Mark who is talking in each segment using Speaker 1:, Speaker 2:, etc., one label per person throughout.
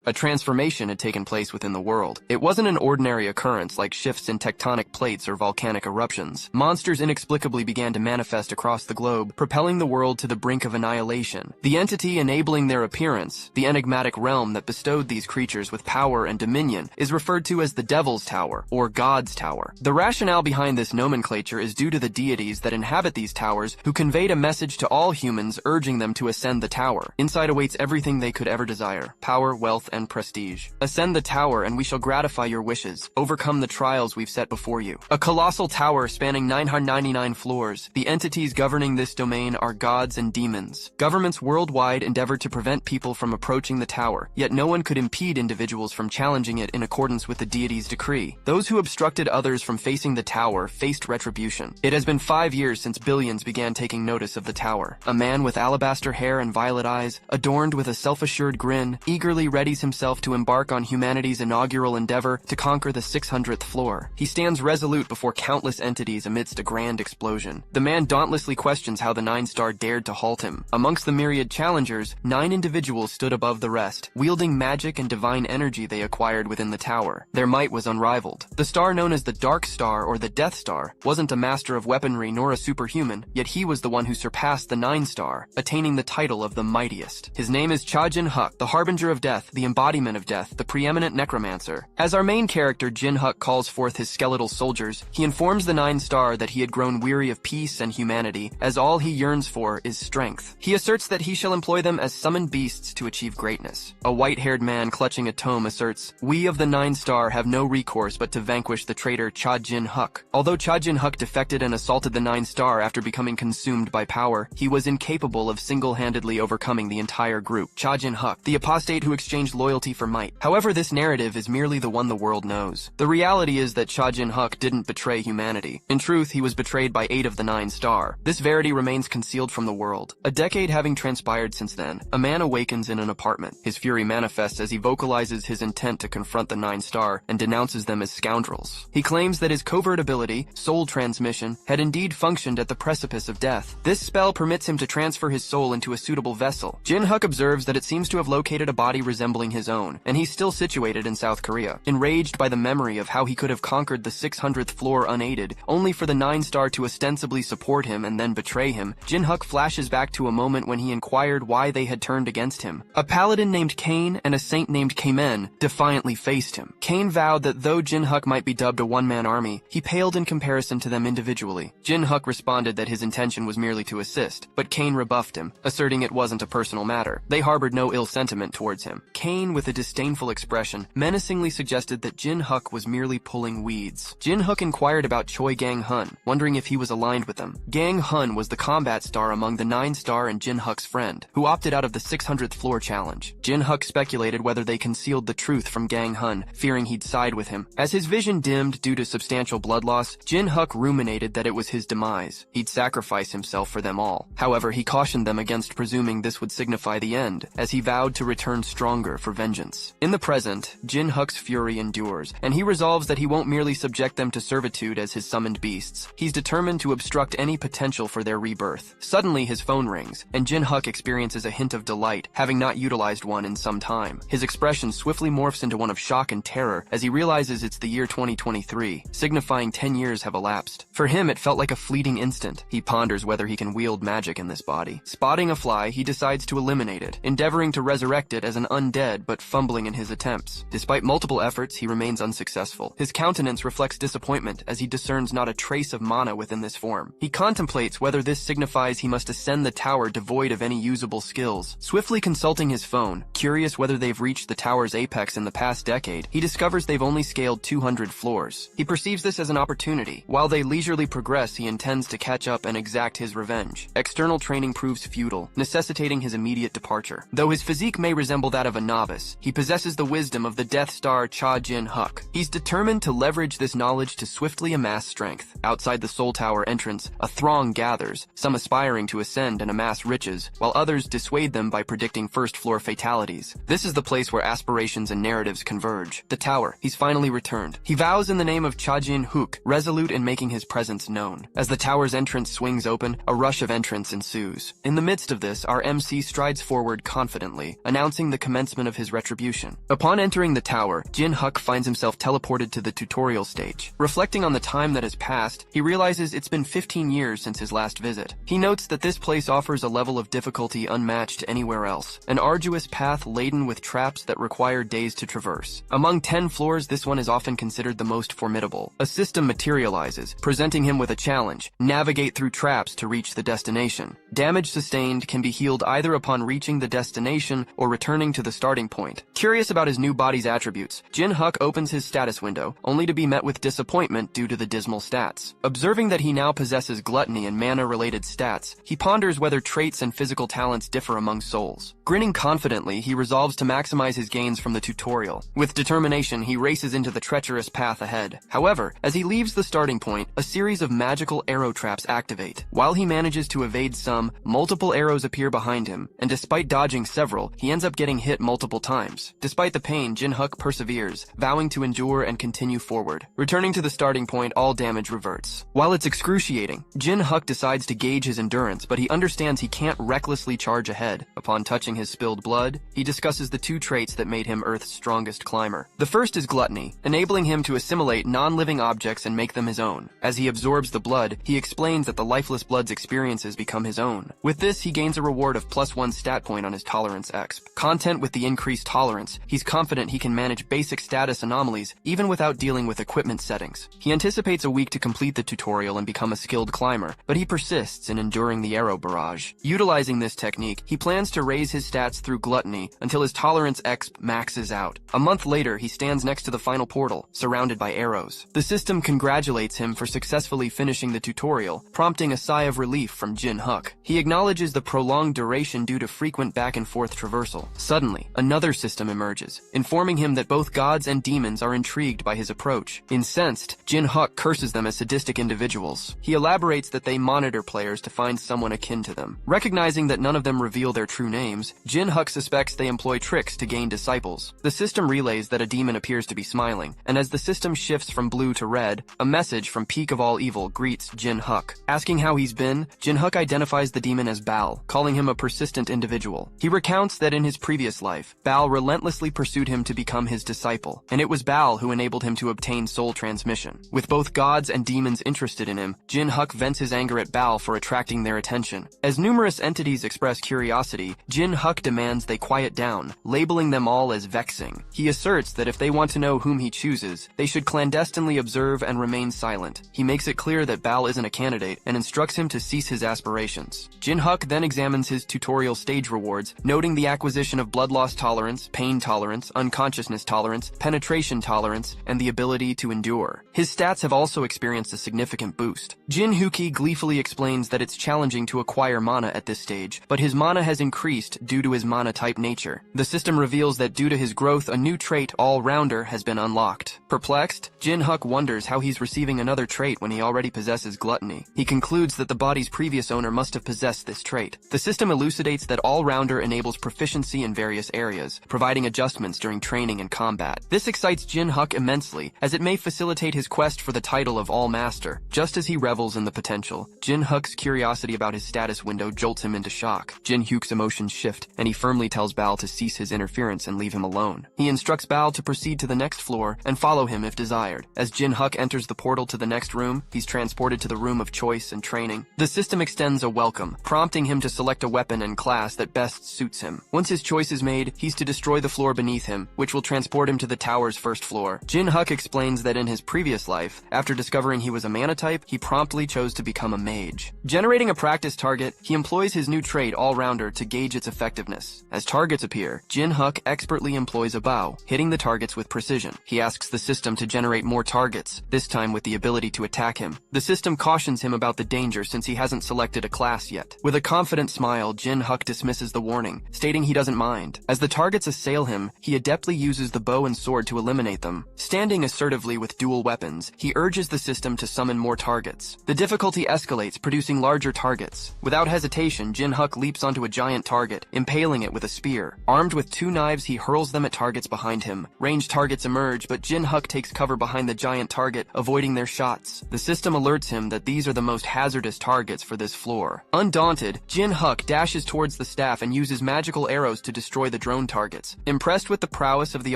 Speaker 1: A transformation had taken place within the world. It wasn't an ordinary occurrence like shifts in tectonic plates or volcanic eruptions. Monsters inexplicably began to manifest across the globe, propelling the world to the brink of annihilation. The entity enabling their appearance, the enigmatic realm that bestowed these creatures with power and dominion, is referred to as the Devil's Tower, or God's Tower. The rationale behind this nomenclature is due to the deities that inhabit these towers, who conveyed a message to all humans urging them to ascend the tower. Inside awaits everything they could ever desire: power, wealth, and prestige. Ascend the tower and we shall gratify your wishes. Overcome the trials we've set before you. A colossal tower spanning 999 floors. The entities governing this domain are gods and demons. Governments worldwide endeavored to prevent people from approaching the tower, yet no one could impede individuals from challenging it in accordance with the deity's decree. Those who obstructed others from facing the tower faced retribution. It has been 5 years since billions began taking notice of the tower. A man with alabaster hair and violet eyes, adorned with a self-assured grin, eagerly readies himself to embark on humanity's inaugural endeavor to conquer the 600th floor. He stands resolute before countless entities amidst a grand explosion. The man dauntlessly questions how the 9-star dared to halt him. Amongst the myriad challengers, 9 individuals stood above the rest, wielding magic and divine energy they acquired within the tower. Their might was unrivaled. The star known as the Dark Star or the Death Star wasn't a master of weaponry nor a superhuman, yet he was the one who surpassed the 9-star, attaining the title of the mightiest. His name is Jin Huk, the harbinger of death, the embodiment of death, the preeminent necromancer. As our main character Jin Huk calls forth his skeletal soldiers, he informs the 9-star that he had grown weary of peace and humanity, as all he yearns for is strength. He asserts that he shall employ them as summoned beasts to achieve greatness. A white-haired man clutching a tome asserts, "We of the 9-star have no recourse but to vanquish the traitor Jin Huk." Although Jin Huk defected and assaulted the 9-star after becoming consumed by power, he was incapable of single-handedly overcoming the entire group. Jin Huk, the apostate who exchanged loyalty for might. However, this narrative is merely the one the world knows. The reality is that Jin Huk didn't betray humanity. In truth, he was betrayed by 8 of the 9-star. This verity remains concealed from the world. A decade having transpired since then, a man awakens in an apartment. His fury manifests as he vocalizes his intent to confront the 9-star and denounces them as scoundrels. He claims that his covert ability, soul transmission, had indeed functioned at the precipice of death. This spell permits him to transfer his soul into a suitable vessel. Jin Huk observes that it seems to have located a body resembling his own, and he's still situated in South Korea. Enraged by the memory of how he could have conquered the 600th floor unaided, only for the 9-star to ostensibly support him and then betray him, Jin Huk flashes back to a moment when he inquired why they had turned against him. A paladin named Cain and a saint named Kamen defiantly faced him. Cain vowed that though Jin Huk might be dubbed a one-man army, he paled in comparison to them individually. Jin Huk responded that his intention was merely to assist, but Cain rebuffed him, asserting it wasn't a personal matter. They harbored no ill sentiment towards him. Cain, with a disdainful expression, menacingly suggested that Jin Huk was merely pulling weeds. Jin Huk inquired about Choi Gang-hun, wondering if he was aligned with them. Gang-hun was the combat star among the 9-star and Jin Huk's friend, who opted out of the 600th floor challenge. Jin Huk speculated whether they concealed the truth from Gang-hun, fearing he'd side with him. As his vision dimmed due to substantial blood loss, Jin Huk ruminated that it was his demise. He'd sacrifice himself for them all. However, he cautioned them against presuming this would signify the end, as he vowed to return stronger for vengeance. In the present, Jin Huk's fury endures, and he resolves that he won't merely subject them to servitude as his summoned beasts. He's determined to obstruct any potential for their rebirth. Suddenly, his phone rings, and Jin Huk experiences a hint of delight, having not utilized one in some time. His expression swiftly morphs into one of shock and terror as he realizes it's the year 2023, signifying 10 years have elapsed. For him, it felt like a fleeting instant. He ponders whether he can wield magic in this body. Spotting a fly, he decides to eliminate it, endeavoring to resurrect it as an undead but fumbling in his attempts. Despite multiple efforts, he remains unsuccessful. His countenance reflects disappointment as he discerns not a trace of mana within this form. He contemplates whether this signifies he must ascend the tower devoid of any usable skills. Swiftly consulting his phone, curious whether they've reached the tower's apex in the past decade, he discovers they've only scaled 200 floors. He perceives this as an opportunity. While they leisurely progress, he intends to catch up and exact his revenge. External training proves futile, necessitating his immediate departure. Though his physique may resemble that of a novice, he possesses the wisdom of the Death Star Jin Huk. He's determined to leverage this knowledge to swiftly amass strength. Outside the Soul Tower entrance, a throng gathers, some aspiring to ascend and amass riches, while others dissuade them by predicting first-floor fatalities. This is the place where aspirations and narratives converge. The tower. He's finally returned. He vows in the name of Jin Huk, resolute in making his presence known. As the tower's entrance swings open, a rush of entrants ensues. In the midst of this, our MC strides forward confidently, announcing the commencement of his retribution. Upon entering the tower, Jin Huk finds himself teleported to the tutorial stage. Reflecting on the time that has passed, he realizes it's been 15 years since his last visit. He notes that this place offers a level of difficulty unmatched anywhere else, an arduous path laden with traps that require days to traverse. Among 10 floors, this one is often considered the most formidable. A system materializes, presenting him with a challenge: navigate through traps to reach the destination. Damage sustained can be healed either upon reaching the destination or returning to the starting point. Curious about his new body's attributes, Jin Huk opens his status window, only to be met with disappointment due to the dismal stats. Observing that he now possesses gluttony and mana-related stats, he ponders whether traits and physical talents differ among souls. Grinning confidently, he resolves to maximize his gains from the tutorial. With determination, he races into the treacherous path ahead. However, as he leaves the starting point, a series of magical arrow traps activate. While he manages to evade some, multiple arrows appear behind him, and despite dodging several, he ends up getting hit multiple times. Despite the pain, Jin Huk perseveres, vowing to endure and continue forward. Returning to the starting point, all damage reverts. While it's excruciating, Jin Huk decides to gauge his endurance, but he understands he can't recklessly charge ahead. Upon touching his spilled blood, he discusses the 2 traits that made him Earth's strongest climber. The first is gluttony, enabling him to assimilate non-living objects and make them his own. As he absorbs the blood, he explains that the lifeless blood's experiences become his own. With this, he gains a reward of +1 stat point on his tolerance exp. Content with the increased tolerance, he's confident he can manage basic status anomalies even without dealing with equipment settings. He anticipates a week to complete the tutorial and become a skilled climber, but he persists in enduring the arrow barrage. Utilizing this technique, he plans to raise his stats through gluttony until his tolerance exp maxes out. A month later, he stands next to the final portal, surrounded by arrows. The system congratulates him for successfully finishing the tutorial, prompting a sigh of relief from Jin Huk. He acknowledges the prolonged duration due to frequent back-and-forth traversal. Suddenly, another system emerges, informing him that both gods and demons are intrigued by his approach. Incensed, Jin Huk curses them as sadistic individuals. He elaborates that they monitor players to find someone akin to them. Recognizing that none of them reveal their true names, Jin Huk suspects they employ tricks to gain disciples. The system relays that a demon appears to be smiling, and as the system shifts from blue to red, a message from Peak of All Evil greets Jin Huk. Asking how he's been, Jin Huk identifies the demon as Baal, calling him a persistent individual. He recounts that in his previous life, Baal relentlessly pursued him to become his disciple, and it was Baal who enabled him to obtain soul transmission. With both gods and demons interested in him, Jin Huk vents his anger at Baal for attracting their attention. As numerous entities express curiosity, Jin Huk demands they quiet down, labeling them all as vexing. He asserts that if they want to know whom he chooses, they should clandestinely observe and remain silent. He makes it clear that Baal isn't a candidate and instructs him to cease his aspirations. Jin Huk then examines his tutorial stage rewards, noting the acquisition of blood loss tolerance, pain tolerance, unconsciousness tolerance, penetration tolerance, and the ability to endure. His stats have also experienced a significant boost. Jin Huk gleefully explains that it's challenging to acquire mana at this stage, but his mana has increased due to his mana-type nature. The system reveals that due to his growth, a new trait, All-Rounder, has been unlocked. Perplexed, Jin Huk wonders how he's receiving another trait when he already possesses gluttony. He concludes that the body's previous owner must have possessed this trait. The system elucidates that All-Rounder enables proficiency in various areas, providing adjustments during training and combat. This excites Jin Huk immensely, as it may facilitate his quest for the title of All-Master. Just as he revels in the potential, Jin Huk's curiosity about his status window jolts him into shock. Jin Huk's emotions shift, and he firmly tells Baal to cease his interference and leave him alone. He instructs Baal to proceed to the next floor and follow him if desired. As Jin Huk enters the portal to the next room, he's transported to the room of choice and training. The system extends a welcome, prompting him to select a weapon and class that best suits him. Once his choice is made, he's to destroy the floor beneath him, which will transport him to the tower's first floor. Jin Huk explains that in his previous life, after discovering he was a mana type, he promptly chose to become a mage. Generating a practice target, he employs his new trait All-Rounder to gauge its effectiveness. As targets appear, Jin Huk expertly employs a bow, hitting the targets with precision. He asks the system to generate more targets, this time with the ability to attack him. The system cautions him about the danger since he hasn't selected a class yet. With a confident smile, Jin Huk dismisses the warning, stating he doesn't mind. As the targets assail him, he adeptly uses the bow and sword to eliminate them. Standing assertively with dual weapons, he urges the system to summon more targets. The difficulty escalates, producing larger targets. Without hesitation, Jin Huk leaps onto a giant target, impaling it with a spear. Armed with 2 knives, he hurls them at targets behind him. Ranged targets emerge, but Jin Huk takes cover behind the giant target, avoiding their shots. The system alerts him that these are the most hazardous targets for this floor. Undaunted, Jin Huk dashes towards the staff and uses magical arrows to destroy the drone targets. Impressed with the prowess of the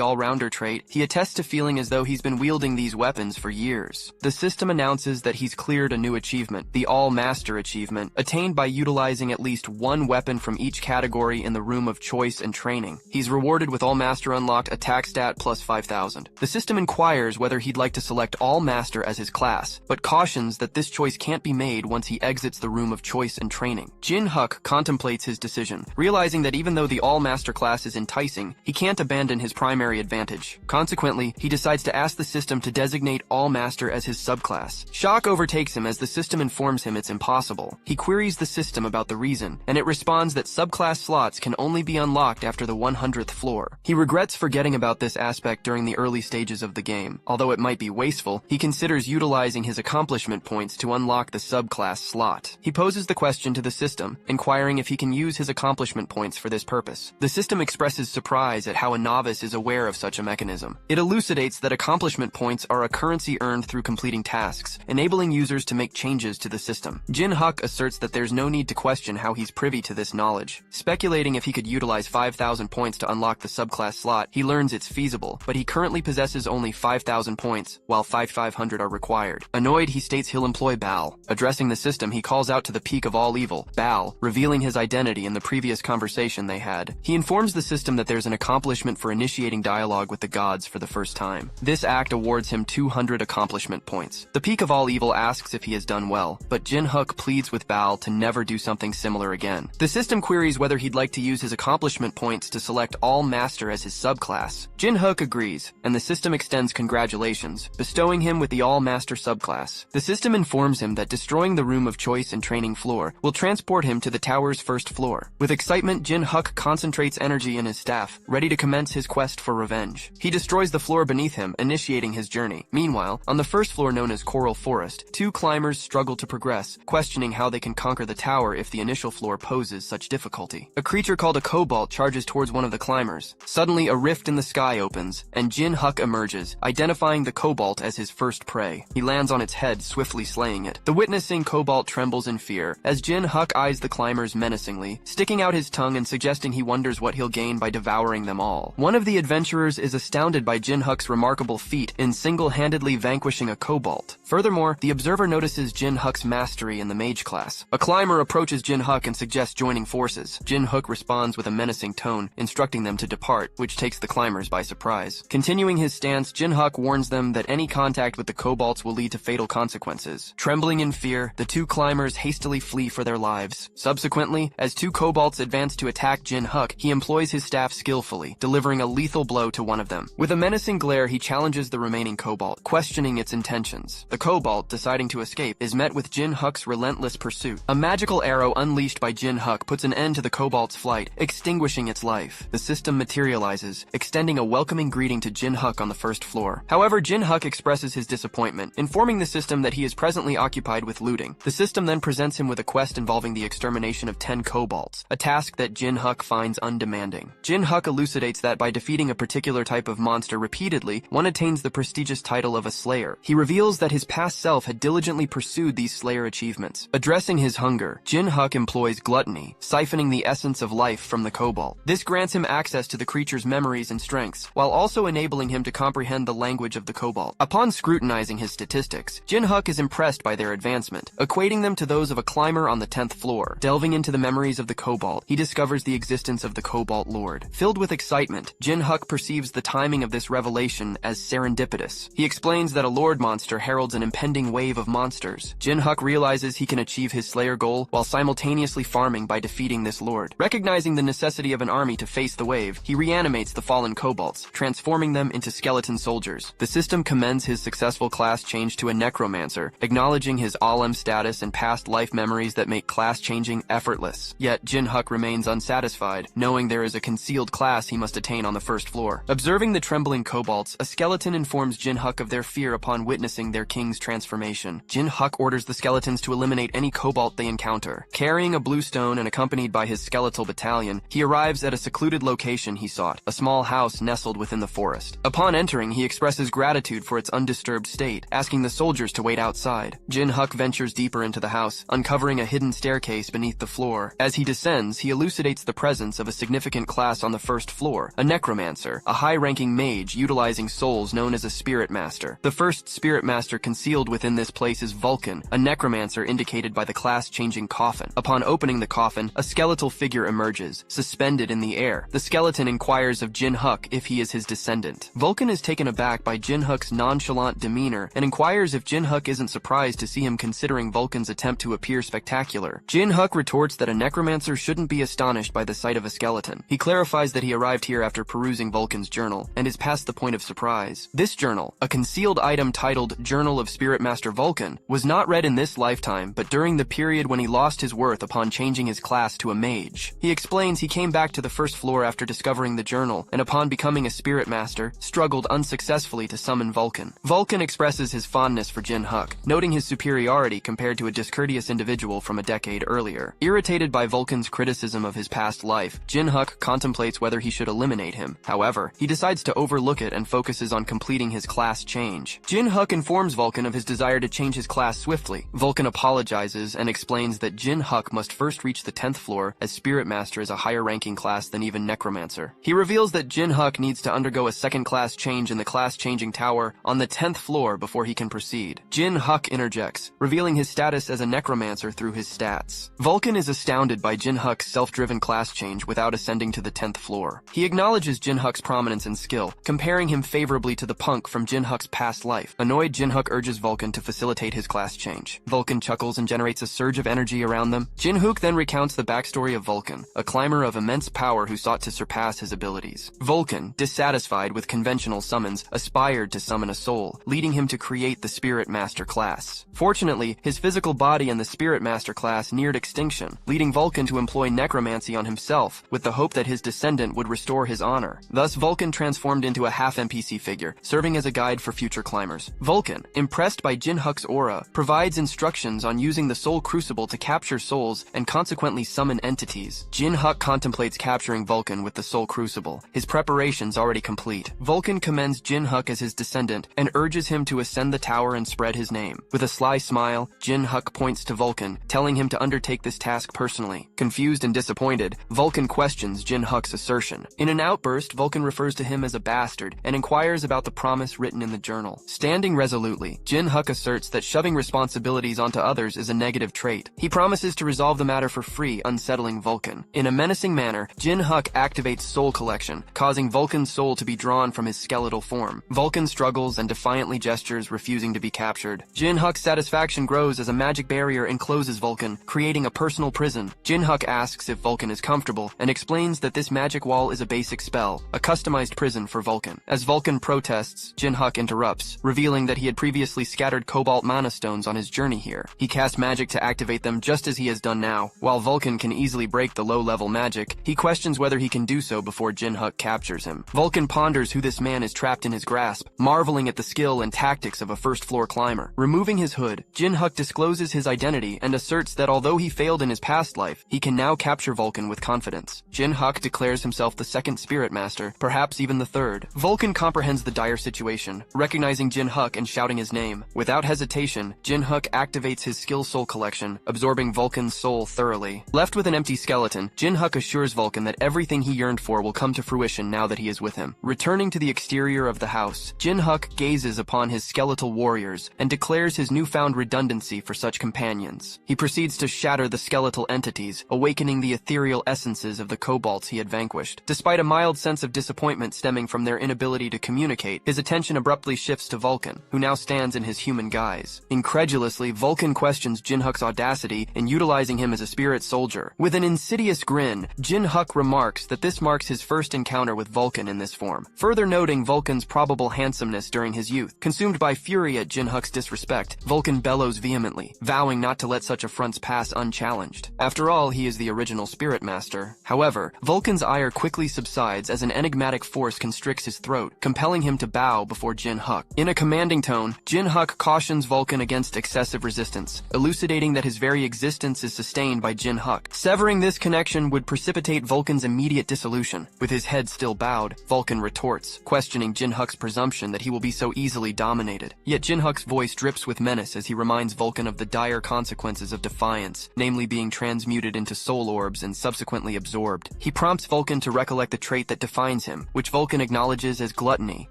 Speaker 1: all-rounder trait, he attests to feeling as though he's been wielding these weapons for years. The system announces that he's cleared a new achievement, the All-Master achievement, attained by utilizing at least one weapon from each category in the room of choice and training. He's rewarded with All-Master unlocked attack stat plus 5,000. The system inquires whether he'd like to select All-Master as his class, but cautions that this choice can't be made once he exits the room of choice and training. Jin Huk contemplates his decision, realizing that even though the All-Master class is enticing, he can't abandon his primary advantage. Consequently, he decides to ask the system to designate All-Master as his subclass. Shock overtakes him as the system informs him it's impossible. He queries the system about the reason, and it responds that subclass slots can only be unlocked after the 100th floor. He regrets forgetting about this aspect during the early stages of the game. Although it might be wasteful, he considers utilizing his accomplishment points to unlock the subclass slot. He poses the question to the system, inquiring if he can use his accomplishment points for this purpose. The system expresses surprise at how a novice is aware of such a mechanism. It elucidates that accomplishment points are a currency earned through completing tasks, enabling users to make changes to the system. Jin Huk asserts that there's no need to question how he's privy to this knowledge. Speculating if he could utilize 5,000 points to unlock the subclass slot, he learns it's feasible, but he currently possesses only 5,000 points, while 5,500 are required. Annoyed, he states he'll employ Baal. Addressing the system, he calls out to the peak of all evil, Baal, revealing his identity in the previous conversation they had. He informs the system that there's an accomplishment for initiating dialogue with the gods for the first time. This act awards him 200 accomplishment points. The peak of all evil asks if he has done well, but Jin Huk pleads with Baal to never do something similar again. The system queries whether he'd like to use his accomplishment points to select All-Master as his subclass. Jin Huk agrees, and the system extends congratulations, bestowing him with the All-Master subclass. The system informs him that destroying the room of choice and training floor will transport him to the tower's first floor. With excitement, Jin Huk concentrates energy in his staff, ready to commence his quest for revenge. He destroys the floor beneath him, initiating his journey. Meanwhile, on the first floor known as Coral Forest, two climbers struggle to progress, questioning how they can conquer the tower if the initial floor poses such difficulty. A creature called a cobalt charges towards one of the climbers. Suddenly, a rift in the sky opens, and Jin Huk emerges, identifying the cobalt as his first prey. He lands on its head, swiftly slaying it. The witnessing cobalt trembles in fear, as Jin Huk eyes the climbers menacingly, sticking out his tongue and suggesting he wonders what he'll gain by devouring them all. One of the adventurers is astounded by Jin Huk's remarkable feat in single-handedly vanquishing a cobalt. Furthermore, the observer notices Jin Huk's mastery in the mage class. A climber approaches Jin Huk and suggests joining forces. Jin Huk responds with a menacing tone, instructing them to depart, which takes the climbers by surprise. Continuing his stance, Jin Huk warns them that any contact with the kobolds will lead to fatal consequences. Trembling in fear, the two climbers hastily flee for their lives. Subsequently, as two kobolds advance to attack Jin Huk, he employs his staff skillfully, delivering a lethal blow to one of them. With a menacing glare, he challenges the remaining kobold, questioning its intentions. The kobold, deciding to escape, is met with Jin Huk's relentless pursuit. A magical arrow unleashed by Jin Huk puts an end to the kobold's flight, extinguishing its life. The system materializes, extending a welcoming greeting to Jin Huk on the first floor. However, Jin Huk expresses his disappointment, informing the system that he is presently occupied with looting. The system then presents him with a quest involving the extermination of 10 kobolds, a task that Jin Huk finds undemanding. Jin Huk elucidates that by defeating a particular type of monster repeatedly, one attains the prestigious title of a slayer. He reveals that his past self had diligently pursued these slayer achievements. Addressing his hunger, Jin Huk employs gluttony, siphoning the essence of life from the kobold. This grants him access to the creature's memories and strengths, while also enabling him to comprehend the language of the kobold. Upon scrutinizing his statistics, Jin Huk is impressed by their advancement, equating them to those of a climber on the 10th floor. Delving into the memories of the kobold, he discovers the existence of the Cobalt Lord. Filled with excitement, Jin Huk perceives the timing of this revelation as serendipitous. He explains that a Lord monster heralds an impending wave of monsters. Jin Huk realizes he can achieve his Slayer goal while simultaneously farming by defeating this Lord. Recognizing the necessity of an army to face the wave, he reanimates the fallen kobolds, transforming them into skeleton soldiers. The system commends his successful class change to a Necromancer, acknowledging his Alem status and past life memories that make class changing effortless. Yet Jin Huk remains unsatisfied, knowing there is a concealed class he must attain on the first floor. Observing the trembling kobolds, a skeleton informs Jin Huk of their fear upon witnessing their king's transformation. Jin Huk orders the skeletons to eliminate any kobold they encounter. Carrying a blue stone and accompanied by his skeletal battalion, he arrives at a secluded location he sought, a small house nestled within the forest. Upon entering, he expresses gratitude for its undisturbed state, asking the soldiers to wait outside. Jin Huk ventures deeper into the house, uncovering a hidden staircase beneath the floor. As he descends, he elucidates the presence of a significant class class on the first floor, a Necromancer, a high-ranking mage utilizing souls known as a Spirit Master. The first Spirit Master concealed within this place is Vulcan, a Necromancer indicated by the class-changing coffin. Upon opening the coffin, a skeletal figure emerges, suspended in the air. The skeleton inquires of Jin Huk if he is his descendant. Vulcan is taken aback by Jin Huk's nonchalant demeanor and inquires if Jin Huk isn't surprised to see him considering Vulcan's attempt to appear spectacular. Jin Huk retorts that a Necromancer shouldn't be astonished by the sight of a skeleton. He clarifies that he arrived here after perusing Vulcan's journal and is past the point of surprise. This journal, a concealed item titled Journal of Spirit Master Vulcan, was not read in this lifetime but during the period when he lost his worth upon changing his class to a mage. He explains he came back to the first floor after discovering the journal and upon becoming a Spirit Master, struggled unsuccessfully to summon Vulcan. Vulcan expresses his fondness for Jin Huk, noting his superiority compared to a discourteous individual from a decade earlier. Irritated by Vulcan's criticism of his past life, Jin Huk contemplates whether he should eliminate him. However, he decides to overlook it and focuses on completing his class change. Jin Huk informs Vulcan of his desire to change his class swiftly. Vulcan apologizes and explains that Jin Huk must first reach the 10th floor, as Spirit Master is a higher ranking class than even Necromancer. He reveals that Jin Huk needs to undergo a second class change in the class-changing tower on the 10th floor before he can proceed. Jin Huk interjects, revealing his status as a Necromancer through his stats. Vulcan is astounded by Jin Huk's self-driven class change without ascending to the 10th floor. He acknowledges Jin Huk's prominence and skill, comparing him favorably to the punk from Jin Huk's past life. Annoyed, Jin Huk urges Vulcan to facilitate his class change. Vulcan chuckles and generates a surge of energy around them. Jin Huk then recounts the backstory of Vulcan, a climber of immense power who sought to surpass his abilities. Vulcan, dissatisfied with conventional summons, aspired to summon a soul, leading him to create the Spirit Master class. Fortunately, his physical body and the Spirit Master class neared extinction, leading Vulcan to employ necromancy on himself, with the hope that his descendant would restore his honor. Thus, Vulcan transformed into a half-NPC figure, serving as a guide for future climbers. Vulcan, impressed by Jin Huk's aura, provides instructions on using the Soul Crucible to capture souls and consequently summon entities. Jin Huk contemplates capturing Vulcan with the Soul Crucible, his preparations already complete. Vulcan commends Jin Huk as his descendant and urges him to ascend the tower and spread his name. With a sly smile, Jin Huk points to Vulcan, telling him to undertake this task personally. Confused and disappointed, Vulcan questions Jin Huk's assertion. In an outburst, Vulcan refers to him as a bastard and inquires about the promise written in the journal. Standing resolutely, Jin Huk asserts that shoving responsibilities onto others is a negative trait. He promises to resolve the matter for free, unsettling Vulcan. In a menacing manner, Jin Huk activates Soul Collection, causing Vulcan's soul to be drawn from his skeletal form. Vulcan struggles and defiantly gestures, refusing to be captured. Jin Huk's satisfaction grows as a magic barrier encloses Vulcan, creating a personal prison. Jin Huk asks if Vulcan is comfortable and explains that this magic wall is a basic spell, a customized prison for Vulcan. As Vulcan protests, Jin Huk interrupts, revealing that he had previously scattered cobalt mana stones on his journey here. He casts magic to activate them just as he has done now. While Vulcan can easily break the low-level magic, he questions whether he can do so before Jin Huk captures him. Vulcan ponders who this man is trapped in his grasp, marveling at the skill and tactics of a first-floor climber. Removing his hood, Jin Huk discloses his identity and asserts that although he failed in his past life, he can now capture Vulcan with confidence. Jin Huk declares himself the second Spirit Master, perhaps even the third. Vulcan comprehends the dire situation, recognizing Jin Huk and shouting his name. Without hesitation, Jin Huk activates his skill soul collection, absorbing Vulcan's soul thoroughly. Left with an empty skeleton, Jin Huk assures Vulcan that everything he yearned for will come to fruition now that he is with him. Returning to the exterior of the house, Jin Huk gazes upon his skeletal warriors and declares his newfound redundancy for such companions. He proceeds to shatter the skeletal entities, awakening the ethereal essences of the kobolds he had vanquished. Despite a mild sense of disappointment stemming from their inability to communicate, his attention abruptly shifts to Vulcan, who now stands in his human guise. Incredulously, Vulcan questions Jin Huk's audacity in utilizing him as a spirit soldier. With an insidious grin, Jin Huk remarks that this marks his first encounter with Vulcan in this form, further noting Vulcan's probable handsomeness during his youth. Consumed by fury at Jin Huk's disrespect, Vulcan bellows vehemently, vowing not to let such affronts pass unchallenged. After all, he is the original Spirit Master. However, Vulcan's ire quickly subsides as an enigmatic force constricts his throat, compelling him to bow before Jin Huk. In a commanding tone, Jin Huk cautions Vulcan against excessive resistance, elucidating that his very existence is sustained by Jin Huk. Severing this connection would precipitate Vulcan's immediate dissolution. With his head still bowed, Vulcan retorts, questioning Jin Huk's presumption that he will be so easily dominated. Yet Jin Huk's voice drips with menace as he reminds Vulcan of the dire consequences of Defiance, namely being transmuted into soul orbs and subsequently absorbed. He promises prompts Vulcan to recollect the trait that defines him, which Vulcan acknowledges as gluttony.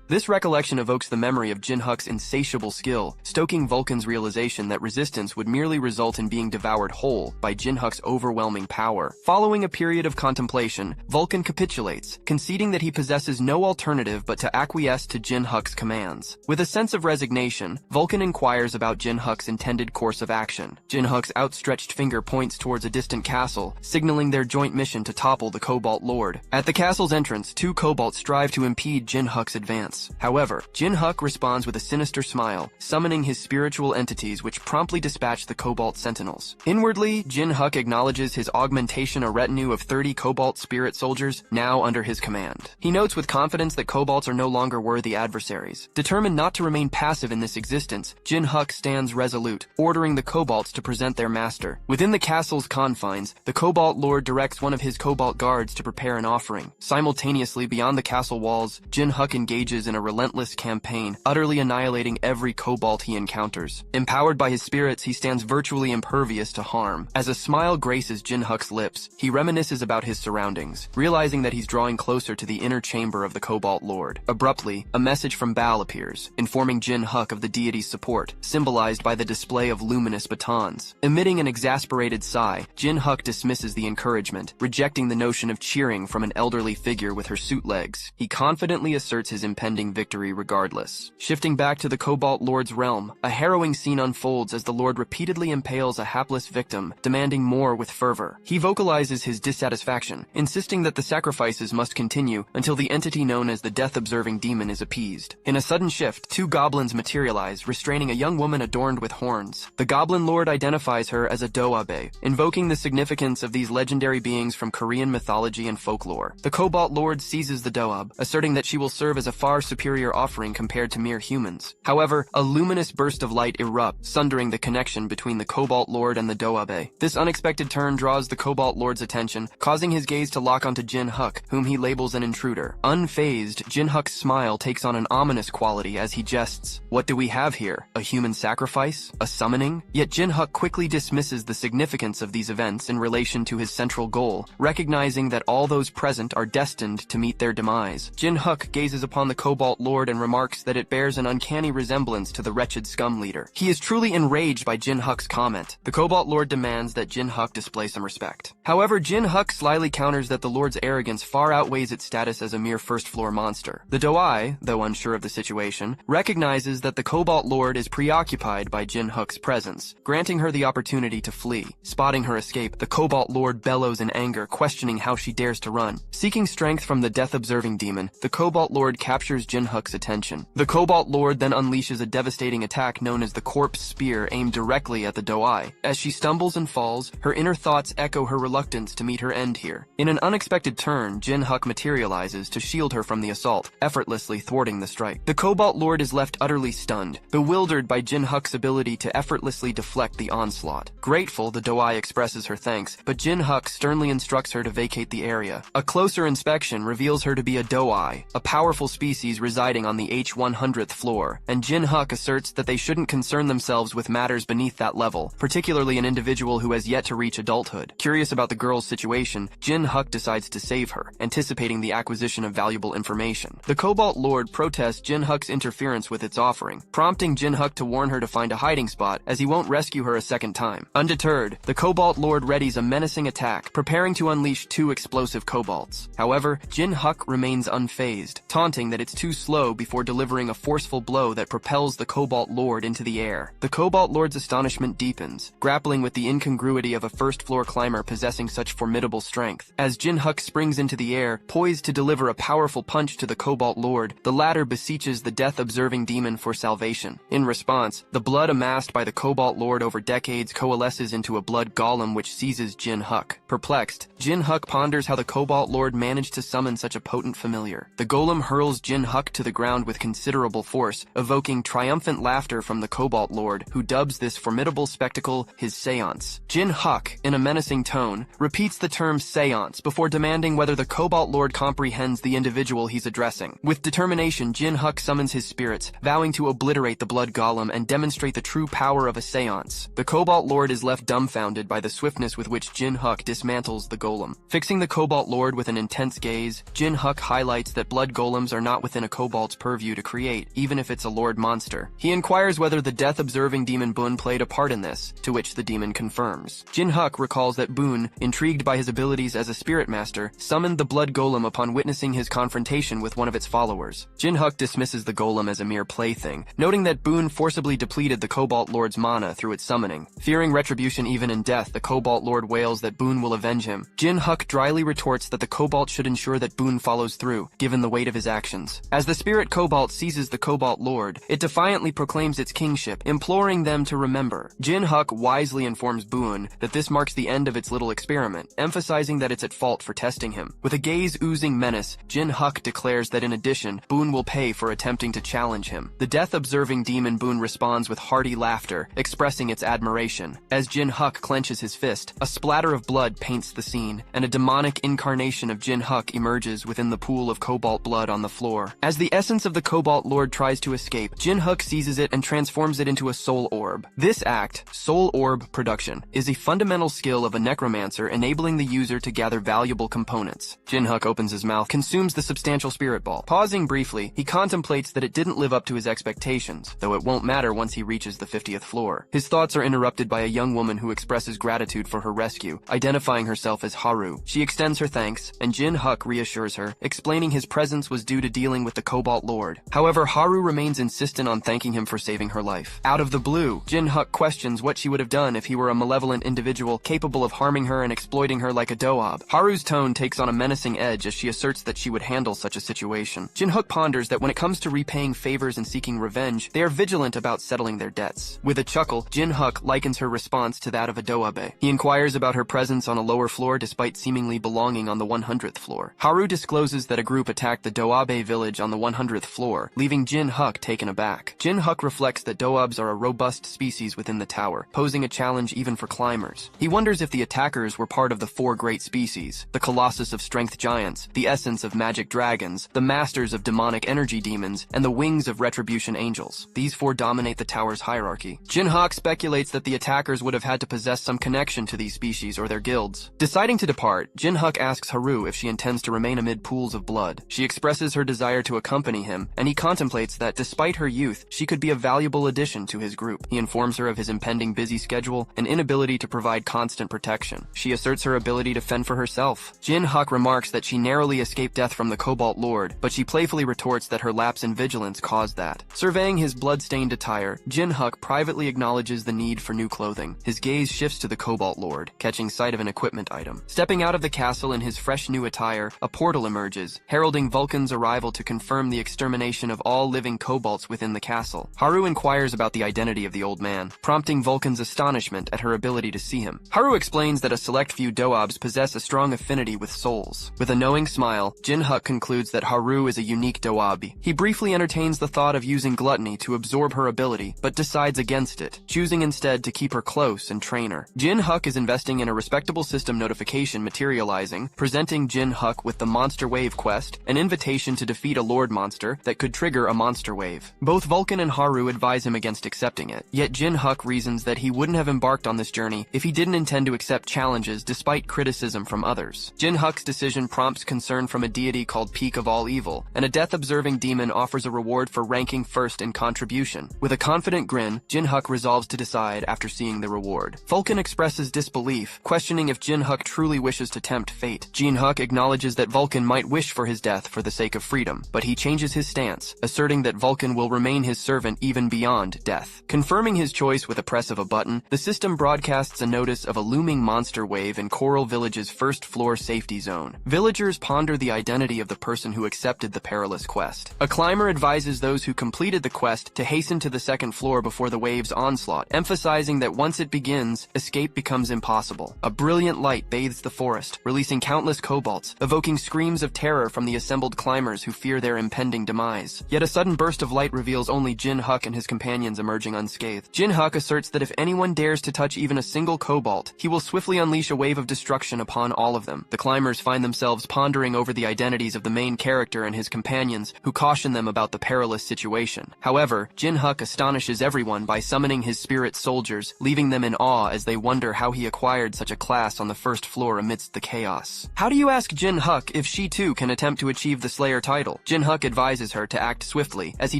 Speaker 1: This recollection evokes the memory of Jin Huk's insatiable skill, stoking Vulcan's realization that resistance would merely result in being devoured whole by Jin Huk's overwhelming power. Following a period of contemplation, Vulcan capitulates, conceding that he possesses no alternative but to acquiesce to Jin Huk's commands. With a sense of resignation, Vulcan inquires about Jin Huk's intended course of action. Jin Huk's outstretched finger points towards a distant castle, signaling their joint mission to topple the Cobalt Lord. At the castle's entrance, two kobolds strive to impede Jin Huk's advance. However, Jin Huk responds with a sinister smile, summoning his spiritual entities which promptly dispatch the Cobalt Sentinels. Inwardly, Jin Huk acknowledges his augmentation, a retinue of 30 Cobalt spirit soldiers now under his command. He notes with confidence that kobolds are no longer worthy adversaries. Determined not to remain passive in this existence, Jin Huk stands resolute, ordering the kobolds to present their master. Within the castle's confines, the Cobalt Lord directs one of his Cobalt guards to prepare an offering. Simultaneously, beyond the castle walls, Jin Huk engages in a relentless campaign, utterly annihilating every Cobalt he encounters. Empowered by his spirits, he stands virtually impervious to harm. As a smile graces Jin Huk's lips, he reminisces about his surroundings, realizing that he's drawing closer to the inner chamber of the Cobalt Lord. Abruptly, a message from Baal appears, informing Jin Huk of the deity's support, symbolized by the display of luminous batons. Emitting an exasperated sigh, Jin Huk dismisses the encouragement, rejecting the notion of cheering from an elderly figure with her suit legs. He confidently asserts his impending victory regardless. Shifting back to the Cobalt Lord's realm, a harrowing scene unfolds as the Lord repeatedly impales a hapless victim, demanding more with fervor. He vocalizes his dissatisfaction, insisting that the sacrifices must continue until the entity known as the death-observing demon is appeased. In a sudden shift, two goblins materialize, restraining a young woman adorned with horns. The Goblin Lord identifies her as a Doabe, invoking the significance of these legendary beings from Korean mythology and folklore. The Cobalt Lord seizes the Doab, asserting that she will serve as a far superior offering compared to mere humans. However, a luminous burst of light erupts, sundering the connection between the Cobalt Lord and the Doabe. This unexpected turn draws the Cobalt Lord's attention, causing his gaze to lock onto Jin Huk, whom he labels an intruder. Unfazed, Jin Huk's smile takes on an ominous quality as he jests. What do we have here? A human sacrifice? A summoning? Yet Jin Huk quickly dismisses the significance of these events in relation to his central goal, recognizing that all those present are destined to meet their demise. Jin Huk gazes upon the Cobalt Lord and remarks that it bears an uncanny resemblance to the wretched scum leader. He is truly enraged by Jin Huk's comment. The Cobalt Lord demands that Jin Huk display some respect. However, Jin Huk slyly counters that the Lord's arrogance far outweighs its status as a mere first-floor monster. The Doai, though unsure of the situation, recognizes that the Cobalt Lord is preoccupied by Jin Huk's presence, granting her the opportunity to flee. Spotting her escape, the Cobalt Lord bellows in anger, questioning how she dares to run. Seeking strength from the death-observing demon, the Cobalt Lord captures Jin Huk's attention. The Cobalt Lord then unleashes a devastating attack known as the Corpse Spear, aimed directly at the Doai. As she stumbles and falls, her inner thoughts echo her reluctance to meet her end here. In an unexpected turn, Jin Huk materializes to shield her from the assault, effortlessly thwarting the strike. The Cobalt Lord is left utterly stunned, bewildered by Jin Huk's ability to effortlessly deflect the onslaught. Grateful, the Doai expresses her thanks, but Jin Huk sternly instructs her to vacate the area. A closer inspection reveals her to be a Doai, a powerful species residing on the H100th floor, and Jin Huk asserts that they shouldn't concern themselves with matters beneath that level, particularly an individual who has yet to reach adulthood. Curious about the girl's situation, Jin Huk decides to save her, anticipating the acquisition of valuable information. The Cobalt Lord protests Jin Huk's interference with its offering, prompting Jin Huk to warn her to find a hiding spot, as he won't rescue her a second time. Undeterred, the Cobalt Lord readies a menacing attack, preparing to unleash two explosive kobolds. However, Jin Huk remains unfazed, taunting that it's too slow before delivering a forceful blow that propels the Cobalt Lord into the air. The Cobalt Lord's astonishment deepens, grappling with the incongruity of a first-floor climber possessing such formidable strength. As Jin Huk springs into the air, poised to deliver a powerful punch to the Cobalt Lord, the latter beseeches the death-observing demon for salvation. In response, the blood amassed by the Cobalt Lord over decades coalesces into a blood golem which seizes Jin Huk. Perplexed, Jin Huk ponders how the Cobalt Lord managed to summon such a potent familiar. The golem hurls Jin Huk to the ground with considerable force, evoking triumphant laughter from the Cobalt Lord, who dubs this formidable spectacle his seance. Jin Huk, in a menacing tone, repeats the term seance before demanding whether the Cobalt Lord comprehends the individual he's addressing. With determination, Jin Huk summons his spirits, vowing to obliterate the blood golem and demonstrate the true power of a seance. The Cobalt Lord is left dumbfounded by the swiftness with which Jin Huk dismantles the golem. Fixing the Cobalt Lord with an intense gaze, Jin Huk highlights that blood golems are not within a Cobalt's purview to create, even if it's a Lord monster. He inquires whether the death-observing demon Bun played a part in this, to which the demon confirms. Jin Huk recalls that Bun, intrigued by his abilities as a spirit master, summoned the blood golem upon witnessing his confrontation with one of its followers. Jin Huk dismisses the golem as a mere plaything, noting that Bun forcibly depleted the Cobalt Lord's mana through its summoning. Fearing retribution even in death, the Cobalt Lord wails that Bun will avenge him. Jin Huk dryly retorts that the Cobalt should ensure that Bun follows through, given the weight of his actions. As the spirit Cobalt seizes the Cobalt Lord, it defiantly proclaims its kingship, imploring them to remember. Jin Huk wisely informs Bun that this marks the end of its little experiment, emphasizing that it's at fault for testing him. With a gaze oozing menace, Jin Huk declares that in addition, Bun will pay for attempting to challenge him. The death-observing demon Bun responds with hearty laughter, expressing its admiration. As Jin Huk clenches his fist, a splatter of blood paints the scene, and a demonic incarnation of Jin Huk emerges within the pool of Cobalt blood on the floor. As the essence of the Cobalt Lord tries to escape, Jin Huk seizes it and transforms it into a soul orb. This act, soul orb production, is a fundamental skill of a necromancer, enabling the user to gather valuable components. Jin Huk opens his mouth, consumes the substantial spirit ball. Pausing briefly, he contemplates that it didn't live up to his expectations, though it won't matter once he reaches the 50th floor. His thoughts are interrupted by a young woman who expresses gratitude for her rescue, identifying herself as Haru. She extends her thanks, and Jin Huk reassures her, explaining his presence was due to dealing with the Cobalt Lord. However, Haru remains insistent on thanking him for saving her life. Out of the blue, Jin Huk questions what she would have done if he were a malevolent individual capable of harming her and exploiting her like a doab. Haru's tone takes on a menacing edge as she asserts that she would handle such a situation. Jin Huk ponders that when it comes to repaying favors and seeking revenge, they are vigilant about settling their debts. With a chuckle, Jin Huk likens her response to that of a doabe. He inquires about her presence on a lower floor despite seemingly belonging on the 100th floor. Haru discloses that a group attacked the doabe village on the 100th floor, leaving Jin Huk taken aback. Jin Huk reflects that doabs are a robust species within the tower, posing a challenge even for climbers. He wonders if the attackers were part of the four great species: the Colossus of Strength Giants, the Essence of Magic Dragons, the Masters of Demonic Energy Demons, and the Wings of Retribution Angels. These four dominate the tower's hierarchy. Jin Huk speculates that the attackers would have had to possess some connection to these species or their guilds. Deciding to depart, Jin Huk asks Haru if she intends to remain amid pools of blood. She expresses her desire to accompany him, and he contemplates that, despite her youth, she could be a valuable addition to his group. He informs her of his impending busy schedule and inability to provide constant protection. She asserts her ability to fend for herself. Jin Huk remarks that she narrowly escaped death from the Cobalt Lord, but she playfully retorts that her lapse in vigilance caused that. Surveying his blood-stained attire, Jin Huk privately acknowledges the need for new clothing. His gaze shifts to the Cobalt Lord, catching sight of an equipment item. Stepping out of the castle in his fresh new attire, a portal emerges, heralding Vulcan's arrival to confirm the extermination of all living Cobalts within the castle. Haru inquires about the identity of the old man, prompting Vulcan's astonishment at her ability to see him. Haru explains that a select few doabs possess a strong affinity with souls. With a knowing smile, Jin Huk concludes that Haru is a unique doabi. He briefly entertains the thought of using gluttony to absorb her ability, but decides against it, choosing instead to keep her close and train her. Jin Huk is investing in a respectable system notification materializing, presenting Jin Huk with the Monster Wave quest, an invitation to defeat a Lord monster that could trigger a monster wave. Both Vulcan and Haru advise him against accepting it, yet Jin Huk reasons that he wouldn't have embarked on this journey if he didn't intend to accept challenges despite criticism from others. Jin Huk's decision prompts concern from a deity called Peak of All Evil, and a death-observing demon offers a reward for ranking first in contribution. With a confident grin, Jin Huk resolves to decide after seeing the reward. Vulcan expresses disbelief, questioning if Jin Huk truly wishes to tempt fate. Jin Huk acknowledges that Vulcan might wish for his death for the sake of freedom, but he changes his stance, asserting that Vulcan will remain his servant even beyond death. Confirming his choice with a press of a button, the system broadcasts a notice of a looming monster wave in Coral Village's first-floor safety zone. Villagers ponder the identity of the person who accepted the perilous quest. A climber advises those who completed the quest to hasten to the second floor before the wave's onslaught, emphasizing that once it begins, escape becomes impossible. A brilliant light bathes the forest, releasing countless kobolds, evoking screams of terror from the assembled climbers who fear their impending demise. Yet a sudden burst of light reveals only Jin Huk and his companions emerging unscathed. Jin Huk asserts that if anyone dares to touch even a single cobalt, he will swiftly unleash a wave of destruction upon all of them. The climbers find themselves pondering over the identities of the main character and his companions, who caution them about the perilous situation. However, Jin Huk astonishes everyone by summoning his spirit soldiers, leaving them in awe as they wonder how he acquired such a class on the first floor amidst the chaos. chaos. How do you ask Jin Huk if she too can attempt to achieve the Slayer title? Jin Huk advises her to act swiftly, as he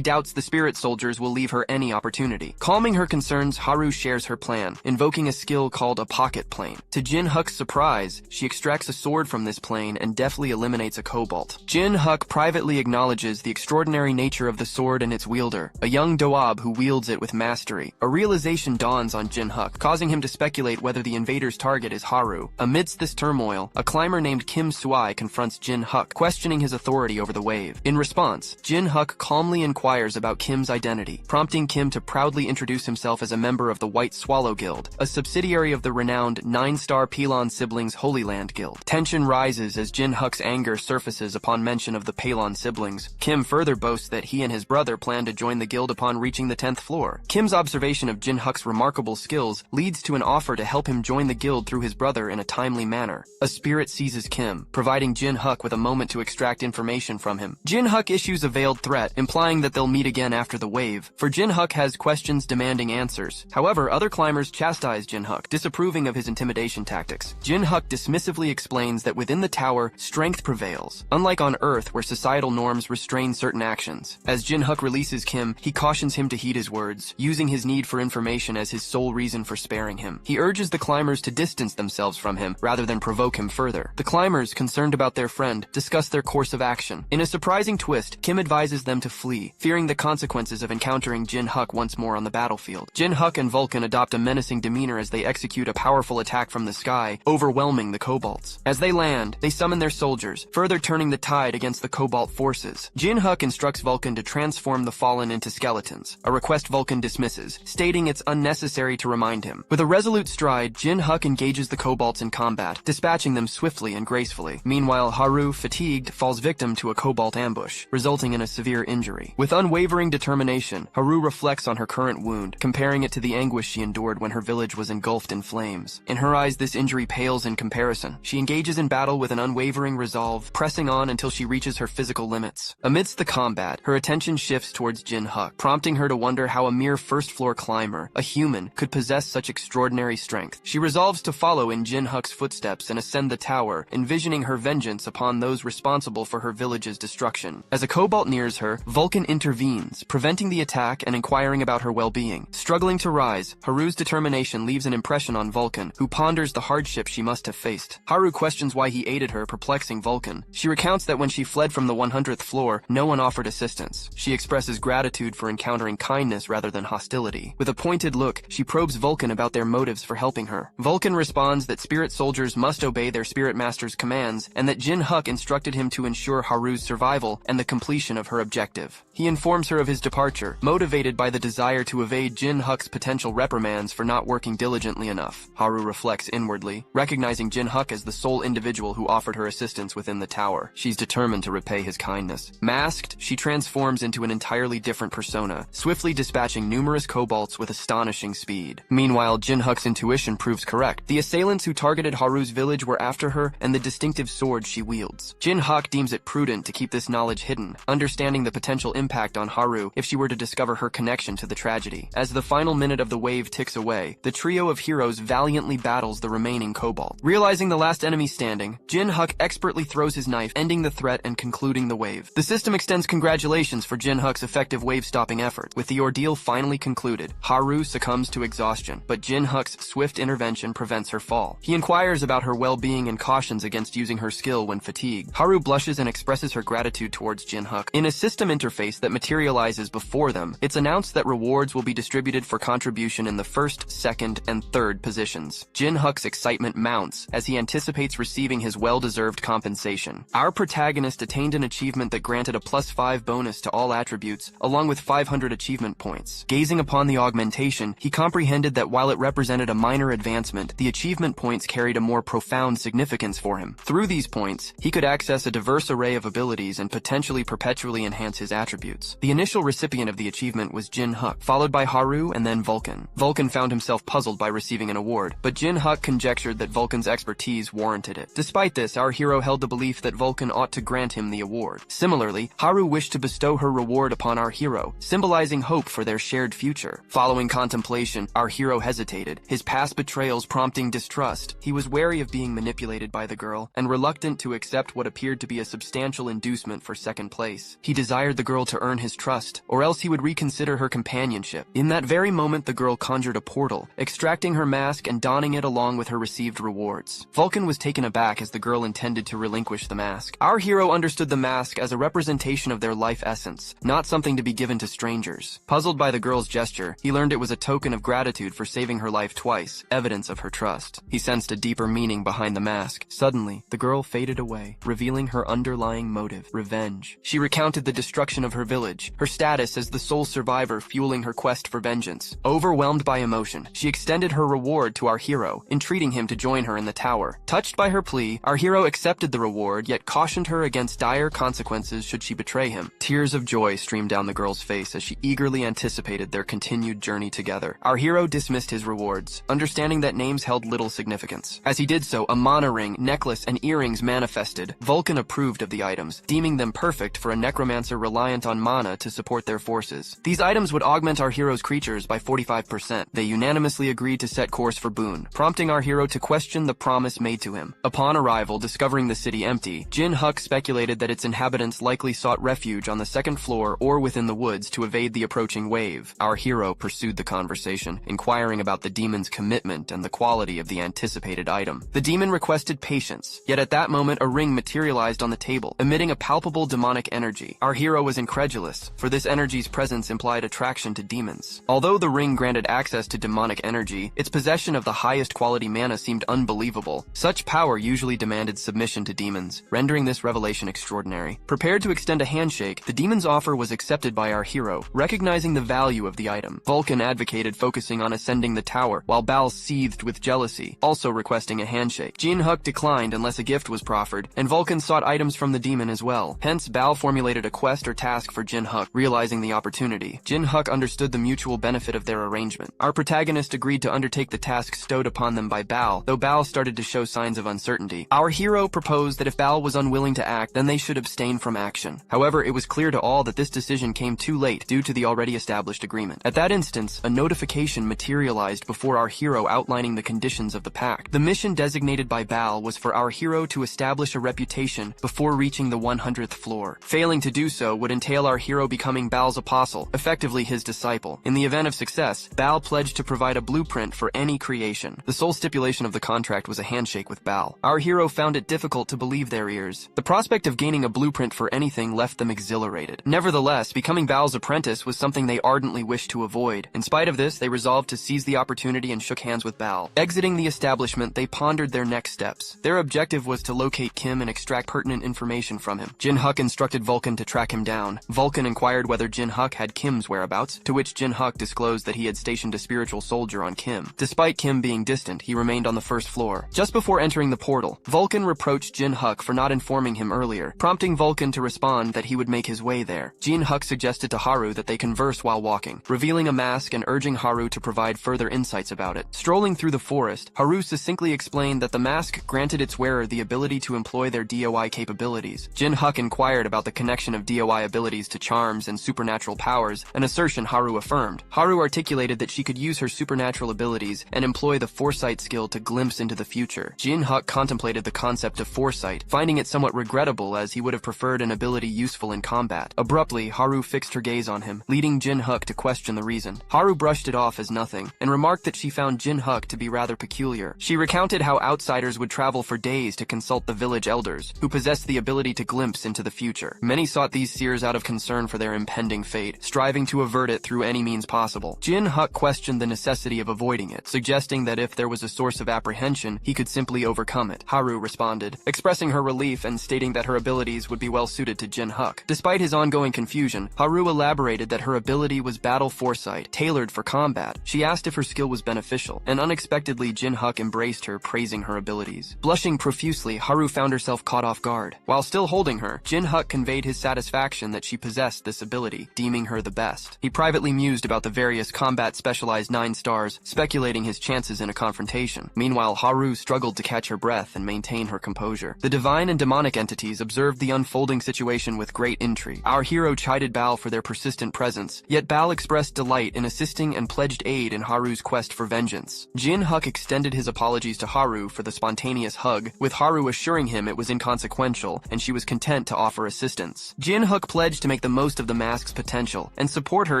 Speaker 1: doubts the spirit soldiers will leave her any opportunity. Calming her concerns, Haru shares her plan, invoking a skill called a pocket plane. To Jin Huk's surprise, she extracts a sword from this plane and deftly eliminates a kobold. Jin Huk privately acknowledges the extraordinary nature of the sword and its wielder, a young doab who wields it with mastery. A realization dawns on Jin Huk, causing him to speculate whether the invader's target is Haru. Amidst this turmoil, a climber named Kim Suai confronts Jin Huk, questioning his authority over the wave. In response, Jin Huk calmly inquires about Kim's identity, prompting Kim to proudly introduce himself as a member of the White Swallow Guild, a subsidiary of the renowned 9-star Pelon siblings Holy Land Guild. Tension rises as Jin Huk's anger surfaces upon mention of the Pelon siblings. Kim further boasts that he and his brother plan to join the guild upon reaching the 10th floor. Kim's observation of Jin Huk's remarkable skills leads to an offer to help him join the guild through his brother in a timely manner. A spirit seizes Kim, providing Jin Huk with a moment to extract information from him. Jin Huk issues a veiled threat, implying that they'll meet again after the wave, for Jin Huk has questions demanding answers. However, other climbers chastise Jin Huk, disapproving of his intimidation tactics. Jin Huk dismissively explains that within the tower, strength prevails, unlike on Earth where societal norms restrain certain actions. As Jin Huk releases Kim, he cautions him to heed his words, using his need for information as his sole reason for sparing him. He urges the climbers to distance themselves from him, rather than provoke him further. The climbers, concerned about their friend, discuss their course of action. In a surprising twist, Kim advises them to flee, fearing the consequences of encountering Jin Huk once more on the battlefield. Jin Huk and Vulcan adopt a menacing demeanor as they execute a powerful attack from the sky, overwhelming the kobolds. As they land, they summon their soldiers, further turning the tide against the cobalt forces. Jin Huk instructs Vulcan to transform the fallen into skeletons, a request Vulcan dismisses, stating it's unnecessary to remind him. With a resolute stride, Jin Huk engages the kobolds in combat, dispatching them swiftly and gracefully. Meanwhile, Haru, fatigued, falls victim to a cobalt ambush, resulting in a severe injury. With unwavering determination, Haru reflects on her current wound, comparing it to the anguish she endured when her village was engulfed in flames. In her eyes, this injury pales in comparison. She engages in battle with an unwavering resolve, pressing on until she reaches her physical limits. Amidst the combat, her attention shifts towards Jin Huk, prompting her to wonder how a mere first-floor climber, a human, could possess such extraordinary strength. She resolves to follow in Jin Huk's footsteps and ascend the tower, envisioning her vengeance upon those responsible for her village's destruction. As a cobalt nears her, Vulcan intervenes, preventing the attack and inquiring about her well-being. Struggling to rise, Haru's determination leaves an impression on Vulcan, who ponders the hardship she must have faced. Haru questions why he aided her, perplexing Vulcan. She recounts that when she fled from the 100th floor, no one offered assistance. She expresses gratitude for encountering kindness rather than hostility. With a pointed look, she probes Vulcan about their motives for helping her. Vulcan responds that spirit soldiers must obey their spirit master's commands, and that Jin Huk instructed him to ensure Haru's survival and the completion of her objective. He informs her of his departure, motivated by the desire to evade Jin Huk's potential reprimands for not working diligently enough. Haru reflects inwardly, recognizing Jin Huk as the sole individual who offered her assistance within the tower. She's determined to repay his kindness. Masked, she transforms into an entirely different persona, swiftly dispatching numerous kobolds with astonishing speed. Meanwhile, Jin Huk's intuition proves correct. The assailants who targeted Haru's village were after her and the distinctive sword she wields. Jin Huk deems it prudent to keep this knowledge hidden, understanding the potential impact on Haru if she were to discover her connection to the tragedy. As the final minute of the wave ticks away, the trio of heroes valiantly battles the remaining kobold. Realizing the last enemy standing, Jin Huk expertly throws his knife, ending the threat and concluding the wave. The system extends congratulations for Jin Huk's effective wave-stopping effort. With the ordeal finally concluded, Haru succumbs to exhaustion, but Jin Huk's swift intervention prevents her fall. He inquires about her well-being and cautions against using her skill when fatigued. Haru blushes and expresses her gratitude towards Jin Huk. In a system interface that materializes before them, it's announced that rewards will be distributed for contribution in the first, second, and third positions. Jin Huk's excitement mounts as he anticipates receiving his well-deserved compensation. Our protagonist attained an achievement that granted a +5 bonus to all attributes, along with 500 achievement points. Gazing upon the augmentation, he comprehended that while it represented a minor advancement, the achievement points carried a more profound significance for him. Through these points, he could access a diverse array of abilities and potentially perpetually enhance his attributes. The initial recipient of the achievement was Jin Huk, followed by Haru and then Vulcan. Vulcan found himself puzzled by receiving an award, but Jin Huk conjectured that Vulcan's expertise warranted it. Despite this, our hero held the belief that Vulcan ought to grant him the award. Similarly, Haru wished to bestow her reward upon our hero, symbolizing hope for their shared future. Following contemplation, our hero hesitated, his past betrayals prompting distrust. He was wary of being manipulated manipulated by the girl, and reluctant to accept what appeared to be a substantial inducement for second place. He desired the girl to earn his trust, or else he would reconsider her companionship. In that very moment, the girl conjured a portal, extracting her mask and donning it along with her received rewards. Vulcan was taken aback as the girl intended to relinquish the mask. Our hero understood the mask as a representation of their life essence, not something to be given to strangers. Puzzled by the girl's gesture, he learned it was a token of gratitude for saving her life twice, evidence of her trust. He sensed a deeper meaning behind the mask. Suddenly, the girl faded away, revealing her underlying motive, revenge. She recounted the destruction of her village, her status as the sole survivor fueling her quest for vengeance. Overwhelmed by emotion, she extended her reward to our hero, entreating him to join her in the tower. Touched by her plea, our hero accepted the reward, yet cautioned her against dire consequences should she betray him. Tears of joy streamed down the girl's face as she eagerly anticipated their continued journey together. Our hero dismissed his rewards, understanding that names held little significance. As he did so, a mana ring, necklace, and earrings manifested. Vulcan approved of the items, deeming them perfect for a necromancer reliant on mana to support their forces. These items would augment our hero's creatures by 45%. They unanimously agreed to set course for Boon, prompting our hero to question the promise made to him. Upon arrival, discovering the city empty, Jin Huk speculated that its inhabitants likely sought refuge on the second floor or within the woods to evade the approaching wave. Our hero pursued the conversation, inquiring about the demon's commitment and the quality of the anticipated item. The demon requested patience, yet at that moment a ring materialized on the table, emitting a palpable demonic energy. Our hero was incredulous, for this energy's presence implied attraction to demons. Although the ring granted access to demonic energy, its possession of the highest quality mana seemed unbelievable. Such power usually demanded submission to demons, rendering this revelation extraordinary. Prepared to extend a handshake, the demon's offer was accepted by our hero, recognizing the value of the item. Vulcan advocated focusing on ascending the tower, while Bal seethed with jealousy, also requesting a handshake. Jin Huk declined unless a gift was proffered, and Vulcan sought items from the demon as well. Hence, Bal formulated a quest or task for Jin Huk. Realizing the opportunity, Jin Huk understood the mutual benefit of their arrangement. Our protagonist agreed to undertake the task stowed upon them by Bal, though Bal started to show signs of uncertainty. Our hero proposed that if Bal was unwilling to act, then they should abstain from action. However, it was clear to all that this decision came too late due to the already established agreement. At that instance, a notification materialized before our hero outlining the conditions of the pact. The mission designated by Bal was for our hero to establish a reputation before reaching the 100th floor. Failing to do so would entail our hero becoming Bal's apostle, effectively his disciple. In the event of success, Bal pledged to provide a blueprint for any creation. The sole stipulation of the contract was a handshake with Bal. Our hero found it difficult to believe their ears. The prospect of gaining a blueprint for anything left them exhilarated. Nevertheless, becoming Bal's apprentice was something they ardently wished to avoid. In spite of this, they resolved to seize the opportunity and shook hands with Bal. Exiting the establishment, they pondered their next steps. Their objective was to locate Kim and extract pertinent information from him. Jin Huk instructed Vulcan to track him down. Vulcan inquired whether Jin Huk had Kim's whereabouts, to which Jin Huk disclosed that he had stationed a spiritual soldier on Kim. Despite Kim being distant, he remained on the first floor. Just before entering the portal, Vulcan reproached Jin Huk for not informing him earlier, prompting Vulcan to respond that he would make his way there. Jin Huk suggested to Haru that they converse while walking, revealing a mask and urging Haru to provide further insights about it. Strolling through the forest, Haru succinctly explained that the mask granted its wearer the ability to employ their DOI capabilities. Jin Huk inquired about the connection of DOI abilities to charms and supernatural powers, an assertion Haru affirmed. Haru articulated that she could use her supernatural abilities and employ the foresight skill to glimpse into the future. Jin Huk contemplated the concept of foresight, finding it somewhat regrettable as he would have preferred an ability useful in combat. Abruptly, Haru fixed her gaze on him, leading Jin Huk to question the reason. Haru brushed it off as nothing, and remarked that she found Jin Huk to be rather peculiar. She recounted how outsiders would travel for days to consult the village elders, who possessed the ability to glimpse into the future. Many sought these seers out of concern for their impending fate, striving to avert it through any means possible. Jin Huk questioned the necessity of avoiding it, suggesting that if there was a source of apprehension, he could simply overcome it. Haru responded, expressing her relief and stating that her abilities would be well suited to Jin Huk. Despite his ongoing confusion, Haru elaborated that her ability was battle foresight, tailored for combat. She asked if her skill was beneficial, and unexpectedly Jin Huk embraced her, praising her abilities. Blushing profusely, Haru found herself caught off guard. While still holding her, Jin Huk conveyed his satisfaction that she possessed this ability, deeming her the best. He privately mused about the various combat-specialized 9 stars, speculating his chances in a confrontation. Meanwhile, Haru struggled to catch her breath and maintain her composure. The divine and demonic entities observed the unfolding situation with great intrigue. Our hero chided Bal for their persistent presence, yet Bal expressed delight in assisting and pledged aid in Haru's quest for vengeance. Jin Huk extended his apologies to Haru for the spontaneous hug, with Haru assuring him it was inconsequential and she was content to offer assistance. Jin Huk pledged to make the most of the mask's potential and support her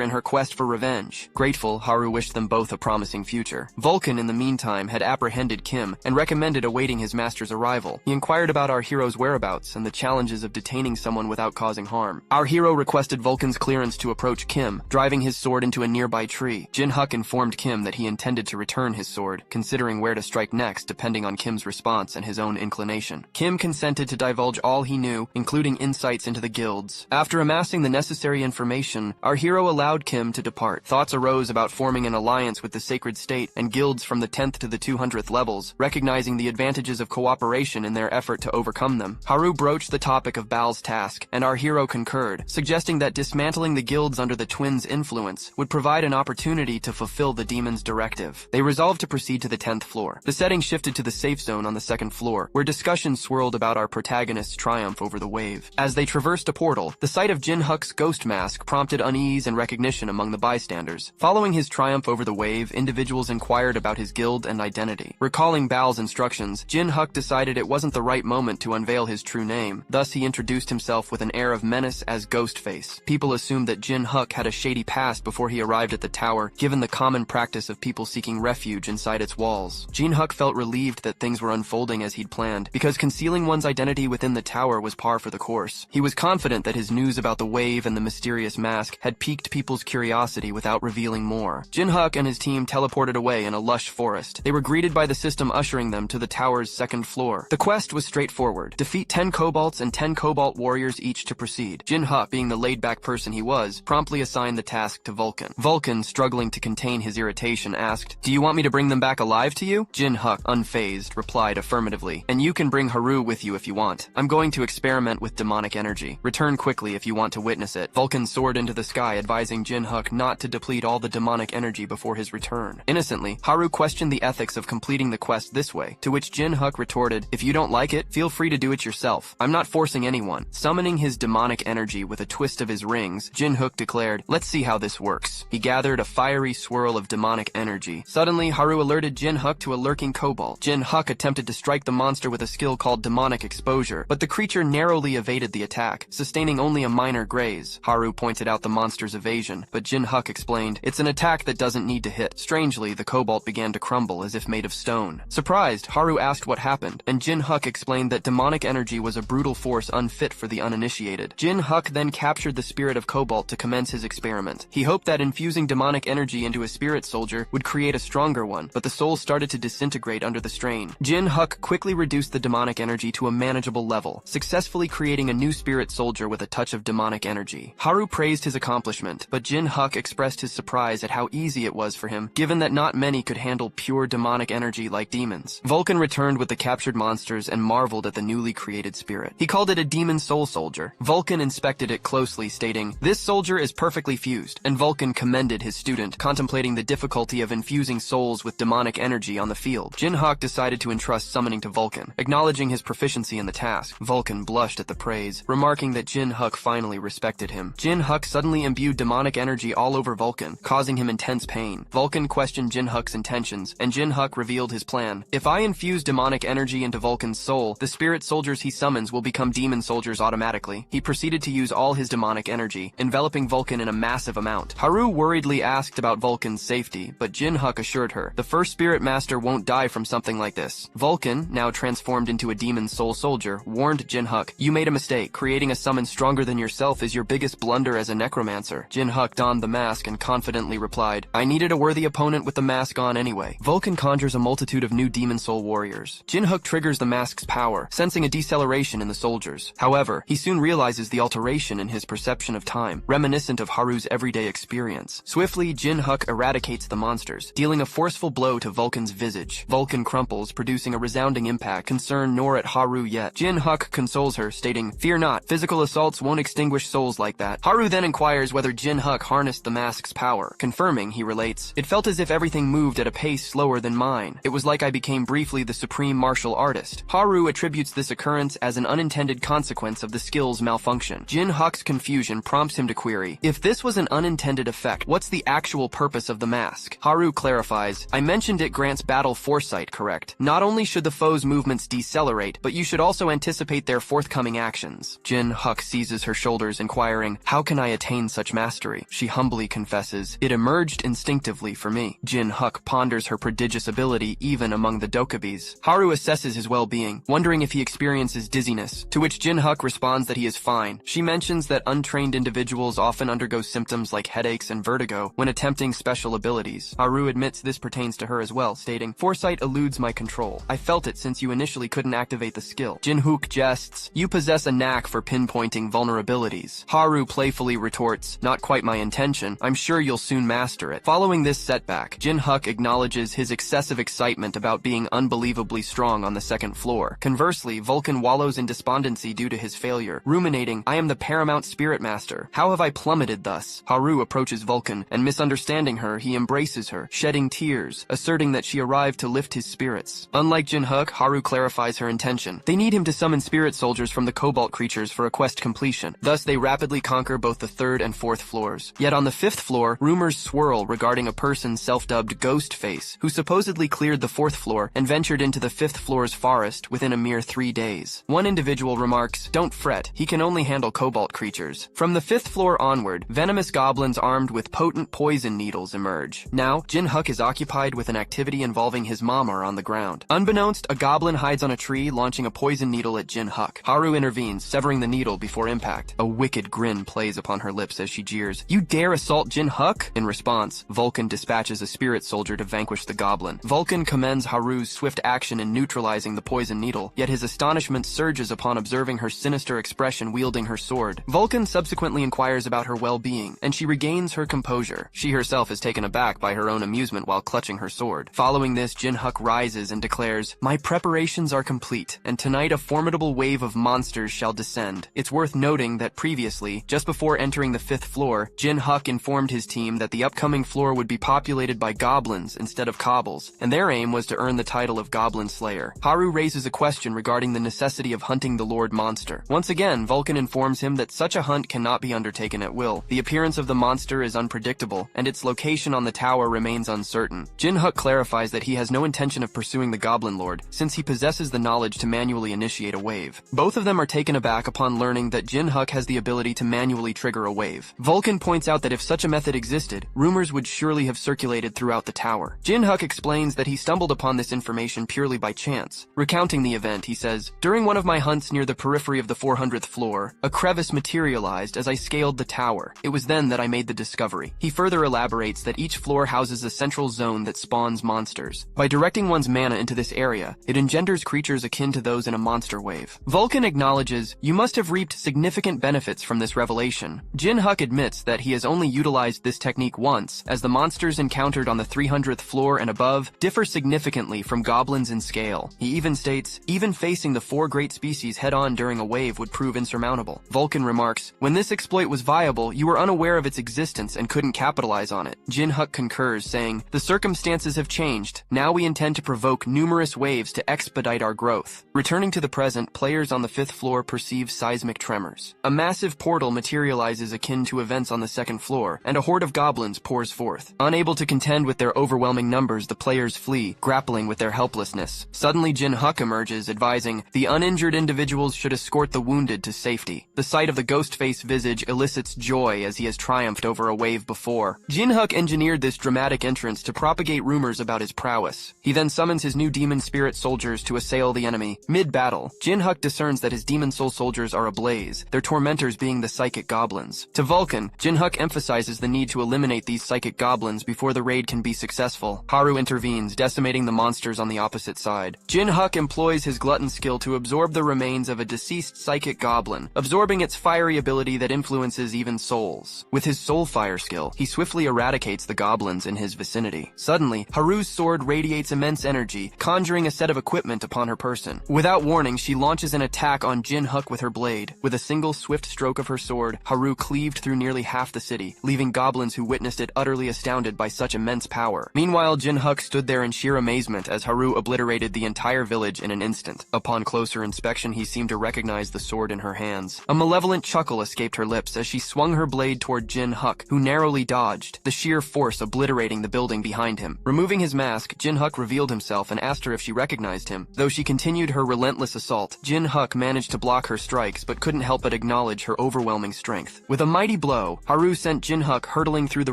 Speaker 1: in her quest for revenge. Grateful, Haru wished them both a promising future. Vulcan, in the meantime, had apprehended Kim and recommended awaiting his master's arrival. He inquired about our hero's whereabouts and the challenges of detaining someone without causing harm. Our hero requested Vulcan's clearance to approach Kim, driving his sword into a nearby tree. Jin Huk informed Kim that he intended to return his sword, considering where to strike next depending on Kim's response and his own inclination. Kim consented to divulge all he knew, including insights into the guilds. After amassing the necessary information, our hero allowed Kim to depart. Thoughts arose about forming an alliance with the Sacred State and guilds from the 10th to the 200th levels, recognizing the advantages of cooperation in their effort to overcome them. Haru broached the topic of Baal's task, and our hero concurred, suggesting that dismantling the guilds under the twins' influence would provide an opportunity to fulfill the demon's directive. They resolved to proceed to the 10th floor. The setting shifted to the safe zone on the 2nd floor, where discussions swirled about our protagonist's triumph over the wave. As they traversed a portal, the sight of Jin Huk's ghost mask prompted unease and recognition among the bystanders. Following his triumph over the wave, individuals inquired about his guild and identity. Recalling Baal's instructions, Jin Huk decided it wasn't the right moment to unveil his true name. Thus, he introduced himself with an air of menace as Ghostface. People assumed that Jin Huk had a shady past before he arrived at the tower, given the common practice of people seeking refuge inside its walls. Jin Huk felt relieved that things were unfolding as he'd planned, because concealing one's identity within the tower was par for the course. He was confident that his news about the wave and the mysterious mask had piqued people's curiosity without revealing more. Jin Huk and his team teleported away in a lush forest. They were greeted by the system ushering them to the tower's 2nd floor. The quest was straightforward. Defeat 10 kobolds and 10 cobalt warriors each to proceed. Jin Huk, being the laid-back person he was, promptly assigned the task to Vulcan. Vulcan, struggling to contain his irritation, asked, "Do you want me to bring them back alive to you?" Jin Huk, unfazed, replied affirmatively, "And you can bring Haru with you if you want. I'm going to experiment with demonic energy. Return quickly if you want to witness it." Vulcan soared into the sky, advising Jin Huk not to deplete all the demonic energy before his return. Innocently, Haru questioned the ethics of completing the quest this way, to which Jin Huk retorted, "If you don't like it, feel free to do it yourself. I'm not forcing anyone." Summoning his demonic energy with a twist of his rings, Jin Huk declared, "Let's see how this works." He gathered a fiery swirl of demonic energy. Suddenly, Haru alerted Jin Huk to a lurking kobold. Jin Huk attempted to strike the monster with a skill called demonic exposure, but the creature narrowly evaded the attack, sustaining only a minor graze. Haru pointed out the monster's evasion, but Jin Huk explained, "It's an attack that doesn't need to hit." Strangely, the kobold began to crumble as if made of stone. Surprised, Haru asked what happened, and Jin Huk explained that demonic energy was a brutal force unfit for the uninitiated. Jin Huk then captured the spirit of Cobalt to commence his experiment. He hoped that infusing demonic energy into a spirit soldier would create a stronger one, but the soul started to disintegrate under the strain. Jin Huk quickly reduced the demonic energy to a manageable level, successfully creating a new spirit soldier with a touch of demonic energy. Haru praised his accomplishment, but Jin Huk expressed his surprise at how easy it was for him, given that not many could handle pure demonic energy like demons. Vulcan returned with the captured monsters and marveled at the newly created spirit. He called it a demon soul soldier. Vulcan inspected it closely, stating, "This soldier is perfectly fused," and Vulcan commended his student, contemplating the difficulty of infusing souls with demonic energy on the field. Jin Huk decided to entrust summoning to Vulcan. Acknowledging his proficiency in the task, Vulcan blushed at the praise, remarking that Jin Huk finally respected him. Jin Huk suddenly imbued demonic energy all over Vulcan, causing him intense pain. Vulcan questioned Jin Huk's intentions, and Jin Huk revealed his plan. "If I infuse demonic energy into Vulcan's soul, the spirit soldiers he summons will become demon soldiers automatically." He proceeded to use all his demonic energy, enveloping Vulcan in a massive amount. Haru worriedly asked about Vulcan's safety, but Jin Huk assured her, "The first spirit master won't die from something like this." Vulcan, now transformed into a demon soul soldier, warned Jin Huk, "You made a mistake. Creating a summon stronger than yourself is your biggest blunder as a necromancer." Jin Huk donned the mask and confidently replied, "I needed a worthy opponent with the mask on anyway." Vulcan conjures a multitude of new demon soul warriors. Jin Huk triggers the mask's power, sensing a deceleration in the soldiers. However, he soon realizes the alteration in his perception of time, reminiscent of Haru's everyday experience. Swiftly, Jin Huk eradicates the monsters, dealing a forceful blow to Vulcan's visage. Vulcan crumples, producing a resounding impact, concerned nor at Haru yet. Jin Huk consoles her, stating, "Fear not, physical assaults won't extinguish souls like that." Haru then inquires whether Jin Huk harnessed the mask's power. Confirming, he relates, "It felt as if everything moved at a pace slower than mine. It was like I became briefly the supreme martial artist." Haru attributes this occurrence as an unintended consequence of the skill's malfunction. Jin Huk's confusion prompts him to query, "If this was an unintended effect, what's the actual purpose of the mask?" Haru clarifies, "I mentioned it grants battle foresight, correct? Not only should the foe's movements decelerate, but you should also anticipate their forthcoming actions. Jin Huk seizes her shoulders, inquiring, how can I attain such mastery? She humbly confesses, it emerged instinctively for me. Jin Huk ponders her prodigious ability even among the dokabes. Haru assesses his well-being, wondering if he experiences dizziness, to which Jin Huk responds that he is fine. She mentions that untrained individuals often undergo symptoms like headaches and vertigo when attempting special abilities. Haru admits this pertains to her as well, stating, foresight eludes my control. I felt it since you initially couldn't activate the skill. Jin Huk jests, you possess a knack for pinpointing vulnerabilities. Haru playfully retorts, not quite my intention. I'm sure you'll soon master it. Following this setback, Jin Huk acknowledges his excessive excitement about being unbelievably strong on the second floor. Conversely, Vulcan wallows in despondency due to his failure, ruminating, I am the paramount spirit master. How have I plummeted thus? Haru approaches Vulcan, and misunderstanding her, he embraces her, shedding tears, asserting that she arrived to lift his spirits. Unlike Jin Huk, Haru clarifies her intention. They need him to summon spirit soldiers from the cobalt creatures for a quest completion. Thus, they rapidly conquer both the third and fourth floors. Yet on the fifth floor, rumors swirl regarding a person self-dubbed Ghostface, who supposedly cleared the fourth floor and ventured into the fifth floor's forest within a mere 3 days. One individual remarks, don't fret, he can only handle cobalt creatures. From the fifth floor onward, venomous goblins armed with potent poison needles emerge. Now, Jin Huk is occupied with an activity involving his mama on the ground. Unbeknownst, a goblin hides on a tree, launching a poison needle at Jin Huk. Haru intervenes, severing the needle before impact. A wicked grin plays upon her lips as she jeers, you dare assault Jin Huk? In response, Vulcan dispatches a spirit soldier to vanquish the goblin. Vulcan commends Haru's swift action in neutralizing the poison needle, yet his astonishment surges upon observing her sinister expression wielding her sword. Vulcan subsequently inquires about her well-being, and she regains her composure. She herself is taken aback by her own amusement while clutching her sword. Following this, Jin Huk rises and declares, my preparations are complete, and tonight a formidable wave of monsters shall descend. It's worth noting that previously, just before entering the fifth floor, Jin Huk informed his team that the upcoming floor would be populated by goblins instead of cobbles, and their aim was to earn the title of Goblin Slayer. Haru raises a question regarding the necessity of hunting the Lord Monster. Once again, Vulcan informs him that such a hunt cannot be undertaken at will. The appearance of the monster is unpredictable, and its location on the tower remains uncertain. Jin Huk clarifies that he has no intention of pursuing the Goblin Lord, since he possesses the knowledge to manually initiate a wave. Both of them are taken aback upon learning that Jin Huk has the ability to manually trigger a wave. Vulcan points out that if such a method existed, rumors would surely have circulated throughout the tower. Jin Huk explains that he stumbled upon this information purely by chance. Recounting the event, he says, during one of my hunts near the periphery of the 400th floor, a crevice materialized as I scaled the tower. It was then that I made the discovery. He further elaborates that each floor houses a central zone that spawns monsters. By directing one's mana into this area, it engenders creatures akin to those in a monster wave. Vulcan acknowledges, you must have reaped significant benefits from this revelation. Jin Huk admits that he has only utilized this technique once, as the monsters encountered on the 300th floor and above differ significantly from goblins in scale. He even states, even facing the 4 great species head-on during a wave would prove insurmountable. Vulcan remarks, when this exploit was viable, you were unaware of its existence and couldn't capitalize on it. Jin Huk concurs, saying, the circumstances have changed. Now we intend to provoke numerous waves to expedite our growth. Returning to the present, players on the 5th floor perceive seismic tremors. A massive portal materializes akin to events on the 2nd floor, and a horde of goblins pours forth. Unable to contend with their overwhelming numbers, the players flee, grappling with their helplessness. Suddenly, Jin Huk emerges, advising, the uninjured individuals should escort the wounded to safety. The sight of the Ghostface visage elicits joy as he has triumphed over a wave before. Jin Huk engineered this dramatic entrance to propagate rumors about his prowess. He then summons his new demon spirit soldiers to assail the enemy. Mid-battle, Jin Huk discerns that his demon soul soldiers are ablaze, their tormentors being the psychic goblins. To Vulcan, Jin Huk emphasizes the need to eliminate these psychic goblins before the raid can be successful. Haru intervenes, decimating the monsters on the opposite side. Jin Huk employs his glutton skill to absorb the remains of a deceased psychic goblin, absorbing its fiery ability that influences even souls. With his soul fire skill, he swiftly eradicates the goblins in his vicinity. Suddenly, Haru's sword radiates immense energy, conjuring a set of equipment upon her person. Without warning, she launches an attack on Jin Huk with her blade. With a single swift stroke of her sword, Haru cleaved through nearly half the city, leaving goblins who witnessed it utterly astounded by such immense power. Meanwhile, Jin Huk stood there in sheer amazement as Haru obliterated the entire village in an instant. Upon closer inspection, he seemed to recognize the sword in her hands. A malevolent chuckle escaped her lips as she swung her blade toward Jin Huk, who narrowly dodged, the sheer force obliterating the building behind him. Removing his mask, Jin Huk revealed himself and asked her if she recognized him. Though she continued her relentless assault, Jin Huk managed to block her strikes but couldn't help but acknowledge her overwhelming strength. With a mighty blow, Haru sent Jin Huk hurtling through the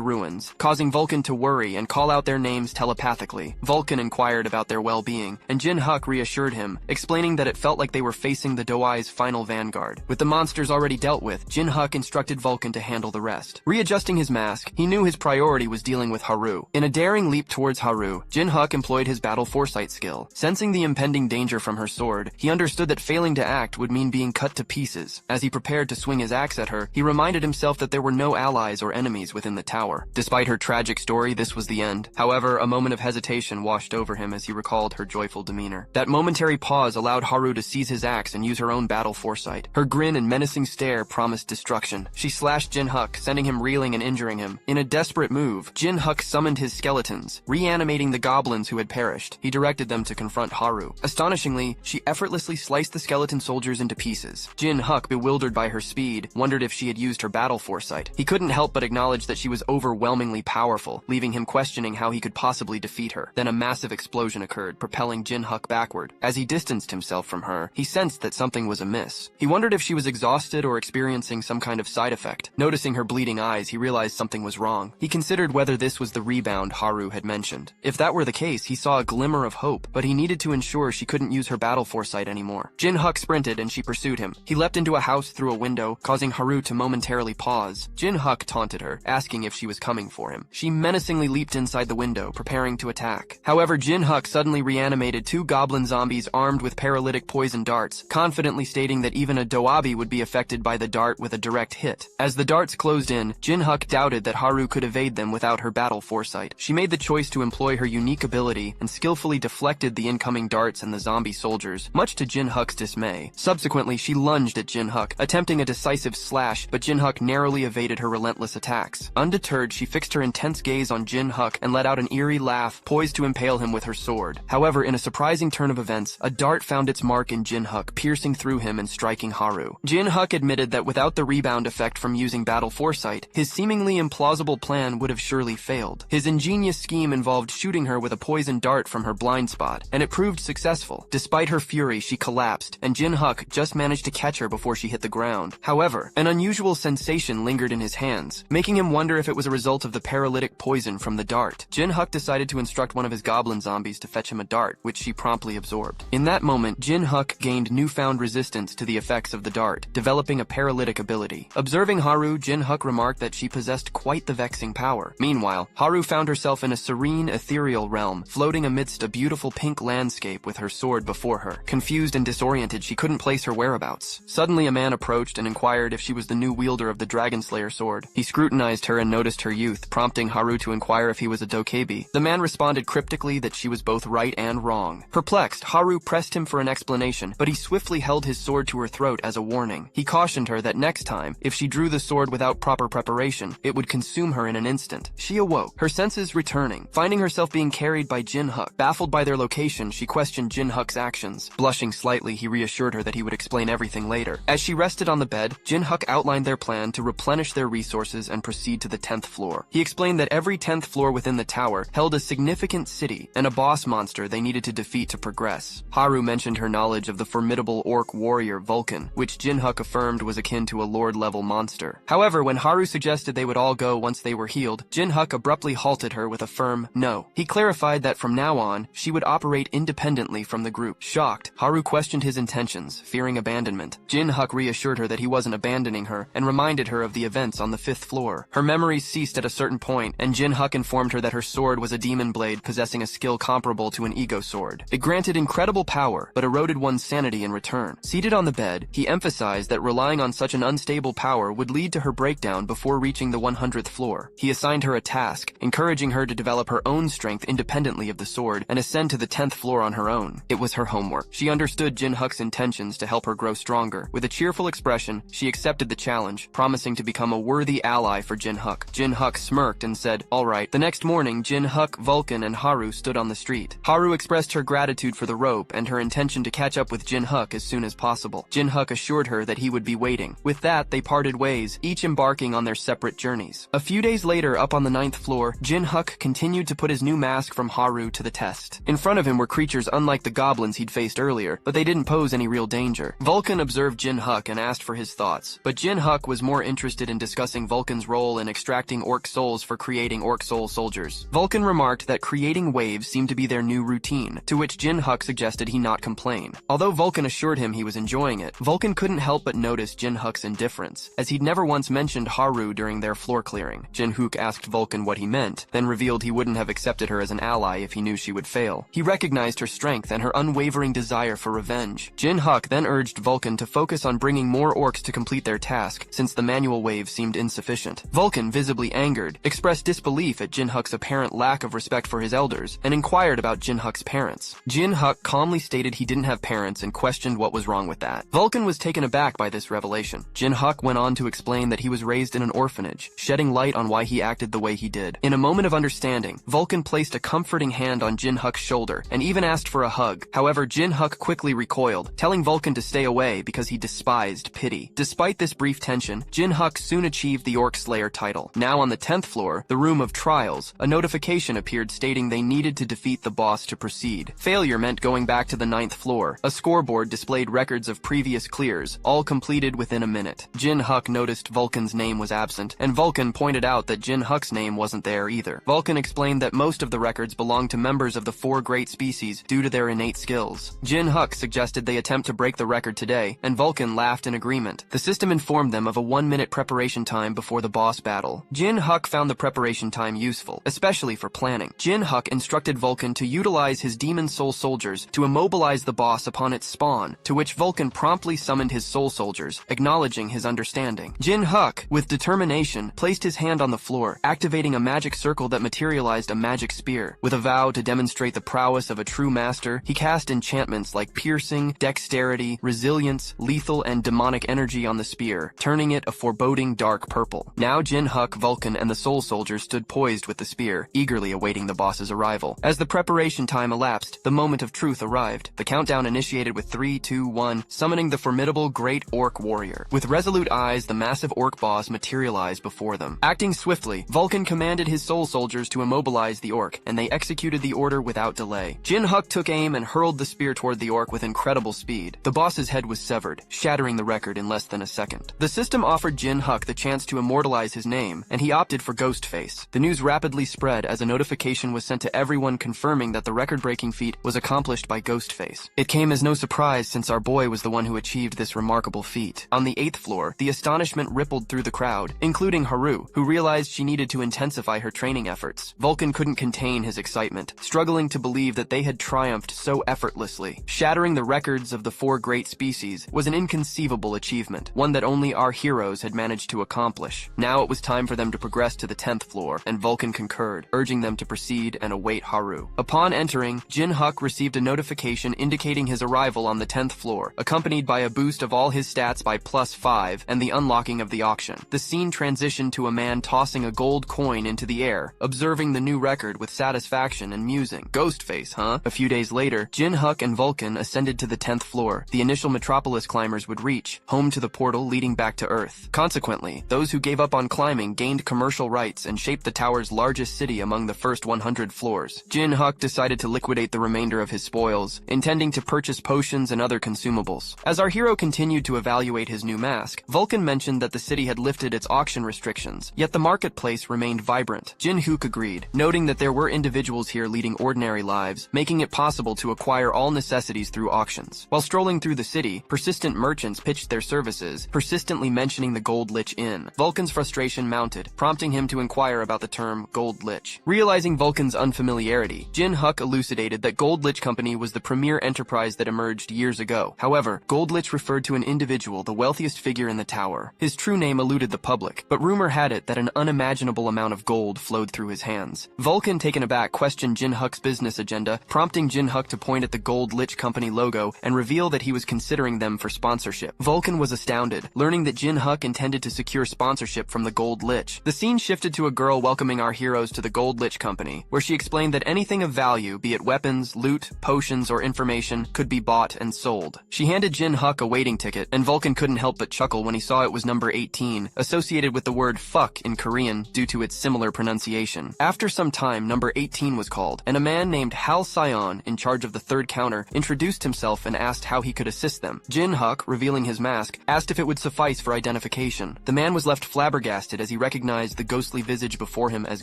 Speaker 1: ruins, causing Vulcan to worry and call out their names telepathically. Vulcan inquired about their well-being, and Jin Huk reassured him, explaining that it felt like they were facing the Doai's final vanguard. With the monsters already dealt with, Jin Huk instructed Vulcan to handle the rest. Readjusting his mask, he knew his priority was dealing with Haru. In a daring leap towards Haru, Jin Huk employed his battle foresight skill. Sensing the impending danger from her sword, he understood that failing to act would mean being cut to pieces. As he prepared to swing his axe at her, he reminded himself that there were no allies or enemies within the tower. Despite her tragic story, this was the end. However, a moment of hesitation washed over him as he recalled her joyful demeanor. That momentary pause allowed Haru to seize his axe and use her own battle foresight. Her grin and menacing stare promised destruction. She slashed Jin Huk, sending him reeling and injuring him. In a desperate move, Jin Huk summoned his skeletons, reanimating the goblins who had perished. He directed them to confront Haru. Astonishingly, she effortlessly sliced the skeleton soldiers into pieces. Jin Huk, bewildered by her speed, wondered if she had used her battle foresight. He couldn't help but acknowledge that she was overwhelmingly powerful, leaving him questioning how he could possibly defeat her. Then a massive explosion occurred, propelling Jin Huk backward. As he distanced himself from her, he sensed that something was amiss. He wondered if she was exhausted or experiencing some kind of side effect. Noticing her bleeding eyes, he realized something was wrong. He considered whether this was the rebound Haru had mentioned. If that were the case, he saw a glimmer of hope, but he needed to ensure she couldn't use her battle foresight anymore. Jin Huk sprinted and she pursued him. He leapt into a house through a window, causing Haru to momentarily pause. Jin Huk taunted her, asking if she was coming for him. She menacingly leaped inside the window, preparing to attack. However, Jin Huk suddenly reanimated two goblin zombies armed with paralytic poison darts, confidently stating that even a Doabi would be affected by the dart with a direct hit. As the darts closed in, Jin Huk doubted that Haru could evade them without her battle foresight. She made the choice to employ her unique ability and skillfully deflected the incoming darts and the zombie soldiers, much to Jin Huk's dismay. Subsequently, she lunged at Jin Huk, attempting a decisive slash, but Jin Huk narrowly evaded her relentless attacks. Undeterred, she fixed her intense gaze on Jin Huk and let out an eerie laugh, poised to impale him with her sword. However, in a surprising turn of events, a dart found its mark in Jin Huk, piercing through him and striking Haru. Jin Huk admitted that without the rebound effect from using battle foresight, his seemingly implausible plan would have surely failed. His ingenious scheme involved shooting her with a poison dart from her blind spot, and it proved successful. Despite her fury, she collapsed, and Jin Huk just managed to catch her before she hit the ground. However, an unusual sensation lingered in his hands, making him wonder if it was a result of the paralytic poison from the dart. Jin Huk decided to instruct one of his goblin zombies to fetch him a dart, which she promptly absorbed. In that moment, Jin Huk gained newfound resistance to the effects of the dart, developing a paralytic ability. Observing Haru, Jin Huk remarked that she possessed quite the vexing power. Meanwhile, Haru found herself in a serene, ethereal realm, floating amidst a beautiful pink landscape with her sword before her. Confused and disoriented, she couldn't place her whereabouts. Suddenly, a man approached and inquired if she was the new wielder of the Dragon Slayer sword. He scrutinized her and noticed her youth, prompting Haru to inquire if he was a dokebi. The man responded cryptically that she was both right and wrong. Perplexed, Haru pressed him for an explanation, but he swiftly held his sword to her throat as a warning. He cautioned her that next time, if she drew the sword without proper preparation, it would consume her in an instant. She awoke, her senses returning, finding herself being carried by Jin Huk. Baffled by their location, she questioned Jin Huk's actions. Blushing slightly, he reassured her that he would explain everything later. As she rested on the bed, Jin Huk outlined their plan to replenish their resources and proceed to the 10th floor. He explained that every 10th floor within the tower held a significant city and a boss monster they needed to defeat to progress. Haru mentioned her knowledge of the formidable orc warrior Vulcan, which Jin Huk affirmed was akin to a lord-level monster. However, when Haru suggested they would all go once they were healed, Jin Huk abruptly halted her with a firm no. He clarified that from now on, she would operate independently from the group. Shocked, Haru questioned his intentions, fearing abandonment. Jin Huk reassured her that he wasn't abandoning her and reminded her of the events on the 5th floor. Her memories ceased at a certain point, and Jin Huk informed her that her sword was a demon blade possessing a skill comparable to an ego sword. It granted incredible power, but eroded one's sanity in return. Seated on the bed, he emphasized that relying on such an unstable power would lead to her breakdown before reaching the 100th floor. He assigned her a task, encouraging her to develop her own strength independently of the sword and ascend to the 10th floor on her own. It was her homework. She understood Jin Huk's intentions to help her grow stronger. With a cheerful expression, she accepted the challenge, promising to become a worthy ally for Jin Huk. Jin Huk smirked and said, "All right." The next morning, Jin Huk, Vulcan, and Haru stood on the street. Haru expressed her gratitude for the rope and her intention to catch up with Jin Huk as soon as possible. Jin Huk assured her that he would be waiting. With that, they parted ways, each embarking on their separate journeys. A few days later, up on the 9th floor, Jin Huk continued to put his new mask from Haru to the test. relaxed. In front of him were creatures unlike the goblins he'd faced earlier, but they didn't pose any real danger. Vulcan observed Jin Huk and asked for his thoughts, but Jin Huk was more interested in discussing Vulcan's role in extracting orc souls for creating orc soul soldiers. Vulcan remarked that creating waves seemed to be their new routine, to which Jin Huk suggested he not complain. Although Vulcan assured him he was enjoying it, Vulcan couldn't help but notice Jin Huk's indifference, as he'd never once mentioned Haru during their floor clearing. Jin Huk asked Vulcan what he meant, then revealed he wouldn't have accepted her as an ally if he knew she would fail. He recognized her strength and her unwavering desire for revenge. Jin Huk then urged Vulcan to focus on bringing more orcs to complete their task, since the manual wave seemed insufficient. Vulcan, visibly angered, expressed disbelief at Jin Huk's apparent lack of respect for his elders, and inquired about Jin Huk's parents. Jin Huk calmly stated he didn't have parents and questioned what was wrong with that. Vulcan was taken aback by this revelation. Jin Huk went on to explain that he was raised in an orphanage, shedding light on why he acted the way he did. In a moment of understanding, Vulcan placed a comforting hand on Jin Huk's shoulder, and even asked for a hug. However, Jin Huk quickly recoiled, telling Vulcan to stay away because he despised pity. Despite this brief tension, Jin Huk soon achieved the Orc Slayer title. Now on the 10th floor, the room of trials, a notification appeared stating they needed to defeat the boss to proceed. Failure meant going back to the 9th floor. A scoreboard displayed records of previous clears, all completed within a minute. Jin Huk noticed Vulcan's name was absent, and Vulcan pointed out that Jin Huk's name wasn't there either. Vulcan explained that most of the records belonged to members of the 4 great species due to their innate skills. Jin Huk suggested they attempt to break the record today, and Vulcan laughed in agreement. The system informed them of a 1-minute preparation time before the boss battle. Jin Huk found the preparation time useful, especially for planning. Jin Huk instructed Vulcan to utilize his demon soul soldiers to immobilize the boss upon its spawn, to which Vulcan promptly summoned his soul soldiers, acknowledging his understanding. Jin Huk, with determination, placed his hand on the floor, activating a magic circle that materialized a magic spear. With a vow to demonstrate the prowess of a true master, he cast enchantments like piercing, dexterity, resilience, lethal, and demonic energy on the spear, turning it a foreboding dark purple. Now Jin Huk, Vulcan, and the soul soldiers stood poised with the spear, eagerly awaiting the boss's arrival. As the preparation time elapsed, the moment of truth arrived. The countdown initiated with 3, 2, 1, summoning the formidable Great Orc Warrior. With resolute eyes, the massive orc boss materialized before them. Acting swiftly, Vulcan commanded his soul soldiers to immobilize the orc, and they executed the order without delay. Jin Huk took aim and hurled the spear toward the orc with incredible speed. The boss's head was severed, shattering the record in less than a second. The system offered Jin Huk the chance to immortalize his name, and he opted for Ghostface. The news rapidly spread as a notification was sent to everyone confirming that the record-breaking feat was accomplished by Ghostface. It came as no surprise since our boy was the one who achieved this remarkable feat. On the 8th floor, the astonishment rippled through the crowd, including Haru, who realized she needed to intensify her training efforts. Vulcan couldn't contain his excitement, struggling to believe that they had triumphed so effortlessly. Shattering the records of the 4 great species was an inconceivable achievement, one that only our heroes had managed to accomplish. Now it was time for them to progress to the 10th floor, and Vulcan concurred, urging them to proceed and await Haru. Upon entering, Jin Huk received a notification indicating his arrival on the 10th floor, accompanied by a boost of all his stats by +5 and the unlocking of the auction. The scene transitioned to a man tossing a gold coin into the air, observing the new record with satisfaction and musing. Ghostface, huh? A few days later, Jin Huk and Vulcan ascended to the 10th floor. The initial Metropolis climbers would reach, home to the portal leading back to Earth. Consequently, those who gave up on climbing gained commercial rights and shaped the tower's largest city among the first 100 floors. Jin Huk decided to liquidate the remainder of his spoils, intending to purchase potions and other consumables. As our hero continued to evaluate his new mask, Vulcan mentioned that the city had lifted its auction restrictions, yet the marketplace remained vibrant. Jin Huk agreed, noting that there were individuals here leading ordinary lives, making it possible to acquire all necessities through auctions. While strolling through the city, persistent merchants pitched their services, persistently mentioning the Gold Lich Inn. Vulcan's frustration mounted, prompting him to inquire about the term Gold Lich. Realizing Vulcan's unfamiliarity, Jin Huk elucidated that Gold Lich Company was the premier enterprise that emerged years ago. However, Gold Lich referred to an individual, the wealthiest figure in the tower. His true name eluded the public, but rumor had it that an unimaginable amount of gold flowed through his hands. Vulcan, taken aback, questioned Jin Huk's business agenda, prompting Jin Huk to point at the Gold Lich Company logo and reveal that he was considering them for sponsorship. Vulcan was astounded, learning that Jin Huk intended to secure sponsorship from the Gold Lich. The scene shifted to a girl welcoming our heroes to the Gold Lich Company, where she explained that anything of value, be it weapons, loot, potions, or information, could be bought and sold. She handed Jin Huk a waiting ticket, and Vulcan couldn't help but chuckle when he saw it was number 18, associated with the word fuck in Korean due to its similar pronunciation. After some time, number 18 was called, and a man man named Hal Sion, in charge of the third counter, introduced himself and asked how he could assist them. Jin Huk, revealing his mask, asked if it would suffice for identification. The man was left flabbergasted as he recognized the ghostly visage before him as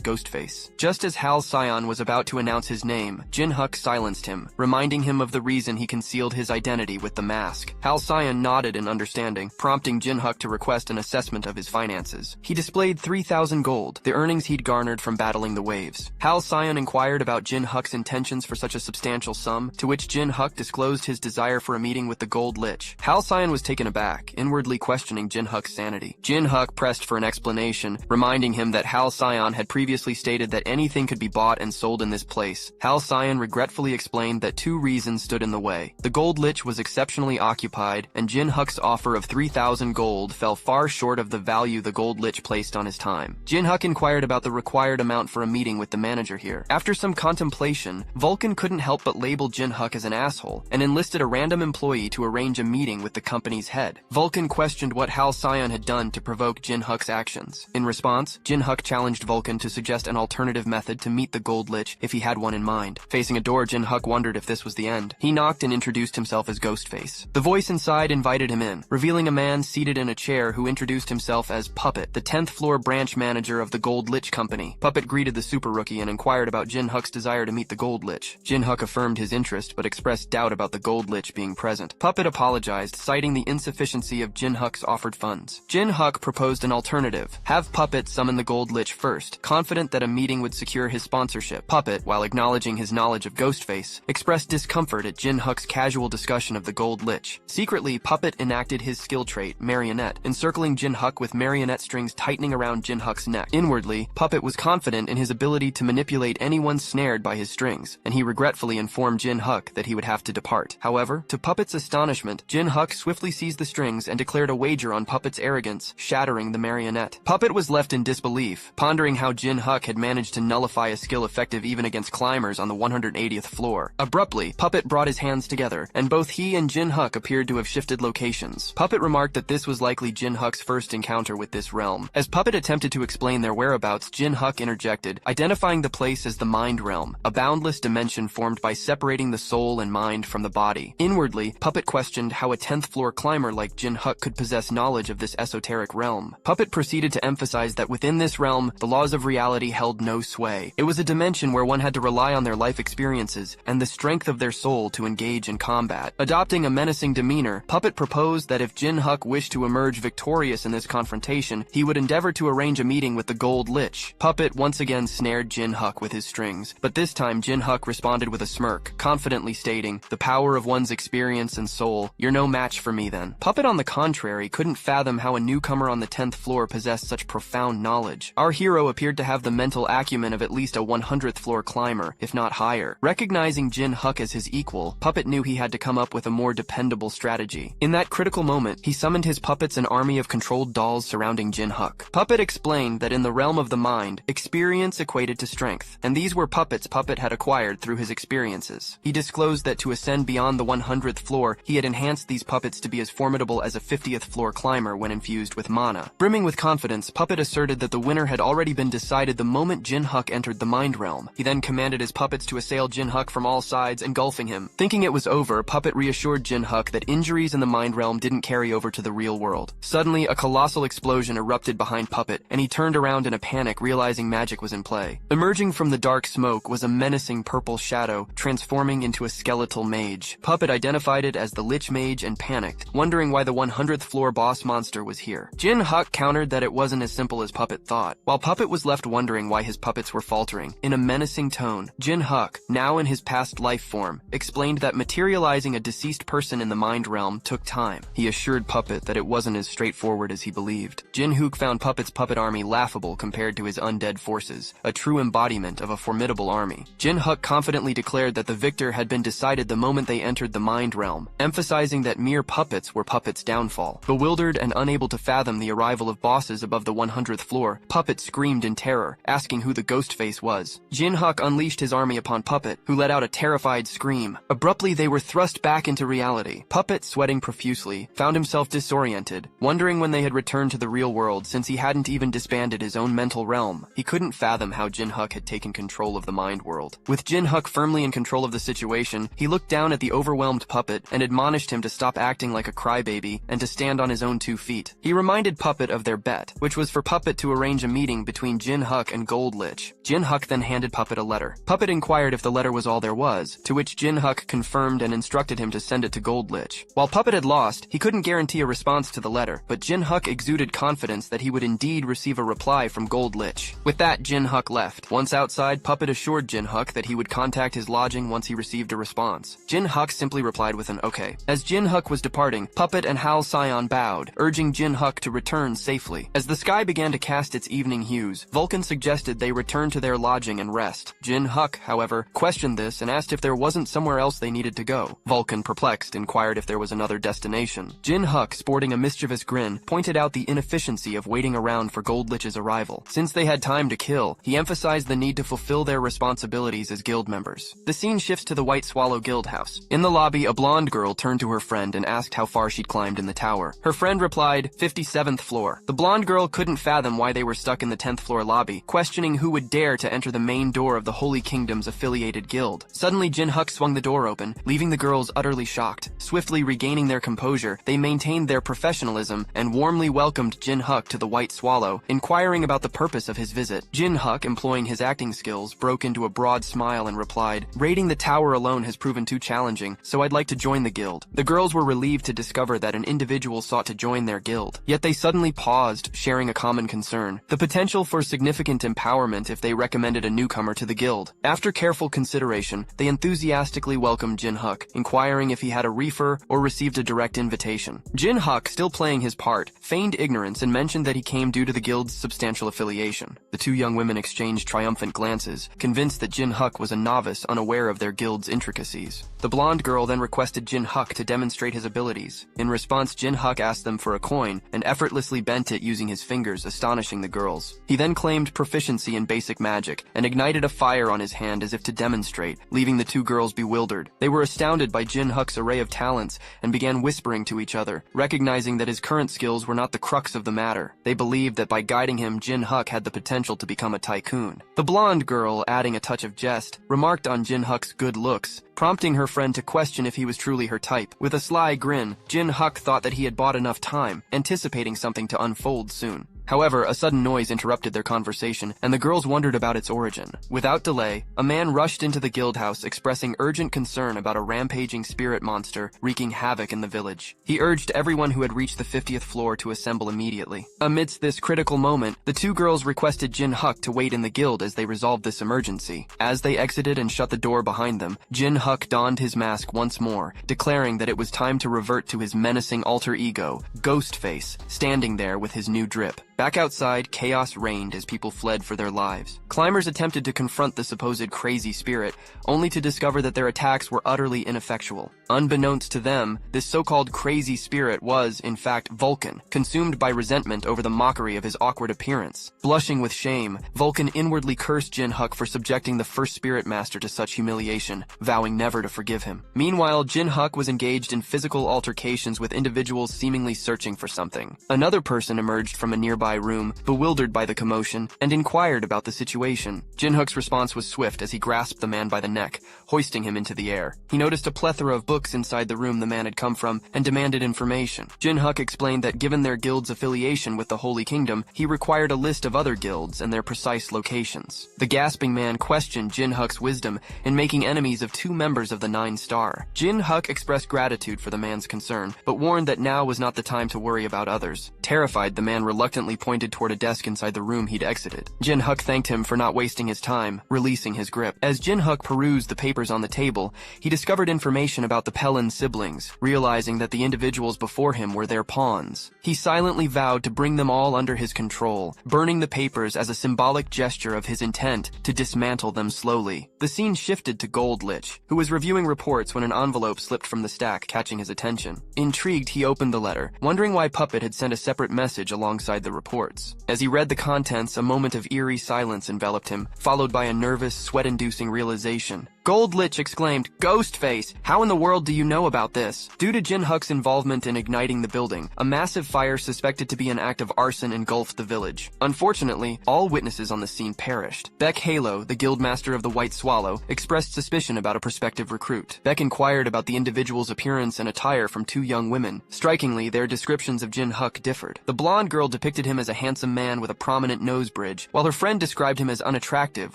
Speaker 1: Ghostface. Just as Hal Sion was about to announce his name, Jin Huk silenced him, reminding him of the reason he concealed his identity with the mask. Hal Sion nodded in understanding, prompting Jin Huk to request an assessment of his finances. He displayed 3,000 gold, the earnings he'd garnered from battling the waves. Hal Sion inquired about Jin Huk's intentions for such a substantial sum, to which Jin Huk disclosed his desire for a meeting with the Gold Lich. Hal Sion was taken aback, inwardly questioning Jin Huk's sanity. Jin Huk pressed for an explanation, reminding him that Hal Sion had previously stated that anything could be bought and sold in this place. Hal Sion regretfully explained that 2 reasons stood in the way. The Gold Lich was exceptionally occupied, and Jin Huk's offer of 3,000 gold fell far short of the value the Gold Lich placed on his time. Jin Huk inquired about the required amount for a meeting with the manager here. After some contemplation, Vulcan couldn't help but label Jin Huk as an asshole, and enlisted a random employee to arrange a meeting with the company's head. Vulcan questioned what Hal Sion had done to provoke Jin Huk's actions. In response, Jin Huk challenged Vulcan to suggest an alternative method to meet the Gold Lich if he had one in mind. Facing a door, Jin Huk wondered if this was the end. He knocked and introduced himself as Ghostface. The voice inside invited him in, revealing a man seated in a chair who introduced himself as Puppet, the 10th floor branch manager of the Gold Lich Company. Puppet greeted the super rookie and inquired about Jin Huk's desire to meet the Gold Lich. Jin Huk affirmed his interest but expressed doubt about the Gold Lich being present. Puppet apologized, citing the insufficiency of Jin Huk's offered funds. Jin Huk proposed an alternative: have Puppet summon the Gold Lich first, confident that a meeting would secure his sponsorship. Puppet, while acknowledging his knowledge of Ghostface, expressed discomfort at Jin Huk's casual discussion of the Gold Lich. Secretly, Puppet enacted his skill trait, Marionette, encircling Jin Huk with marionette strings tightening around Jin Huk's neck. Inwardly, Puppet was confident in his ability to manipulate anyone snared by his strings, and he regretfully informed Jin Huk that he would have to depart. However, to Puppet's astonishment, Jin Huk swiftly seized the strings and declared a wager on Puppet's arrogance, shattering the marionette. Puppet was left in disbelief, pondering how Jin Huk had managed to nullify a skill effective even against climbers on the 180th floor. Abruptly, Puppet brought his hands together, and both he and Jin Huk appeared to have shifted locations. Puppet remarked that this was likely Jin Huk's first encounter with this realm. As Puppet attempted to explain their whereabouts, Jin Huk interjected, identifying the place as the Mind Realm, a boundless dimension formed by separating the soul and mind from the body. Inwardly, Puppet questioned how a 10th floor climber like Jin Huk could possess knowledge of this esoteric realm. Puppet proceeded to emphasize that within this realm, the laws of reality held no sway. It was a dimension where one had to rely on their life experiences and the strength of their soul to engage in combat. Adopting a menacing demeanor, Puppet proposed that if Jin Huk wished to emerge victorious in this confrontation, he would endeavor to arrange a meeting with the Gold Lich. Puppet once again snared Jin Huk with his strings, but this time Jin Huk responded with a smirk, confidently stating, "The power of one's experience and soul, you're no match for me then." Puppet, on the contrary, couldn't fathom how a newcomer on the 10th floor possessed such profound knowledge. Our hero appeared to have the mental acumen of at least a 100th floor climber, if not higher. Recognizing Jin Huk as his equal, Puppet knew he had to come up with a more dependable strategy. In that critical moment, he summoned his puppets an army of controlled dolls surrounding Jin Huk. Puppet explained that in the realm of the mind, experience equated to strength, and these were puppets Puppet had acquired through his experiences. He disclosed that to ascend beyond the 100th floor, he had enhanced these puppets to be as formidable as a 50th floor climber when infused with mana. Brimming with confidence, Puppet asserted that the winner had already been decided the moment Jin Huk entered the mind realm. He then commanded his puppets to assail Jin Huk from all sides, engulfing him. Thinking it was over, Puppet reassured Jin Huk that injuries in the mind realm didn't carry over to the real world. Suddenly, a colossal explosion erupted behind Puppet, and he turned around in a panic, realizing magic was in play. Emerging from the dark smoke was a menacing purple shadow, transforming into a skeletal mage. Puppet identified it as the Lich Mage and panicked, wondering why the 100th floor boss monster was here. Jin Huk countered that it wasn't as simple as Puppet thought, while Puppet was left wondering why his puppets were faltering. In a menacing tone, Jin Huk, now in his past life form, explained that materializing a deceased person in the mind realm took time. He assured Puppet that it wasn't as straightforward as he believed. Jin Huk found Puppet's puppet army laughable compared to his undead forces, a true embodiment of a formidable army. Jin Huk confidently declared that the victor had been decided the moment they entered the mind realm, emphasizing that mere puppets were Puppet's downfall. Bewildered and unable to fathom the arrival of bosses above the 100th floor, Puppet screamed in terror, asking who the Ghostface was. Jin Huk unleashed his army upon Puppet, who let out a terrified scream. Abruptly, they were thrust back into reality. Puppet, sweating profusely, found himself disoriented, wondering when they had returned to the real world since he hadn't even disbanded his own mental realm. He couldn't fathom how Jin Huk had taken control of the mind world. world. With Jin Huk firmly in control of the situation, he looked down at the overwhelmed Puppet and admonished him to stop acting like a crybaby and to stand on his own 2 feet. He reminded Puppet of their bet, which was for Puppet to arrange a meeting between Jin Huk and Gold Lich. Jin Huk then handed Puppet a letter. Puppet inquired if the letter was all there was, to which Jin Huk confirmed and instructed him to send it to Gold Lich. While Puppet had lost, he couldn't guarantee a response to the letter, but Jin Huk exuded confidence that he would indeed receive a reply from Gold Lich. With that, Jin Huk left. Once outside, Puppet assured Jin Huk that he would contact his lodging once he received a response. Jin Huk simply replied with an okay. As Jin Huk was departing, Puppet and Hal Sion bowed, urging Jin Huk to return safely. As the sky began to cast its evening hues, Vulcan suggested they return to their lodging and rest. Jin Huk, however, questioned this and asked if there wasn't somewhere else they needed to go. Vulcan, perplexed, inquired if there was another destination. Jin Huk, sporting a mischievous grin, pointed out the inefficiency of waiting around for Gold Lich's arrival. Since they had time to kill, he emphasized the need to fulfill their responsibilities as guild members. The scene shifts to the White Swallow Guild House. In the lobby, a blonde girl turned to her friend and asked how far she'd climbed in the tower. Her friend replied, 57th floor. The blonde girl couldn't fathom why they were stuck in the 10th floor lobby, questioning who would dare to enter the main door of the Holy Kingdom's affiliated guild. Suddenly, Jin Huk swung the door open, leaving the girls utterly shocked. Swiftly regaining their composure, they maintained their professionalism and warmly welcomed Jin Huk to the White Swallow, inquiring about the purpose of his visit. Jin Huk, employing his acting skills, broke into a broad smile and replied, "Raiding the tower alone has proven too challenging, so I'd like to join the guild." The girls were relieved to discover that an individual sought to join their guild. Yet they suddenly paused, sharing a common concern: the potential for significant empowerment if they recommended a newcomer to the guild. After careful consideration, they enthusiastically welcomed Jin Huk, inquiring if he had a reefer or received a direct invitation. Jin Huk, still playing his part, feigned ignorance and mentioned that he came due to the guild's substantial affiliation. The 2 young women exchanged triumphant glances, convinced that Jin Huk was a novice unaware of their guild's intricacies. The blonde girl then requested Jin Huk to demonstrate his abilities. In response, Jin Huk asked them for a coin and effortlessly bent it using his fingers, astonishing the girls. He then claimed proficiency in basic magic and ignited a fire on his hand as if to demonstrate, leaving the 2 girls bewildered. They were astounded by Jin Huk's array of talents and began whispering to each other, recognizing that his current skills were not the crux of the matter. They believed that by guiding him, Jin Huk had the potential to become a tycoon. The blonde girl, adding a touch of jest, remarked on Jin Huk's good looks, prompting her friend to question if he was truly her type. With a sly grin, Jin Huk thought that he had bought enough time, anticipating something to unfold soon. However, a sudden noise interrupted their conversation, and the girls wondered about its origin. Without delay, a man rushed into the guild house expressing urgent concern about a rampaging spirit monster wreaking havoc in the village. He urged everyone who had reached the 50th floor to assemble immediately. Amidst this critical moment, the 2 girls requested Jin Huk to wait in the guild as they resolved this emergency. As they exited and shut the door behind them, Jin Huk donned his mask once more, declaring that it was time to revert to his menacing alter ego, Ghostface, standing there with his new drip. Back outside, chaos reigned as people fled for their lives. Climbers attempted to confront the supposed crazy spirit, only to discover that their attacks were utterly ineffectual. Unbeknownst to them, this so-called crazy spirit was, in fact, Vulcan, consumed by resentment over the mockery of his awkward appearance. Blushing with shame, Vulcan inwardly cursed Jin Huk for subjecting the first spirit master to such humiliation, vowing never to forgive him. Meanwhile, Jin Huk was engaged in physical altercations with individuals seemingly searching for something. Another person emerged from a nearby room, bewildered by the commotion, and inquired about the situation. Jin Huk's response was swift as he grasped the man by the neck, hoisting him into the air. He noticed a plethora of books inside the room the man had come from and demanded information. Jin Huk explained that given their guild's affiliation with the Holy Kingdom, he required a list of other guilds and their precise locations. The gasping man questioned Jin Huk's wisdom in making enemies of 2 members of the 9 Star. Jin Huk expressed gratitude for the man's concern, but warned that now was not the time to worry about others. Terrified, the man reluctantly pointed toward a desk inside the room he'd exited. Jin Huk thanked him for not wasting his time, releasing his grip. As Jin Huk perused the papers on the table, he discovered information about the Pelin siblings, realizing that the individuals before him were their pawns. He silently vowed to bring them all under his control, burning the papers as a symbolic gesture of his intent to dismantle them slowly. The scene shifted to Gold Lich, who was reviewing reports when an envelope slipped from the stack, catching his attention. Intrigued, he opened the letter, wondering why Puppet had sent a separate message alongside the reports. As he read the contents, a moment of eerie silence enveloped him, followed by a nervous, sweat-inducing realization. Gold Lich exclaimed, "Ghostface, how in the world do you know about this?" Due to Jin Huk's involvement in igniting the building, a massive fire suspected to be an act of arson engulfed the village. Unfortunately, all witnesses on the scene perished. Beck Halo, the guildmaster of the White Swallow, expressed suspicion about a prospective recruit. Beck inquired about the individual's appearance and attire from two young women. Strikingly, their descriptions of Jin Huk differed. The blonde girl depicted him as a handsome man with a prominent nose bridge, while her friend described him as unattractive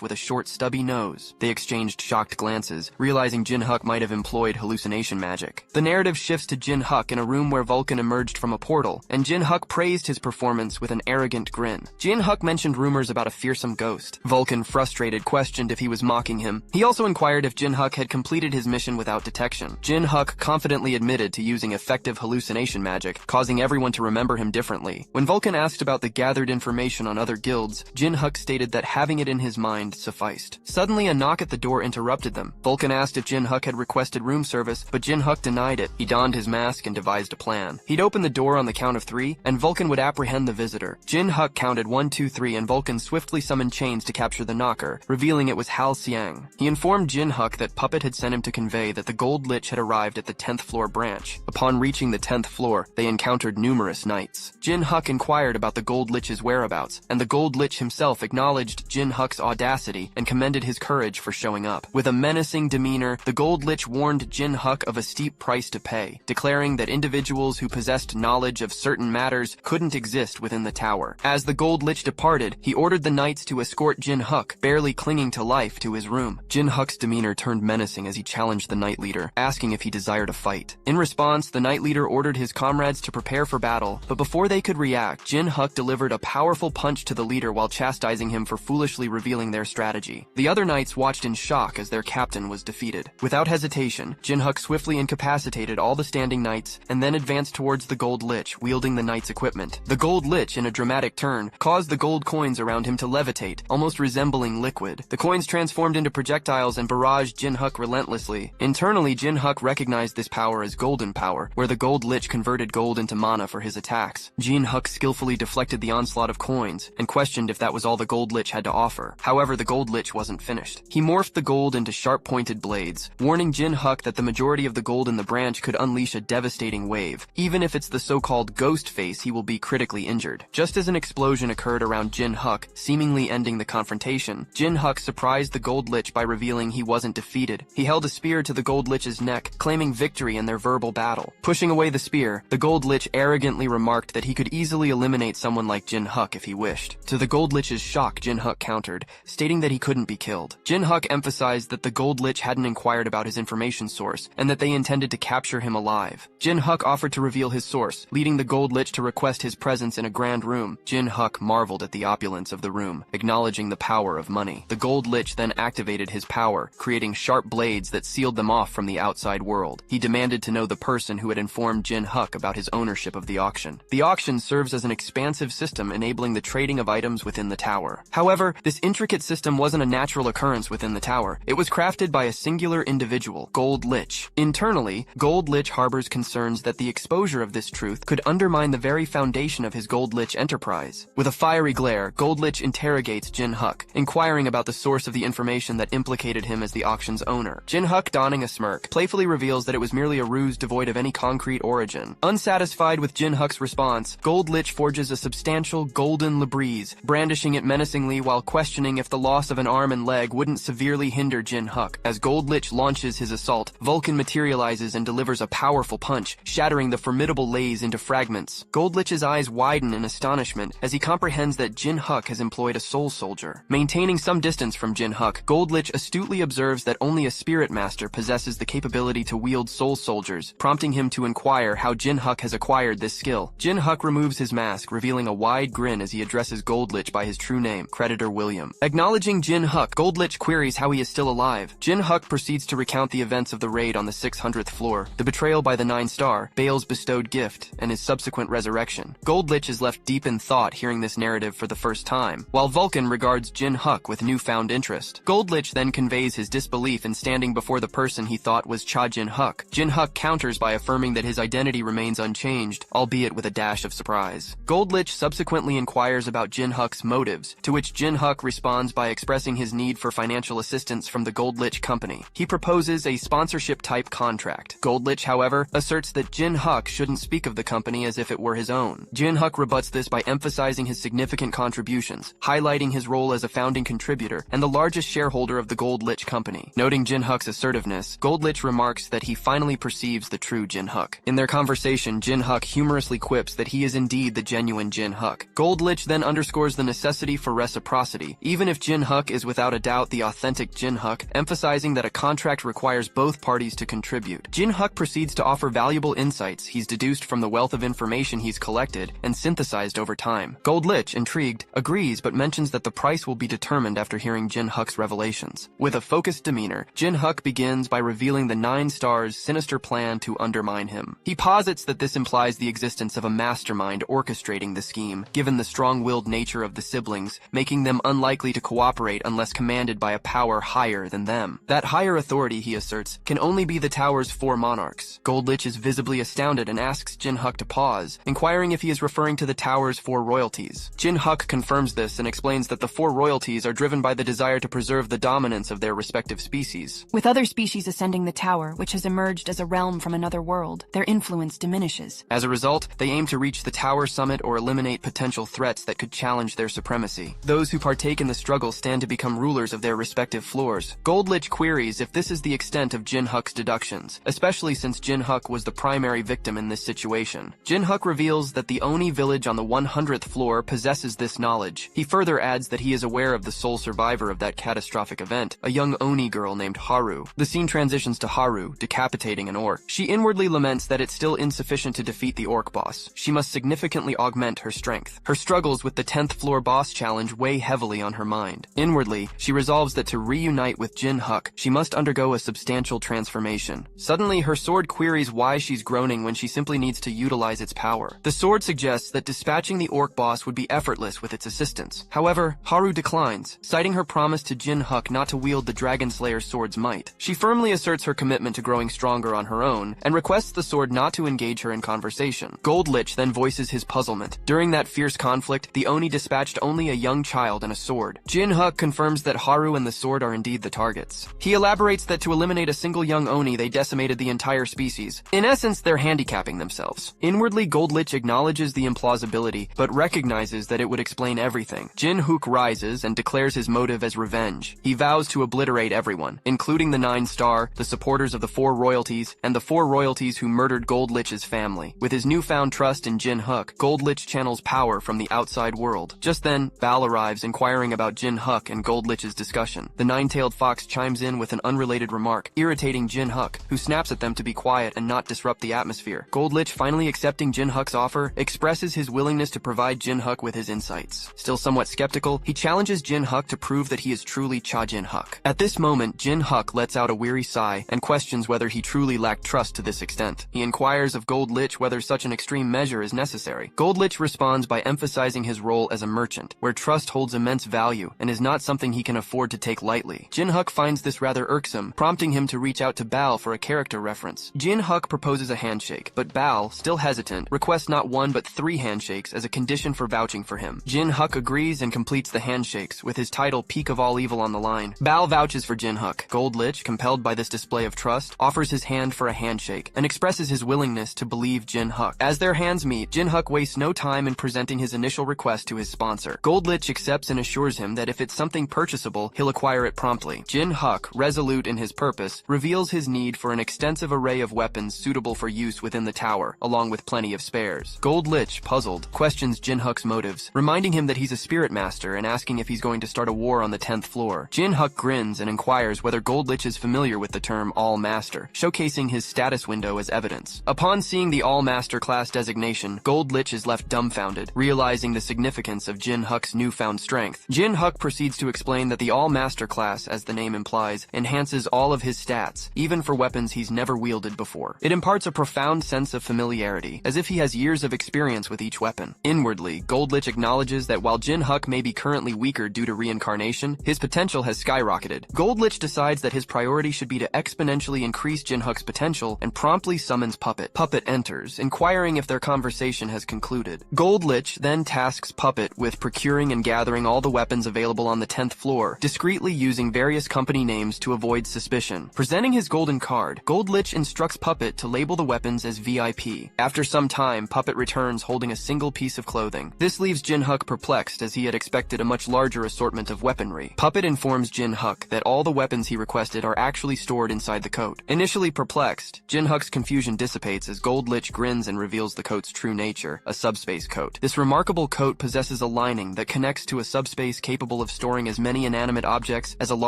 Speaker 1: with a short, stubby nose. They exchanged shocked glances, realizing Jin Huk might have employed hallucination magic. The narrative shifts to Jin Huk in a room where Vulcan emerged from a portal, and Jin Huk praised his performance with an arrogant grin. Jin Huk mentioned rumors about a fearsome ghost. Vulcan, frustrated, questioned if he was mocking him. He also inquired if Jin Huk had completed his mission without detection. Jin Huk confidently admitted to using effective hallucination magic, causing everyone to remember him differently. When Vulcan asked about the gathered information on other guilds, Jin Huk stated that having it in his mind sufficed. Suddenly, a knock at the door interrupted them. Vulcan asked if Jin Huk had requested room service, but Jin Huk denied it. He donned his mask and devised a plan. He'd open the door on the count of 3, and Vulcan would apprehend the visitor. Jin Huk counted 1, 2, 3, and Vulcan swiftly summoned chains to capture the knocker, revealing it was Hal Xiang. He informed Jin Huk that Puppet had sent him to convey that the Gold Lich had arrived at the 10th floor branch. Upon reaching the 10th floor, they encountered numerous knights. Jin Huk inquired about the Gold Lich's whereabouts, and the Gold Lich himself acknowledged Jin Huk's audacity and commended his courage for showing up. With a menacing demeanor, the Gold Lich warned Jin Huk of a steep price to pay, declaring that individuals who possessed knowledge of certain matters couldn't exist within the tower. As the Gold Lich departed, he ordered the knights to escort Jin Huk, barely clinging to life, to his room. Jin Huk's demeanor turned menacing as he challenged the knight leader, asking if he desired a fight. In response, the knight leader ordered his comrades to prepare for battle, but before they could react, Jin Huk delivered a powerful punch to the leader while chastising him for foolishly revealing their strategy. The other knights watched in shock as their captain was defeated. Without hesitation, Jin Huk swiftly incapacitated all the standing knights and then advanced towards the Gold Lich, wielding the knight's equipment. The Gold Lich, in a dramatic turn, caused the gold coins around him to levitate, almost resembling liquid. The coins transformed into projectiles and barraged Jin Huk relentlessly. Internally, Jin Huk recognized this power as golden power, where the Gold Lich converted gold into mana for his attacks. Jin Huk skillfully deflected the onslaught of coins and questioned if that was all the Gold Lich had to offer. However, the Gold Lich wasn't finished. He morphed the gold into sharp-pointed blades, warning Jin Huk that the majority of the gold in the branch could unleash a devastating wave. Even if it's the so-called ghost face, he will be critically injured. Just as an explosion occurred around Jin Huk, seemingly ending the confrontation, Jin Huk surprised the Gold Lich by revealing he wasn't defeated. He held a spear to the Gold Lich's neck, claiming victory in their verbal battle. Pushing away the spear, the Gold Lich arrogantly remarked that he could easily eliminate someone like Jin Huk if he wished. To the Gold Lich's shock, Jin Huk countered, stating that he couldn't be killed. Jin Huk emphasized that the Gold Lich hadn't inquired about his information source, and that they intended to capture him alive. Jin Huk offered to reveal his source, leading the Gold Lich to request his presence in a grand room. Jin Huk marveled at the opulence of the room, acknowledging the power of money. The Gold Lich then activated his power, creating sharp blades that sealed them off from the outside world. He demanded to know the person who had informed Jin Huk about his ownership of the auction. The auction serves as an expansive system enabling the trading of items within the tower. However, this intricate system wasn't a natural occurrence within the tower. It was crafted by a singular individual, Gold Lich. Internally, Gold Lich harbors concerns that the exposure of this truth could undermine the very foundation of his Gold Lich enterprise. With a fiery glare, Gold Lich interrogates Jin Huk, inquiring about the source of the information that implicated him as the auction's owner. Jin Huk, donning a smirk, playfully reveals that it was merely a ruse devoid of any concrete origin. Unsatisfied with Jin Huk's response, Gold Lich forges a substantial golden labrise, brandishing it menacingly while questioning if the loss of an arm and leg wouldn't severely hinder Jin Huk. As Gold Lich launches his assault, Vulcan materializes and delivers a powerful punch, shattering the formidable lays into fragments. Gold Lich's eyes widen in astonishment as he comprehends that Jin Huk has employed a soul soldier. Maintaining some distance from Jin Huk, Gold Lich astutely observes that only a spirit master possesses the capability to wield soul soldiers, prompting him to inquire how Jin Huk has acquired this skill. Jin Huk removes his mask, revealing a wide grin as he addresses Gold Lich by his true name, Creditor William. Acknowledging Jin Huk, Gold Lich queries how he is still alive. Jin Huk proceeds to recount the events of the raid on the 600th floor, the betrayal by the 9-star, Bale's bestowed gift, and his subsequent resurrection. Gold Lich is left deep in thought hearing this narrative for the first time, while Vulcan regards Jin Huk with newfound interest. Gold Lich then conveys his disbelief in standing before the person he thought was Cha Jin Huk. Jin Huk counters by affirming that his identity remains unchanged, albeit with a dash of surprise. Gold Lich subsequently inquires about Jin Huk's motives, to which Jin Huk responds by expressing his need for financial assistance from the Gold Lich company. He proposes a sponsorship-type contract. Gold Lich, however, asserts that Jin Huk shouldn't speak of the company as if it were his own. Jin Huk rebuts this by emphasizing his significant contributions, highlighting his role as a founding contributor and the largest shareholder of the Gold Lich company. Noting Jin Huk's assertiveness, Gold Lich remarks that he finally perceives the true Jin Huk. In their conversation, Jin Huk humorously quips that he is indeed the genuine Jin Huk. Gold Lich then underscores the necessity for reciprocity, even if Jin Huk is without a doubt the authentic Jin Huk, emphasizing that a contract requires both parties to contribute. Jin Huk proceeds to offer valuable insights he's deduced from the wealth of information he's collected and synthesized over time. Gold Lich, intrigued, agrees but mentions that the price will be determined after hearing Jin Huk's revelations. With a focused demeanor, Jin Huk begins by revealing the 9 Stars' sinister plan to undermine him. He posits that this implies the existence of a mastermind orchestrating the scheme, given the strong-willed nature of the siblings, making them unlikely to cooperate unless commanded by a power higher than them. That higher authority, he asserts, can only be the tower's 4 monarchs. Gold Lich is visibly astounded and asks Jin Huk to pause, inquiring if he is referring to the tower's 4 royalties. Jin Huk confirms this and explains that the 4 royalties are driven by the desire to preserve the dominance of their respective species.
Speaker 2: With other species ascending the tower, which has emerged as a realm from another world, their influence diminishes.
Speaker 1: As a result, they aim to reach the tower summit or eliminate potential threats that could challenge their supremacy. Those who partake in the struggle stand to become rulers of their respective floors. Gold Lich queries if this is the extent of Jin Huk's deductions, especially since Jin Huk was the primary victim in this situation. Jin Huk reveals that the Oni village on the 100th floor possesses this knowledge. He further adds that he is aware of the sole survivor of that catastrophic event, a young Oni girl named Haru. The scene transitions to Haru, decapitating an orc. She inwardly laments that it's still insufficient to defeat the orc boss. She must significantly augment her strength. Her struggles with the 10th floor boss challenge weigh heavily on her mind. Inwardly, she resolves that to reunite with Jin Huk, she must undergo a substantial transformation. Suddenly, her sword queries why she's groaning when she simply needs to utilize its power. The sword suggests that dispatching the orc boss would be effortless with its assistance. However, Haru declines, citing her promise to Jin Huk not to wield the Dragon Slayer's sword's might. She firmly asserts her commitment to growing stronger on her own, and requests the sword not to engage her in conversation. Gold Lich then voices his puzzlement. During that fierce conflict, the Oni dispatched only a young child and a sword. Jin Huk confirms that Haru and the sword are indeed the targets. He elaborates that to eliminate a single young Oni, they decimated the entire species. In essence, they're handicapping themselves. Inwardly, Gold Lich acknowledges the implausibility, but recognizes that it would explain everything. Jin Huk rises and declares his motive as revenge. He vows to obliterate everyone, including the 9 Star, the supporters of the 4 royalties, and the 4 royalties who murdered Gold Lich's family. With his newfound trust in Jin Huk, Gold Lich channels power from the outside world. Just then, Bal arrives inquiring about Jin Huk and Gold Lich's discussion. The 9-tailed fox chimes in with an unrelated remark, irritating Jin Huk, who snaps at them to be quiet and not disrupt the atmosphere. Gold Lich, finally accepting Jin Huk's offer, expresses his willingness to provide Jin Huk with his insights. Still somewhat skeptical, he challenges Jin Huk to prove that he is truly Cha Jin Huk. At this moment, Jin Huk lets out a weary sigh and questions whether he truly lacked trust to this extent. He inquires of Gold Lich whether such an extreme measure is necessary. Gold Lich responds by emphasizing his role as a merchant, where trust holds immense value and is not something he can afford to take lightly. Jin Huk finds this rather irksome, prompting him to reach out to Bal for a character reference. Jin Huk proposes a handshake, but Bal, still hesitant, requests not 1 but 3 handshakes as a condition for vouching for him. Jin Huk agrees and completes the handshakes, with his title Peak of All Evil on the line. Bal vouches for Jin Huk. Gold Lich, compelled by this display of trust, offers his hand for a handshake and expresses his willingness to believe Jin Huk. As their hands meet, Jin Huk wastes no time in presenting his initial request to his sponsor. Gold Lich accepts and assures him that if it's something purchasable, he'll acquire it promptly. Jin Huk, resolute in his purpose, reveals his need for an extensive array of weapons suitable for use within the tower, along with plenty of spares. Gold Lich, puzzled, questions Jin Huk's motives, reminding him that he's a spirit master and asking if he's going to start a war on the 10th floor. Jin Huk grins and inquires whether Gold Lich is familiar with the term All-Master, showcasing his status window as evidence. Upon seeing the All-Master class designation, Gold Lich is left dumbfounded, realizing the significance of Jin Huk's newfound strength. Jin Huk proceeds to explain that the All-Master class, as the name implies, enhances all of his stats, even for weapons he's never wielded before. It imparts a profound sense of familiarity, as if he has years of experience with each weapon. Inwardly, Gold Lich acknowledges that while Jin Huk may be currently weaker due to reincarnation, his potential has skyrocketed. Gold Lich decides that his priority should be to exponentially increase Jin Huk's potential and promptly summons Puppet. Puppet enters, inquiring if their conversation has concluded. Gold Lich then tasks Puppet with procuring and gathering all the weapons available on the 10th floor, discreetly using various various company names to avoid suspicion. Presenting his golden card, Gold Lich instructs Puppet to label the weapons as VIP. After some time, Puppet returns holding a single piece of clothing. This leaves Jin Huk perplexed as he had expected a much larger assortment of weaponry. Puppet informs Jin Huk that all the weapons he requested are actually stored inside the coat. Initially perplexed, Jin Huk's confusion dissipates as Gold Lich grins and reveals the coat's true nature, a subspace coat. This remarkable coat possesses a lining that connects to a subspace capable of storing as many inanimate objects as a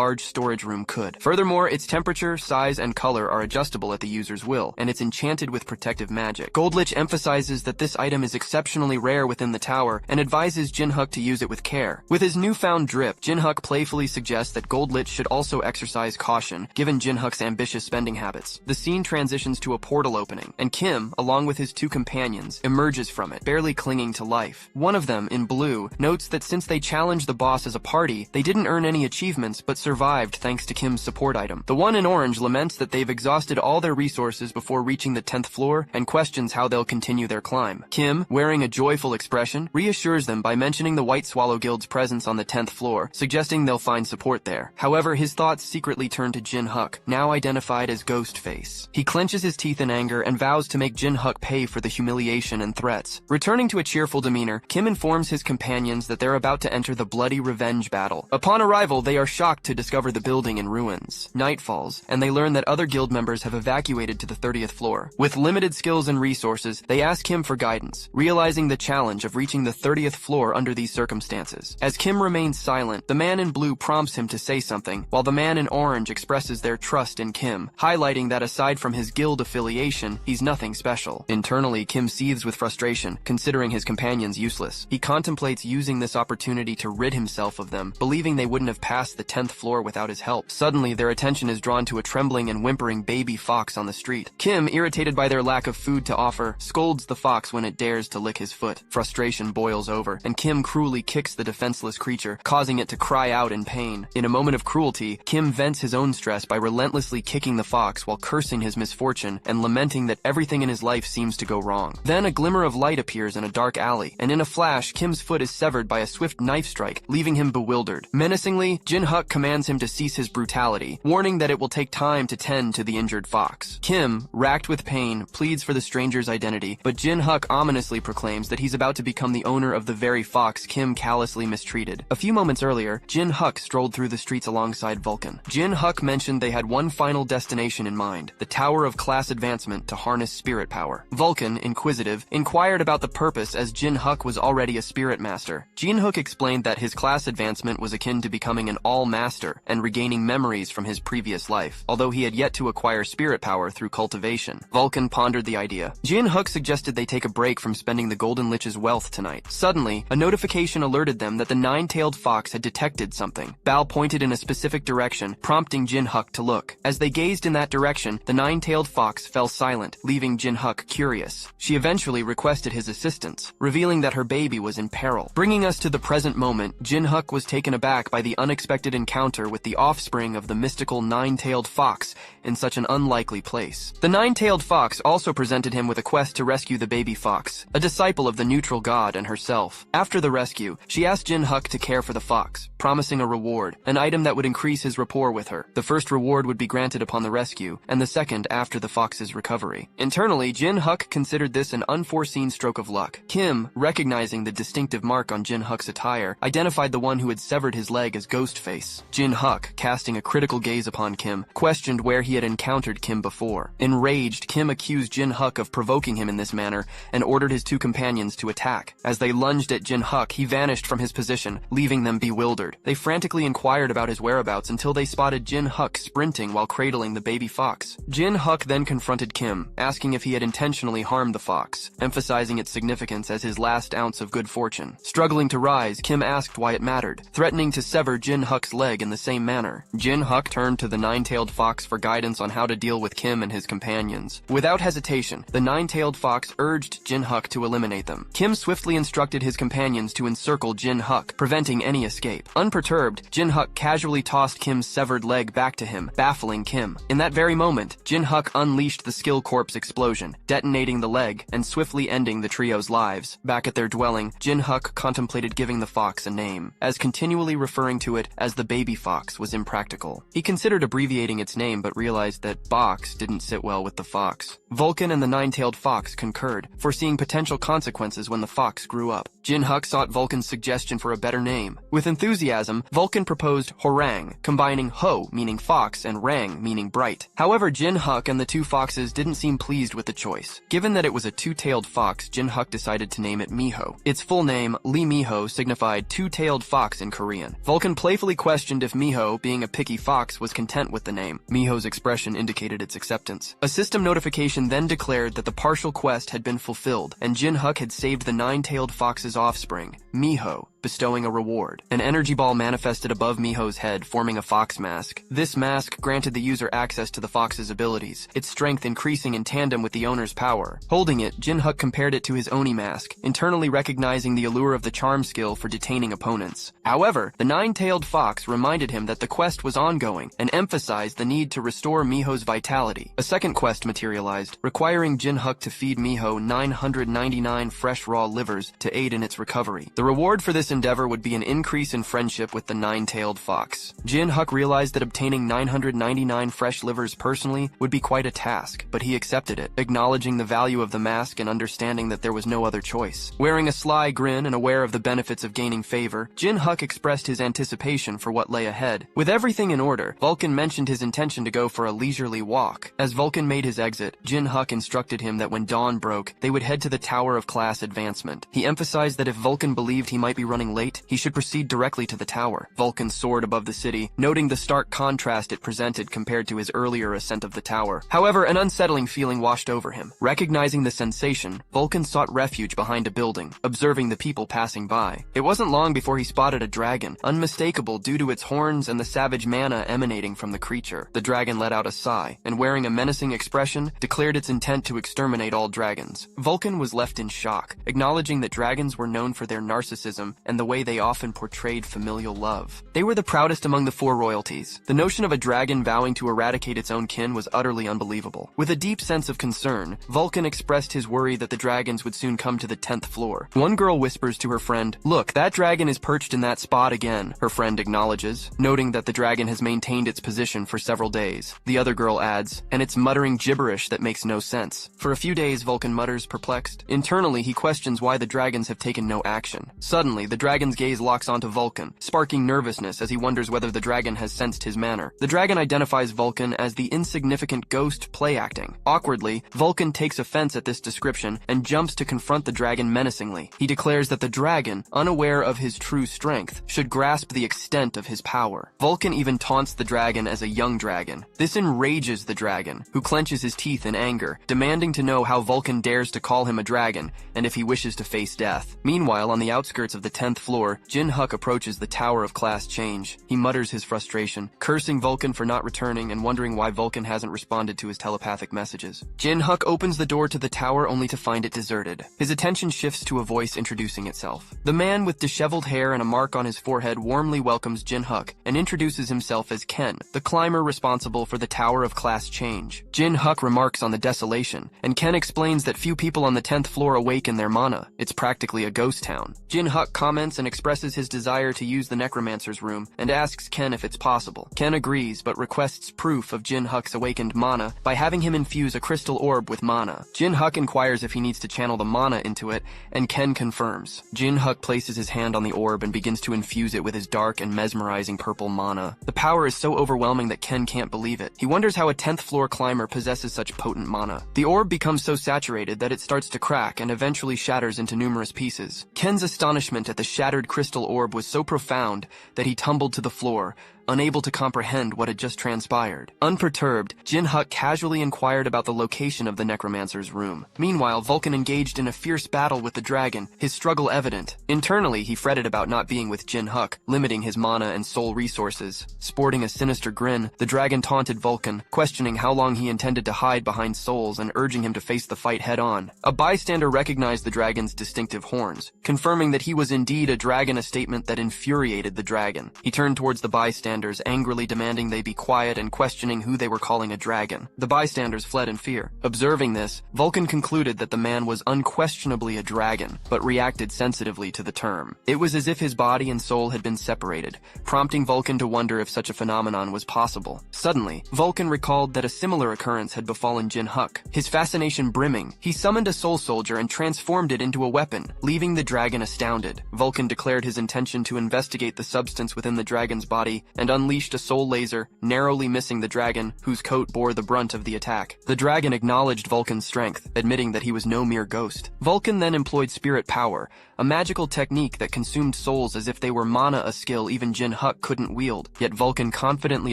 Speaker 1: large storage room could. Furthermore, its temperature, size, and color are adjustable at the user's will, and it's enchanted with protective magic. Gold Lich emphasizes that this item is exceptionally rare within the tower and advises Jin Huk to use it with care. With his newfound drip, Jin Huk playfully suggests that Gold Lich should also exercise caution, given Jin Huk's ambitious spending habits. The scene transitions to a portal opening, and Kim, along with his two companions, emerges from it, barely clinging to life. One of them, in blue, notes that since they challenged the boss as a party, they didn't earn any achievements but survived thanks to Kim's support item. The one in orange laments that they've exhausted all their resources before reaching the 10th floor and questions how they'll continue their climb. Kim, wearing a joyful expression, reassures them by mentioning the White Swallow Guild's presence on the 10th floor, suggesting they'll find support there. However, his thoughts secretly turn to Jin Huk, now identified as Ghostface. He clenches his teeth in anger and vows to make Jin Huk pay for the humiliation and threats. Returning to a cheerful demeanor, Kim informs his companions that they're about to enter the bloody revenge battle. Upon arrival, they are shocked to discover the building in ruins. Night falls, and they learn that other guild members have evacuated to the 30th floor. With limited skills and resources, they ask Kim for guidance, realizing the challenge of reaching the 30th floor under these circumstances. As Kim remains silent, the man in blue prompts him to say something, while the man in orange expresses their trust in Kim, highlighting that aside from his guild affiliation, he's nothing special. Internally, Kim seethes with frustration, considering his companions useless. He contemplates using this opportunity to rid himself of them, believing they wouldn't have passed the 10th floor without his help. Suddenly, their attention is drawn to a trembling and whimpering baby fox on the street. Kim, irritated by their lack of food to offer, scolds the fox when it dares to lick his foot. Frustration boils over, and Kim cruelly kicks the defenseless creature, causing it to cry out in pain. In a moment of cruelty, Kim vents his own stress by relentlessly kicking the fox while cursing his misfortune and lamenting that everything in his life seems to go wrong. Then a glimmer of light appears in a dark alley, and in a flash, Kim's foot is severed by a swift knife strike, leaving him bewildered. Menacingly, Jin Huk commands him to cease his brutality, warning that it will take time to tend to the injured fox. Kim, racked with pain, pleads for the stranger's identity, but Jin Huk ominously proclaims that he's about to become the owner of the very fox Kim callously mistreated. A few moments earlier, Jin Huk strolled through the streets alongside Vulcan. Jin Huk mentioned they had one final destination in mind, the Tower of Class Advancement to harness spirit power. Vulcan, inquisitive, inquired about the purpose as Jin Huk was already a spirit master. Jin Huk explained that his class advancement was akin to becoming an all-master and regaining memories from his previous life, although he had yet to acquire spirit power through cultivation. Vulcan pondered the idea. Jin Huk suggested they take a break from spending the Golden Lich's wealth tonight. Suddenly, a notification alerted them that the nine-tailed fox had detected something. Bao pointed in a specific direction, prompting Jin Huk to look. As they gazed in that direction, the nine-tailed fox fell silent, leaving Jin Huk curious. She eventually requested his assistance, revealing that her baby was in peril. Bringing us to the present moment, Jin Huk was taken aback by the unexpected encounter with the offspring of the mystical nine-tailed fox in such an unlikely place. The nine-tailed fox also presented him with a quest to rescue the baby fox, a disciple of the neutral god and herself. After the rescue, she asked Jin Huk to care for the fox, promising a reward, an item that would increase his rapport with her. The first reward would be granted upon the rescue, and the second after the fox's recovery. Internally, Jin Huk considered this an unforeseen stroke of luck. Kim, recognizing the distinctive mark on Jin Huk's attire, identified the one who had severed his leg as Ghostface. Jin Huk, casting a critical gaze upon Kim, questioned where he had encountered Kim before. Enraged, Kim accused Jin Huk of provoking him in this manner and ordered his two companions to attack. As they lunged at Jin Huk, he vanished from his position, leaving them bewildered. They frantically inquired about his whereabouts until they spotted Jin Huk sprinting while cradling the baby fox. Jin Huk then confronted Kim, asking if he had intentionally harmed the fox, emphasizing its significance as his last ounce of good fortune. Struggling to rise, Kim asked why it mattered, threatening to sever Jin Huk's leg in the same manner. Jin Huk turned to the nine-tailed fox for guidance on how to deal with Kim and his companions. Without hesitation, the nine-tailed fox urged Jin Huk to eliminate them. Kim swiftly instructed his companions to encircle Jin Huk, preventing any escape. Unperturbed, Jin Huk casually tossed Kim's severed leg back to him, baffling Kim. In that very moment, Jin Huk unleashed the Skill Corpse explosion, detonating the leg and swiftly ending the trio's lives. Back at their dwelling, Jin Huk contemplated giving the fox a name, as continually referring to it as the baby fox. Box was impractical. He considered abbreviating its name but realized that Box didn't sit well with the fox. Vulcan and the nine-tailed fox concurred, foreseeing potential consequences when the fox grew up. Jin Huk sought Vulcan's suggestion for a better name. With enthusiasm, Vulcan proposed Horang, combining Ho, meaning fox, and Rang, meaning bright. However, Jin Huk and the two foxes didn't seem pleased with the choice. Given that it was a two-tailed fox, Jin Huk decided to name it Miho. Its full name, Lee Miho, signified two-tailed fox in Korean. Vulcan playfully questioned if Miho, being a picky fox, was content with the name. Miho's expression indicated its acceptance. A system notification then declared that the partial quest had been fulfilled, and Jin Huk had saved the nine-tailed fox's offspring, Miho, bestowing a reward. An energy ball manifested above Miho's head, forming a fox mask. This mask granted the user access to the fox's abilities, its strength increasing in tandem with the owner's power. Holding it, Jin Huk compared it to his Oni mask, internally recognizing the allure of the charm skill for detaining opponents. However, the nine-tailed fox reminded him that the quest was ongoing and emphasized the need to restore Miho's vitality. A second quest materialized, requiring Jin Huk to feed Miho 999 fresh raw livers to aid in its recovery. The reward for this endeavor would be an increase in friendship with the nine-tailed fox. Jin Huk realized that obtaining 999 fresh livers personally would be quite a task, but he accepted it, acknowledging the value of the mask and understanding that there was no other choice. Wearing a sly grin and aware of the benefits of gaining favor, Jin Huk expressed his anticipation for what lay ahead. With everything in order, Vulcan mentioned his intention to go for a leisurely walk. As Vulcan made his exit, Jin Huk instructed him that when dawn broke, they would head to the Tower of Class Advancement. He emphasized that if Vulcan believed he might be running late, he should proceed directly to the tower. Vulcan soared above the city, noting the stark contrast it presented compared to his earlier ascent of the tower. However, an unsettling feeling washed over him. Recognizing the sensation, Vulcan sought refuge behind a building, observing the people passing by. It wasn't long before he spotted a dragon, unmistakable due to its horns and the savage mana emanating from the creature. The dragon let out a sigh, and wearing a menacing expression, declared its intent to exterminate all dragons. Vulcan was left in shock, acknowledging that dragons were known for their narcissism and the way they often portrayed familial love. They were the proudest among the four royalties. The notion of a dragon vowing to eradicate its own kin was utterly unbelievable. With a deep sense of concern, Vulcan expressed his worry that the dragons would soon come to the 10th floor. One girl whispers to her friend, "Look, that dragon is perched in that spot again." Her friend acknowledges, noting that the dragon has maintained its position for several days. The other girl adds, "And it's muttering gibberish that makes no sense." For a few days, Vulcan mutters, perplexed. Internally, he questions why the dragons have taken no action. Suddenly, the dragon's gaze locks onto Vulcan, sparking nervousness as he wonders whether the dragon has sensed his manner. The dragon identifies Vulcan as the insignificant ghost play-acting. Awkwardly, Vulcan takes offense at this description and jumps to confront the dragon menacingly. He declares that the dragon, unaware of his true strength, should grasp the extent of his power. Vulcan even taunts the dragon as a young dragon. This enrages the dragon, who clenches his teeth in anger, demanding to know how Vulcan dares to call him a dragon, and if he wishes to face death. Meanwhile, on the outskirts of the 10th floor, Jin Huk approaches the Tower of Class Change. He mutters his frustration, cursing Vulcan for not returning and wondering why Vulcan hasn't responded to his telepathic messages. Jin Huk opens the door to the tower only to find it deserted. His attention shifts to a voice introducing itself. The man with disheveled hair and a mark on his forehead warmly welcomes Jin Huk and introduces himself as Ken, the climber responsible for the Tower of Class Change. Jin Huk remarks on the desolation, and Ken explains that few people on the 10th floor awake in their mana. It's practically a ghost town. Jin Huk comments and expresses his desire to use the Necromancer's room and asks Ken if it's possible. Ken agrees but requests proof of Jin Huk's awakened mana by having him infuse a crystal orb with mana. Jin Huk inquires if he needs to channel the mana into it, and Ken confirms. Jin Huk places his hand on the orb and begins to infuse it with his dark and mesmerizing purple mana. The power is so overwhelming that Ken can't believe it. He wonders how a 10th floor climber possesses such potent mana. The orb becomes so saturated that it starts to crack and eventually shatters into numerous pieces. Ken's astonishment at the shattered crystal orb was so profound that he tumbled to the floor, unable to comprehend what had just transpired. Unperturbed, Jin Huk casually inquired about the location of the Necromancer's room. Meanwhile, Vulcan engaged in a fierce battle with the dragon, his struggle evident. Internally, he fretted about not being with Jin Huk, limiting his mana and soul resources. Sporting a sinister grin, the dragon taunted Vulcan, questioning how long he intended to hide behind souls and urging him to face the fight head-on. A bystander recognized the dragon's distinctive horns, confirming that he was indeed a dragon, a statement that infuriated the dragon. He turned towards the bystander bystanders, angrily demanding they be quiet and questioning who they were calling a dragon. The bystanders fled in fear. Observing this, Vulcan concluded that the man was unquestionably a dragon, but reacted sensitively to the term. It was as if his body and soul had been separated, prompting Vulcan to wonder if such a phenomenon was possible. Suddenly, Vulcan recalled that a similar occurrence had befallen Jin Huk. His fascination brimming, he summoned a soul soldier and transformed it into a weapon, leaving the dragon astounded. Vulcan declared his intention to investigate the substance within the dragon's body and unleashed a soul laser, narrowly missing the dragon, whose coat bore the brunt of the attack. The dragon acknowledged Vulcan's strength, admitting that he was no mere ghost. Vulcan then employed spirit power, a magical technique that consumed souls as if they were mana, a skill even Jin Huk couldn't wield. Yet Vulcan confidently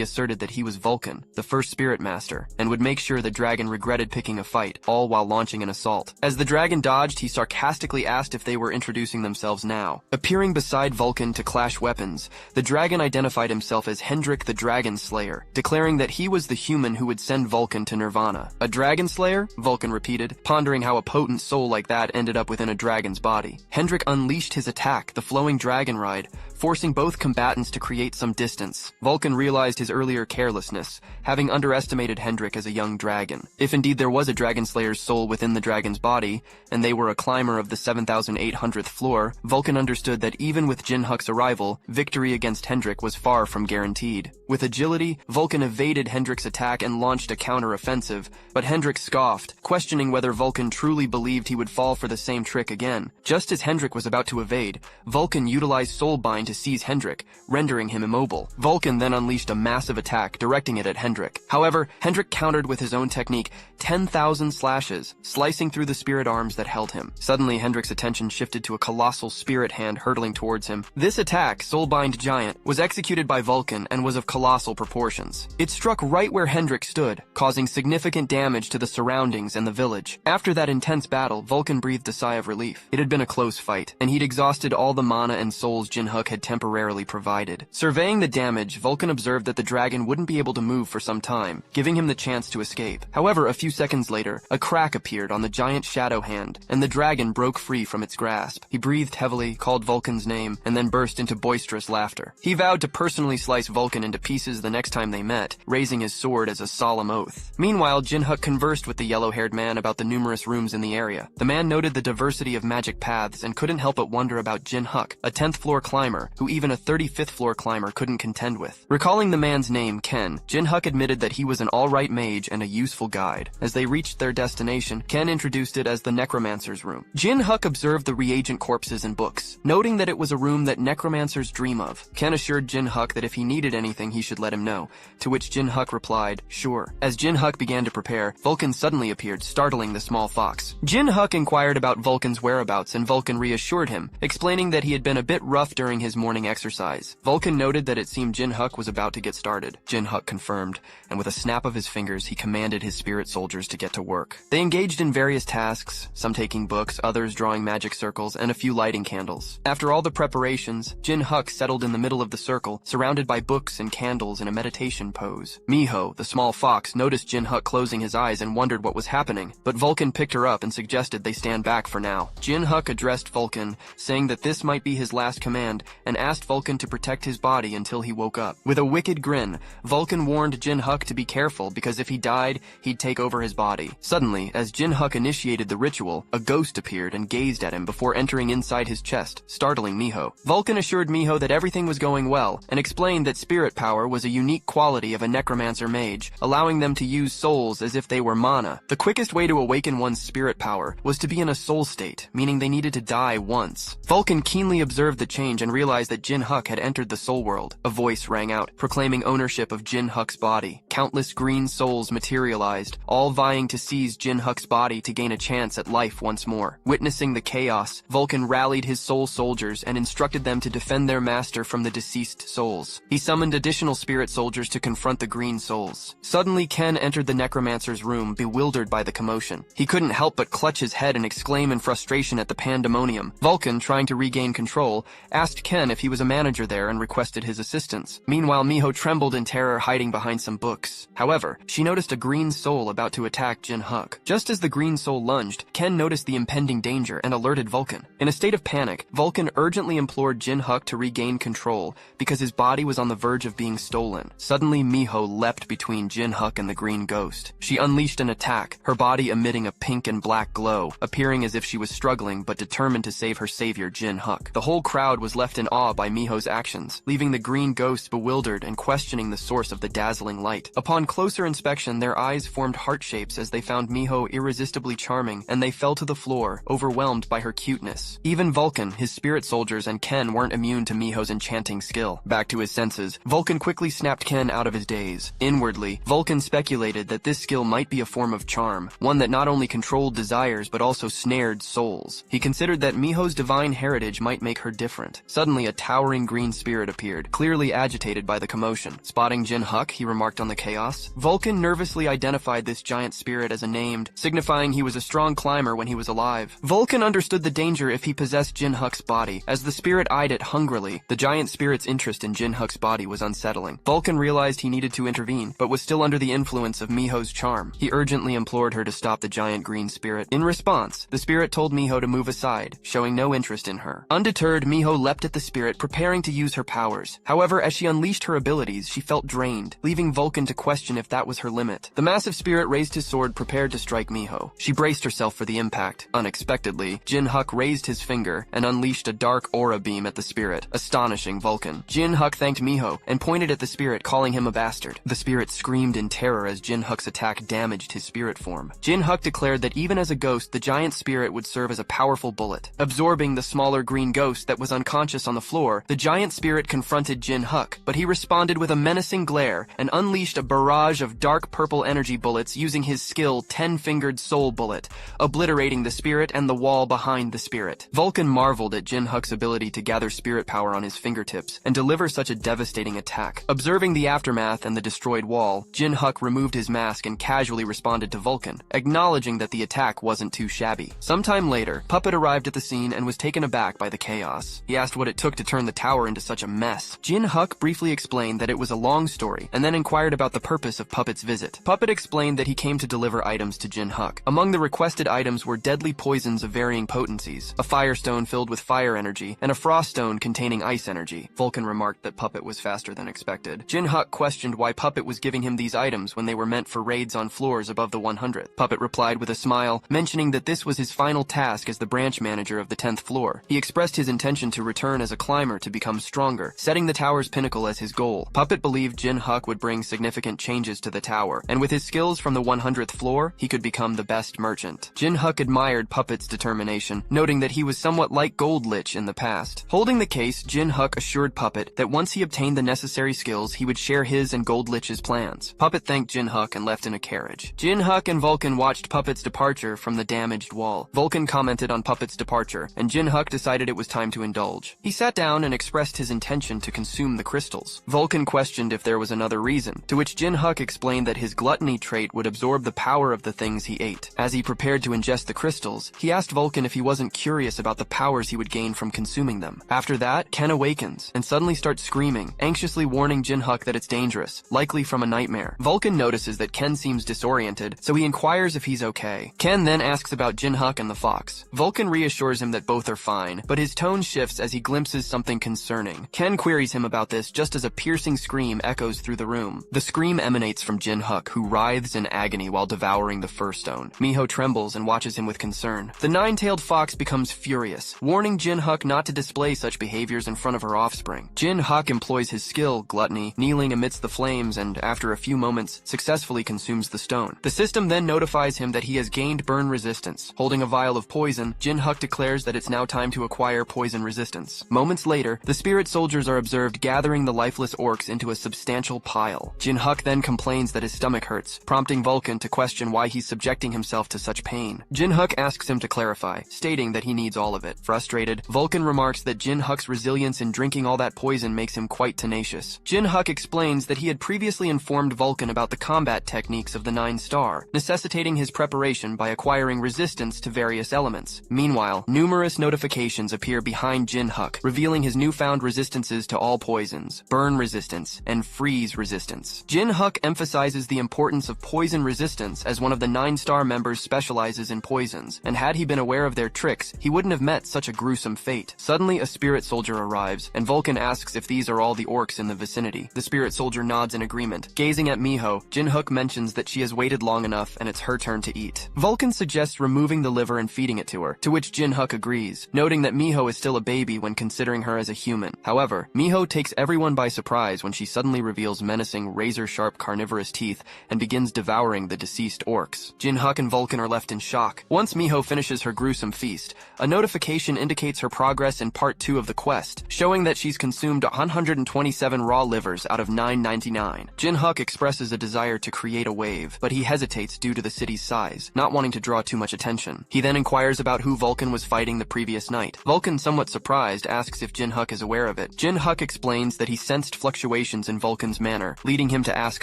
Speaker 1: asserted that he was Vulcan, the first spirit master, and would make sure the dragon regretted picking a fight, all while launching an assault. As the dragon dodged, he sarcastically asked if they were introducing themselves now. Appearing beside Vulcan to clash weapons, the dragon identified himself as Hendrik the Dragon Slayer, declaring that he was the human who would send Vulcan to Nirvana. A dragon slayer? Vulcan repeated, pondering how a potent soul like that ended up within a dragon's body. Hendrik unleashed his attack, the flowing dragon ride, forcing both combatants to create some distance. Vulcan realized his earlier carelessness, having underestimated Hendrik as a young dragon. If indeed there was a dragon slayer's soul within the dragon's body, and they were a climber of the 7,800th floor, Vulcan understood that even with Jin Huk's arrival, victory against Hendrik was far from guaranteed. With agility, Vulcan evaded Hendrik's attack and launched a counter-offensive, but Hendrik scoffed, questioning whether Vulcan truly believed he would fall for the same trick again. Just as Hendrik was about to evade, Vulcan utilized Soulbind to seize Hendrik, rendering him immobile. Vulcan then unleashed a massive attack, directing it at Hendrik. However, Hendrik countered with his own technique, 10,000 slashes, slicing through the spirit arms that held him. Suddenly, Hendrik's attention shifted to a colossal spirit hand hurtling towards him. This attack, Soulbind Giant, was executed by Vulcan and was of colossal proportions. It struck right where Hendrik stood, causing significant damage to the surroundings and the village. After that intense battle, Vulcan breathed a sigh of relief. It had been a close fight, and he'd exhausted all the mana and souls Jin Huk had temporarily provided. Surveying the damage, Vulcan observed that the dragon wouldn't be able to move for some time, giving him the chance to escape. However, a few seconds later, a crack appeared on the giant shadow hand, and the dragon broke free from its grasp. He breathed heavily, called Vulcan's name, and then burst into boisterous laughter. He vowed to personally slice Vulcan into pieces the next time they met, raising his sword as a solemn oath. Meanwhile, Jin Huk conversed with the yellow-haired man about the numerous rooms in the area. The man noted the diversity of magic paths and couldn't help but wonder about Jin Huk, a 10th floor climber, who even a 35th floor climber couldn't contend with. Recalling the man's name, Ken, Jin Huk admitted that he was an alright mage and a useful guide. As they reached their destination, Ken introduced it as the Necromancer's room. Jin Huk observed the reagent corpses and books, noting that it was a room that necromancers dream of. Ken assured Jin Huk that if he needed anything he should let him know, to which Jin Huk replied, sure. As Jin Huk began to prepare, Vulcan suddenly appeared, startling the small fox. Jin Huk inquired about Vulcan's whereabouts and Vulcan reassured him, explaining that he had been a bit rough during his morning exercise. Vulcan noted that it seemed Jin Huk was about to get started. Jin Huk confirmed, and with a snap of his fingers he commanded his spirit soldiers to get to work. They engaged in various tasks, some taking books, others drawing magic circles, and a few lighting candles. After all the preparations, Jin Huk settled in the middle of the circle, surrounded by books and candles in a meditation pose. Miho, the small fox, noticed Jin Huk closing his eyes and wondered what was happening, but Vulcan picked her up and suggested they stand back for now. Jin Huk addressed Vulcan, saying that this might be his last command, and asked Vulcan to protect his body until he woke up. With a wicked grin, Vulcan warned Jin Huk to be careful because if he died, he'd take over his body. Suddenly, as Jin Huk initiated the ritual, a ghost appeared and gazed at him before entering inside his chest, startling Miho. Vulcan assured Miho that everything was going well, and explained that spirit power was a unique quality of a necromancer mage, allowing them to use souls as if they were mana. The quickest way to awaken one's spirit power was to be in a soul state, meaning they needed to die once. Vulcan keenly observed the change and realized that Jin Huk had entered the soul world. A voice rang out, proclaiming ownership of Jin Huk's body. Countless green souls materialized, all vying to seize Jin Huk's body to gain a chance at life once more. Witnessing the chaos, Vulcan rallied his soul soldiers and instructed them to defend their master from the deceased souls. He summoned additional spirit soldiers to confront the green souls. Suddenly, Ken entered the necromancer's room, bewildered by the commotion. He couldn't help but clutch his head and exclaim in frustration at the pandemonium. Vulcan, trying to regain control, asked Ken Ken if he was a manager there and requested his assistance. Meanwhile, Miho trembled in terror, hiding behind some books. However, she noticed a green soul about to attack Jin Huk. Just as the green soul lunged, Ken noticed the impending danger and alerted Vulcan. In a state of panic, Vulcan urgently implored Jin Huk to regain control because his body was on the verge of being stolen. Suddenly, Miho leapt between Jin Huk and the green ghost. She unleashed an attack, her body emitting a pink and black glow, appearing as if she was struggling but determined to save her savior Jin Huk. The whole crowd was left in awe by Miho's actions, leaving the green ghost bewildered and questioning the source of the dazzling light. Upon closer inspection, their eyes formed heart shapes as they found Miho irresistibly charming, and they fell to the floor, overwhelmed by her cuteness. Even Vulcan, his spirit soldiers, and Ken weren't immune to Miho's enchanting skill. Back to his senses, Vulcan quickly snapped Ken out of his daze. Inwardly, Vulcan speculated that this skill might be a form of charm, one that not only controlled desires but also snared souls. He considered that Miho's divine heritage might make her different. Suddenly, a towering green spirit appeared, clearly agitated by the commotion. Spotting Jin Huk, he remarked on the chaos. Vulcan nervously identified this giant spirit as a named, signifying he was a strong climber when he was alive. Vulcan understood the danger if he possessed Jin Huk's body. As the spirit eyed it hungrily, the giant spirit's interest in Jin Huk's body was unsettling. Vulcan realized he needed to intervene, but was still under the influence of Miho's charm. He urgently implored her to stop the giant green spirit. In response, the spirit told Miho to move aside, showing no interest in her. Undeterred, Miho leapt at the spirit, preparing to use her powers. However, as she unleashed her abilities, she felt drained, leaving Vulcan to question if that was her limit. The massive spirit raised his sword, prepared to strike Miho. She braced herself for the impact. Unexpectedly, Jin Huk raised his finger and unleashed a dark aura beam at the spirit, astonishing Vulcan. Jin Huk thanked Miho and pointed at the spirit, calling him a bastard. The spirit screamed in terror as Jin Huk's attack damaged his spirit form. Jin Huk declared that even as a ghost, the giant spirit would serve as a powerful bullet. Absorbing the smaller green ghost that was unconscious on the floor, the giant spirit confronted Jin Huk, but he responded with a menacing glare and unleashed a barrage of dark purple energy bullets using his skill 10-fingered soul bullet, obliterating the spirit and the wall behind the spirit. Vulcan marveled at Jin Huk's ability to gather spirit power on his fingertips and deliver such a devastating attack. Observing the aftermath and the destroyed wall, Jin Huk removed his mask and casually responded to Vulcan, acknowledging that the attack wasn't too shabby. Sometime later, Puppet arrived at the scene and was taken aback by the chaos. He asked what it took to turn the tower into such a mess. Jin Huk briefly explained that it was a long story and then inquired about the purpose of Puppet's visit. Puppet explained that he came to deliver items to Jin Huk. Among the requested items were deadly poisons of varying potencies, a firestone filled with fire energy, and a frost stone containing ice energy. Vulcan remarked that Puppet was faster than expected. Jin Huk questioned why Puppet was giving him these items when they were meant for raids on floors above the 100th. Puppet replied with a smile, mentioning that this was his final task as the branch manager of the 10th floor. He expressed his intention to return as a climber to become stronger, setting the tower's pinnacle as his goal. Puppet believed Jin Huk would bring significant changes to the tower, and with his skills from the 100th floor, he could become the best merchant. Jin Huk admired Puppet's determination, noting that he was somewhat like Gold Lich in the past. Holding the case, Jin Huk assured Puppet that once he obtained the necessary skills, he would share his and Gold Lich's plans. Puppet thanked Jin Huk and left in a carriage. Jin Huk and Vulcan watched Puppet's departure from the damaged wall. Vulcan commented on Puppet's departure, and Jin Huk decided it was time to indulge. He sat down and expressed his intention to consume the crystals. Vulcan questioned if there was another reason, to which Jin Huk explained that his gluttony trait would absorb the power of the things he ate. As he prepared to ingest the crystals, he asked Vulcan if he wasn't curious about the powers he would gain from consuming them. After that, Ken awakens and suddenly starts screaming, anxiously warning Jin Huk that it's dangerous, likely from a nightmare. Vulcan notices that Ken seems disoriented, so he inquires if he's okay. Ken then asks about Jin Huk and the fox. Vulcan reassures him that both are fine, but his tone shifts as he glimpses something concerning. Ken queries him about this just as a piercing scream echoes through the room. The scream emanates from Jin Huk, who writhes in agony while devouring the first stone. Miho trembles and watches him with concern. The nine-tailed fox becomes furious, warning Jin Huk not to display such behaviors in front of her offspring. Jin Huk employs his skill, gluttony, kneeling amidst the flames, and after a few moments, successfully consumes the stone. The system then notifies him that he has gained burn resistance. Holding a vial of poison, Jin Huk declares that it's now time to acquire poison resistance. Moments later, the spirit soldiers are observed gathering the lifeless orcs into a substantial pile. Jin Huk then complains that his stomach hurts, prompting Vulcan to question why he's subjecting himself to such pain. Jin Huk asks him to clarify, stating that he needs all of it. Frustrated, Vulcan remarks that Jin Huk's resilience in drinking all that poison makes him quite tenacious. Jin Huk explains that he had previously informed Vulcan about the combat techniques of the 9-star, necessitating his preparation by acquiring resistance to various elements. Meanwhile, numerous notifications appear behind Jin Huk, revealing his newfound resistances to all poisons, burn resistance, and freeze resistance. Jin Huk emphasizes the importance of poison resistance as one of the 9-star members specializes in poisons, and had he been aware of their tricks, he wouldn't have met such a gruesome fate. Suddenly, a spirit soldier arrives, and Vulcan asks if these are all the orcs in the vicinity. The spirit soldier nods in agreement. Gazing at Miho, Jin Huk mentions that she has waited long enough and it's her turn to eat. Vulcan suggests removing the liver and feeding it to her, to which Jin Huk agrees, noting that Miho is still a baby when considering her as a human. However, Miho takes everyone by surprise when she suddenly reveals menacing, razor-sharp carnivorous teeth and begins devouring the deceased orcs. Jin Huk and Vulcan are left in shock. Once Miho finishes her gruesome feast, a notification indicates her progress in Part 2 of the quest, showing that she's consumed 127 raw livers out of 999. Jin Huk expresses a desire to create a wave, but he hesitates due to the city's size, not wanting to draw too much attention. He then inquires about who Vulcan was fighting the previous night. Vulcan, somewhat surprised, asks if Jin Huk is aware of it. Jin Huk explains that he sensed fluctuations in Vulcan's manner, leading him to ask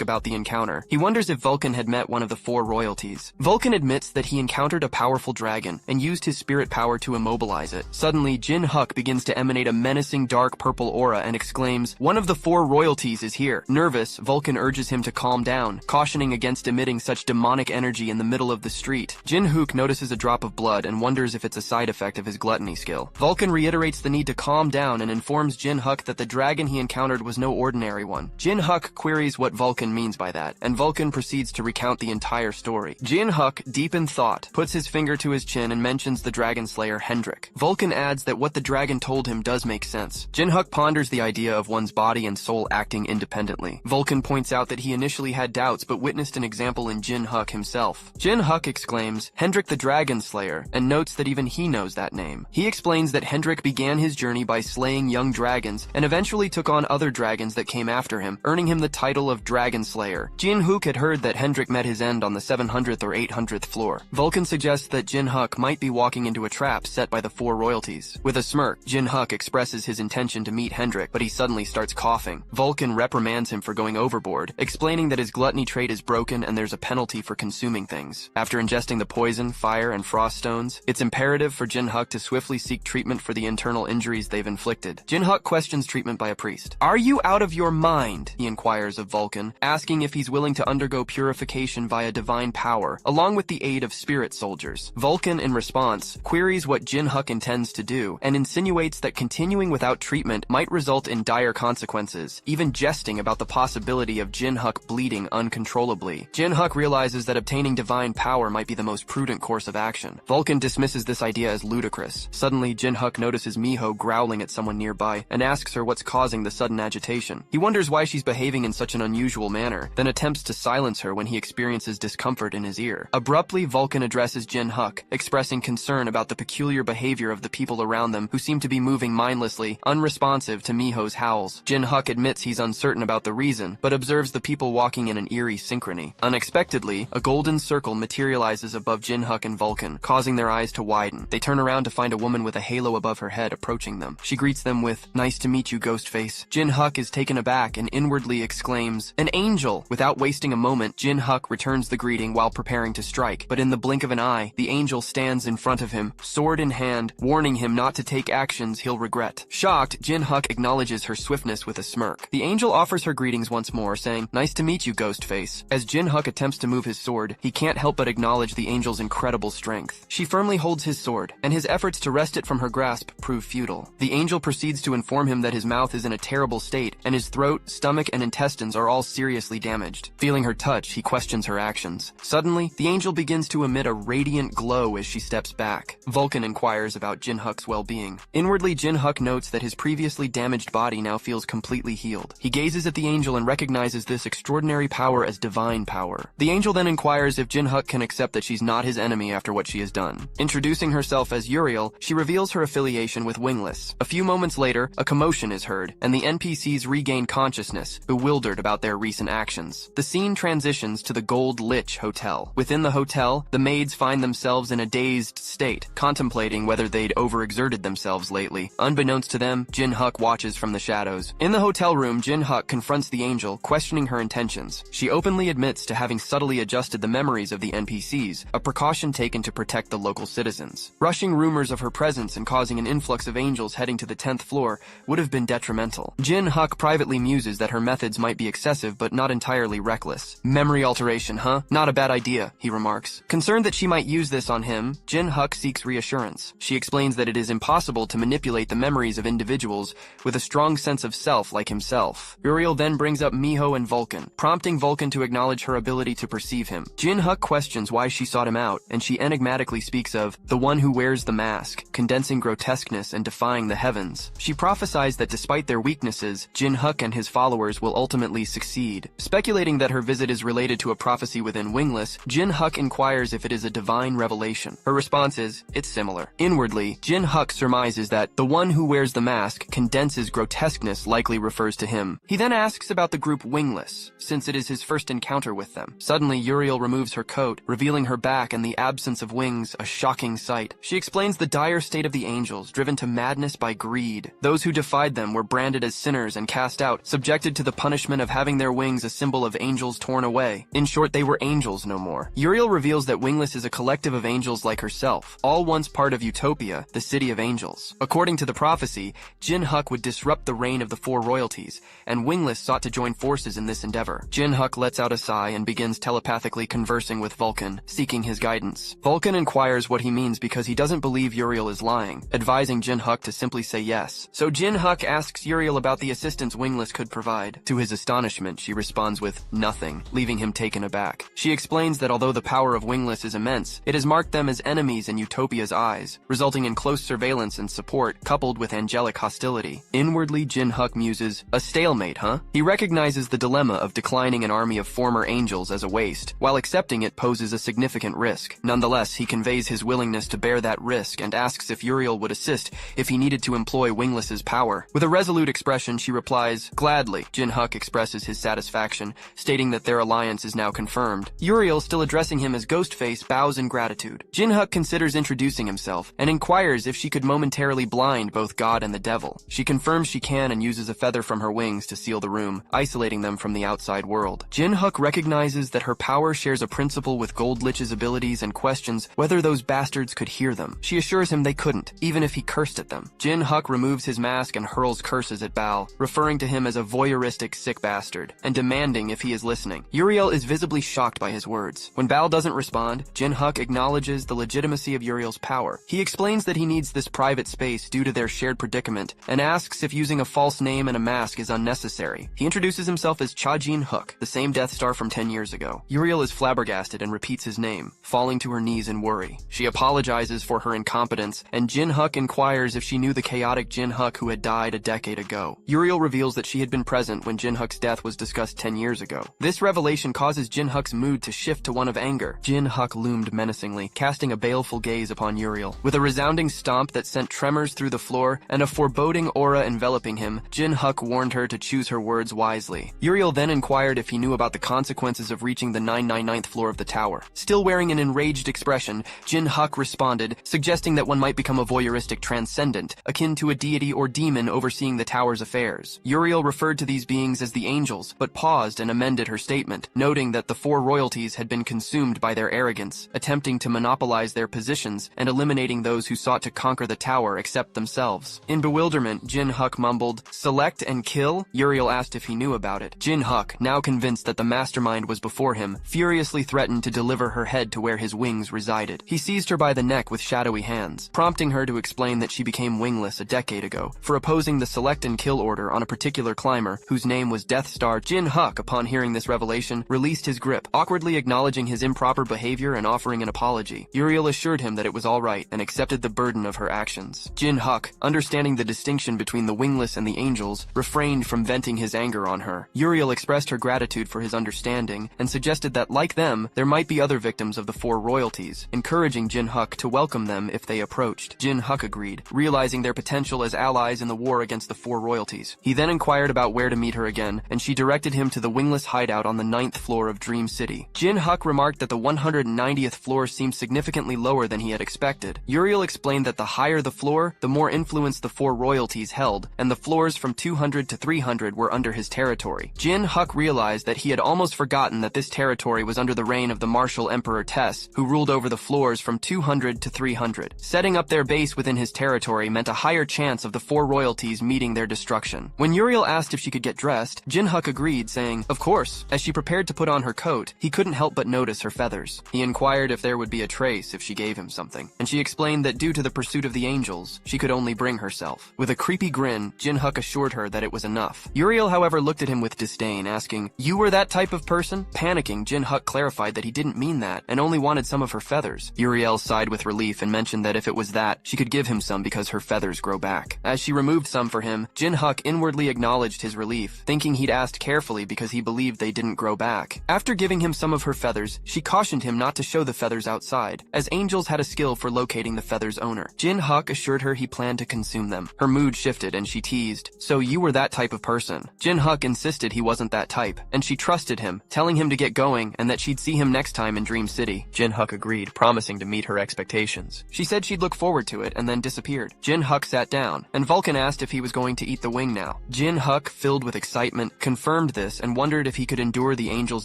Speaker 1: about the encounter. He wonders if Vulcan had met one of the 4 royalties. Vulcan admits that he encountered a powerful dragon and used his spirit power to immobilize it. Suddenly, Jin Huk begins to emanate a menacing dark purple aura and exclaims, "One of the 4 royalties is here." Nervous, Vulcan urges him to calm down, cautioning against emitting such demonic energy in the middle of the street. Jin Huk notices a drop of blood and wonders if it's a side effect of his gluttony skill. Vulcan reiterates the need to calm down and informs Jin Huk that the dragon he encountered was no ordinary one. Jin Huk queries what Vulcan means by that, and Vulcan proceeds to recount the entire story. Jin Huk, deep in thought, puts his finger to his chin and mentions the dragon slayer Hendrik. Vulcan adds that what the dragon told him does make sense. Jin Huk ponders the idea of one's body and soul acting independently. Vulcan points out that he initially had doubts but witnessed an example in Jin Huk himself. Jin Huk exclaims, "Hendrik the Dragon Slayer," and notes that even he knows that name. He explains that Hendrik began his journey by slaying young dragons and eventually took on other dragons that came after him, earning him the title of Dragon Slayer. Jin Huk had heard that Hendrik met his end on the 700th or 800th floor. Vulcan suggests that Jin Huk might be walking into a trap set by the 4 royalties. With a smirk, Jin Huk expresses his intention to meet Hendrik, but he suddenly starts coughing. Vulcan reprimands him for going overboard, explaining that his gluttony trait is broken and there's a penalty for consuming things. After ingesting the poison, fire, and frost stones, it's imperative for Jin Huk to swiftly seek treatment for the internal injuries they've inflicted. Jin Huk questions treatment by a priest. "Are you out of your mind?" he inquires of Vulcan, asking if he's willing to undergo purification via divine power, along with the aid of spirit soldiers. Vulcan, in response, queries what Jin Huk intends to do, and insinuates that continuing without treatment might result in dire consequences, even jesting about the possibility of Jin Huk bleeding uncontrollably. Jin Huk realizes that obtaining divine power might be the most prudent course of action. Vulcan dismisses this idea as ludicrous. Suddenly, Jin Huk notices Miho growling at someone nearby and asks her what's causing the sudden agitation. He wonders why she's behaving in such an unusual manner, then attempts to silence her when he experiences discomfort in his ear. Abruptly, Vulcan addresses Jin Huk, expressing concern about the peculiar behavior of the people around them who seem to be moving mindlessly, unresponsive to Miho's howls. Jin Huk admits he's uncertain about the reason, but observes the people walking in an eerie synchrony. Unexpectedly, a golden circle materializes above Jin Huk and Vulcan, causing their eyes to widen. They turn around to find a woman with a halo above her head approaching them. She greets them with, "Nice to meet you, Ghostface." Jin Huk is taken aback and inwardly exclaims, "An angel!" Without wasting a moment, Jin Huk returns the greeting while preparing to strike, but in the blink of an eye, the angel stands in front of him, sword in hand, warning him not to take actions he'll regret. Shocked, Jin Huk acknowledges her swiftness with a smirk. The angel offers her greetings once more, saying, "Nice to meet you, Ghostface." As Jin Huk attempts to move his sword, he can't help but acknowledge the angel's incredible strength. She firmly holds his sword, and his efforts to wrest it from her grasp prove futile. The angel proceeds to inform him that his mouth is in a terrible state, and his throat, stomach, and intestines are all seriously damaged. Feeling her touch, he questions her actions. Suddenly, the angel begins to emit a radiant glow as she steps back. Vulcan inquires about Jin Huk's well-being. Inwardly, Jin Huk notes that his previously damaged body now feels completely healed. He gazes at the angel and recognizes this extraordinary power as divine power. The angel then inquires if Jin Huk can accept that she's not his enemy after what she has done. Introducing herself as Uriel, she reveals her affiliation with Wingless. A few moments later, a commotion is heard, and the NPCs regain consciousness, bewildered about their recent actions. The scene transitions to the Gold Lich Hotel. Within the hotel, the maids find themselves in a dazed state, contemplating whether they'd overexerted themselves lately. Unbeknownst to them, Jin Huk watches from the shadows. In the hotel room, Jin Huk confronts the angel, questioning her intentions. She openly admits to having subtly adjusted the memories of the NPCs, a precaution taken to protect the local citizens. Rushing rumors of her presence and causing an influx of angels angels heading to the 10th floor would have been detrimental. Jin Huk privately muses that her methods might be excessive but not entirely reckless. Memory alteration, huh? Not a bad idea, he remarks. Concerned that she might use this on him, Jin Huk seeks reassurance. She explains that it is impossible to manipulate the memories of individuals with a strong sense of self like himself. Uriel then brings up Miho and Vulcan, prompting Vulcan to acknowledge her ability to perceive him. Jin Huk questions why she sought him out, and she enigmatically speaks of the one who wears the mask, condensing grotesqueness and defying the heavens. She prophesies that despite their weaknesses, Jin Huk and his followers will ultimately succeed. Speculating that her visit is related to a prophecy within Wingless, Jin Huk inquires if it is a divine revelation. Her response is, it's similar. Inwardly, Jin Huk surmises that the one who wears the mask condenses grotesqueness likely refers to him. He then asks about the group Wingless, since it is his first encounter with them. Suddenly, Uriel removes her coat, revealing her back and the absence of wings, a shocking sight. She explains the dire state of the angels, driven to madness by greed. Those who defied them were branded as sinners and cast out, subjected to the punishment of having their wings a symbol of angels torn away. In short, they were angels no more. Uriel reveals that Wingless is a collective of angels like herself, all once part of Utopia, the city of angels. According to the prophecy, Jin Huk would disrupt the reign of the four royalties, and Wingless sought to join forces in this endeavor. Jin Huk lets out a sigh and begins telepathically conversing with Vulcan, seeking his guidance. Vulcan inquires what he means because he doesn't believe Uriel is lying, advising Jin Huk to simply say yes. So Jin Huk asks Uriel about the assistance Wingless could provide. To his astonishment, she responds with nothing, leaving him taken aback. She explains that although the power of Wingless is immense, it has marked them as enemies in Utopia's eyes, resulting in close surveillance and support coupled with angelic hostility. Inwardly, Jin Huk muses, a stalemate, huh? He recognizes the dilemma of declining an army of former angels as a waste, while accepting it poses a significant risk. Nonetheless, he conveys his willingness to bear that risk and asks if Uriel would assist if he needed to employ Wingless's power. With a resolute expression, she replies, gladly. Jin Huk expresses his satisfaction, stating that their alliance is now confirmed. Uriel, still addressing him as Ghostface, bows in gratitude. Jin Huk considers introducing himself and inquires if she could momentarily blind both God and the devil. She confirms she can and uses a feather from her wings to seal the room, isolating them from the outside world. Jin Huk recognizes that her power shares a principle with Goldlich's abilities and questions whether those bastards could hear them. She assures him they couldn't, even if he cursed at them. Jin Huk removes his mask and hurls curses at Bal, referring to him as a voyeuristic sick bastard, and demanding if he is listening. Uriel is visibly shocked by his words. When Bal doesn't respond, Jin Huk acknowledges the legitimacy of Uriel's power. He explains that he needs this private space due to their shared predicament, and asks if using a false name and a mask is unnecessary. He introduces himself as Jin Huk, the same Death Star from 10 years ago. Uriel is flabbergasted and repeats his name, falling to her knees in worry. She apologizes for her incompetence, and Jin Huk inquires if she knew the chaotic Jin Huk who had died a decade ago. Uriel reveals that she had been present when Jin Huk's death was discussed 10 years ago. This revelation causes Jin Huk's mood to shift to one of anger. Jin Huk loomed menacingly, casting a baleful gaze upon Uriel. With a resounding stomp that sent tremors through the floor and a foreboding aura enveloping him, Jin Huk warned her to choose her words wisely. Uriel then inquired if he knew about the consequences of reaching the 999th floor of the tower. Still wearing an enraged expression, Jin Huk responded, suggesting that one might become a voyeuristic transcendent, akin to a deity or demon overseeing the tower's affairs. Uriel referred to these beings as the angels, but paused and amended her statement, noting that the four royalties had been consumed by their arrogance, attempting to monopolize their positions and eliminating those who sought to conquer the tower except themselves. In bewilderment, Jin Huk mumbled, "Select and kill?" Uriel asked if he knew about it. Jin Huk, now convinced that the mastermind was before him, furiously threatened to deliver her head to where his wings resided. He seized her by the neck with shadowy hands, prompting her to explain that she became wingless a decade ago for opposing the select and kill order on a particular climber whose name was Death Star. Jin Huk, upon hearing this revelation, released his grip, awkwardly acknowledging his improper behavior and offering an apology. Uriel assured him that it was all right and accepted the burden of her actions. Jin Huk, understanding the distinction between the wingless and the angels, refrained from venting his anger on her. Uriel expressed her gratitude for his understanding and suggested that, like them, there might be other victims of the four royalties, encouraging Jin Huk to welcome them if they approached. Jin Huk agreed, realizing their potential as allies in the war against the four royalties. He then inquired about where to meet her again, and she directed him to the wingless hideout on the 9th floor of Dream City. Jin Huk remarked that the 190th floor seemed significantly lower than he had expected. Uriel explained that the higher the floor, the more influence the four royalties held, and the floors from 200 to 300 were under his territory. Jin Huk realized that he had almost forgotten that this territory was under the reign of the martial Emperor Tess, who ruled over the floors from 200 to 300. Setting up their base within his territory meant meant a higher chance of the 4 royalties meeting their destruction. When Uriel asked if she could get dressed, Jin Huk agreed, saying, "Of course." As she prepared to put on her coat, he couldn't help but notice her feathers. He inquired if there would be a trace if she gave him something, and she explained that due to the pursuit of the angels, she could only bring herself. With a creepy grin, Jin Huk assured her that it was enough. Uriel, however, looked at him with disdain, asking, "You were that type of person?" Panicking, Jin Huk clarified that he didn't mean that, and only wanted some of her feathers. Uriel sighed with relief and mentioned that if it was that, she could give him some because her feathers grow back. As she removed some for him, Jin Huk inwardly acknowledged his relief, thinking he'd asked carefully because he believed they didn't grow back. After giving him some of her feathers, she cautioned him not to show the feathers outside, as angels had a skill for locating the feathers' owner. Jin Huk assured her he planned to consume them. Her mood shifted and she teased, "So you were that type of person?" Jin Huk insisted he wasn't that type, and she trusted him, telling him to get going and that she'd see him next time in Dream City. Jin Huk agreed, promising to meet her expectations. She said she'd look forward to it and then disappeared. Jin Huk sat down, and Vulcan asked if he was going to eat the wing now. Jin Huk, filled with excitement, confirmed this and wondered if he could endure the angel's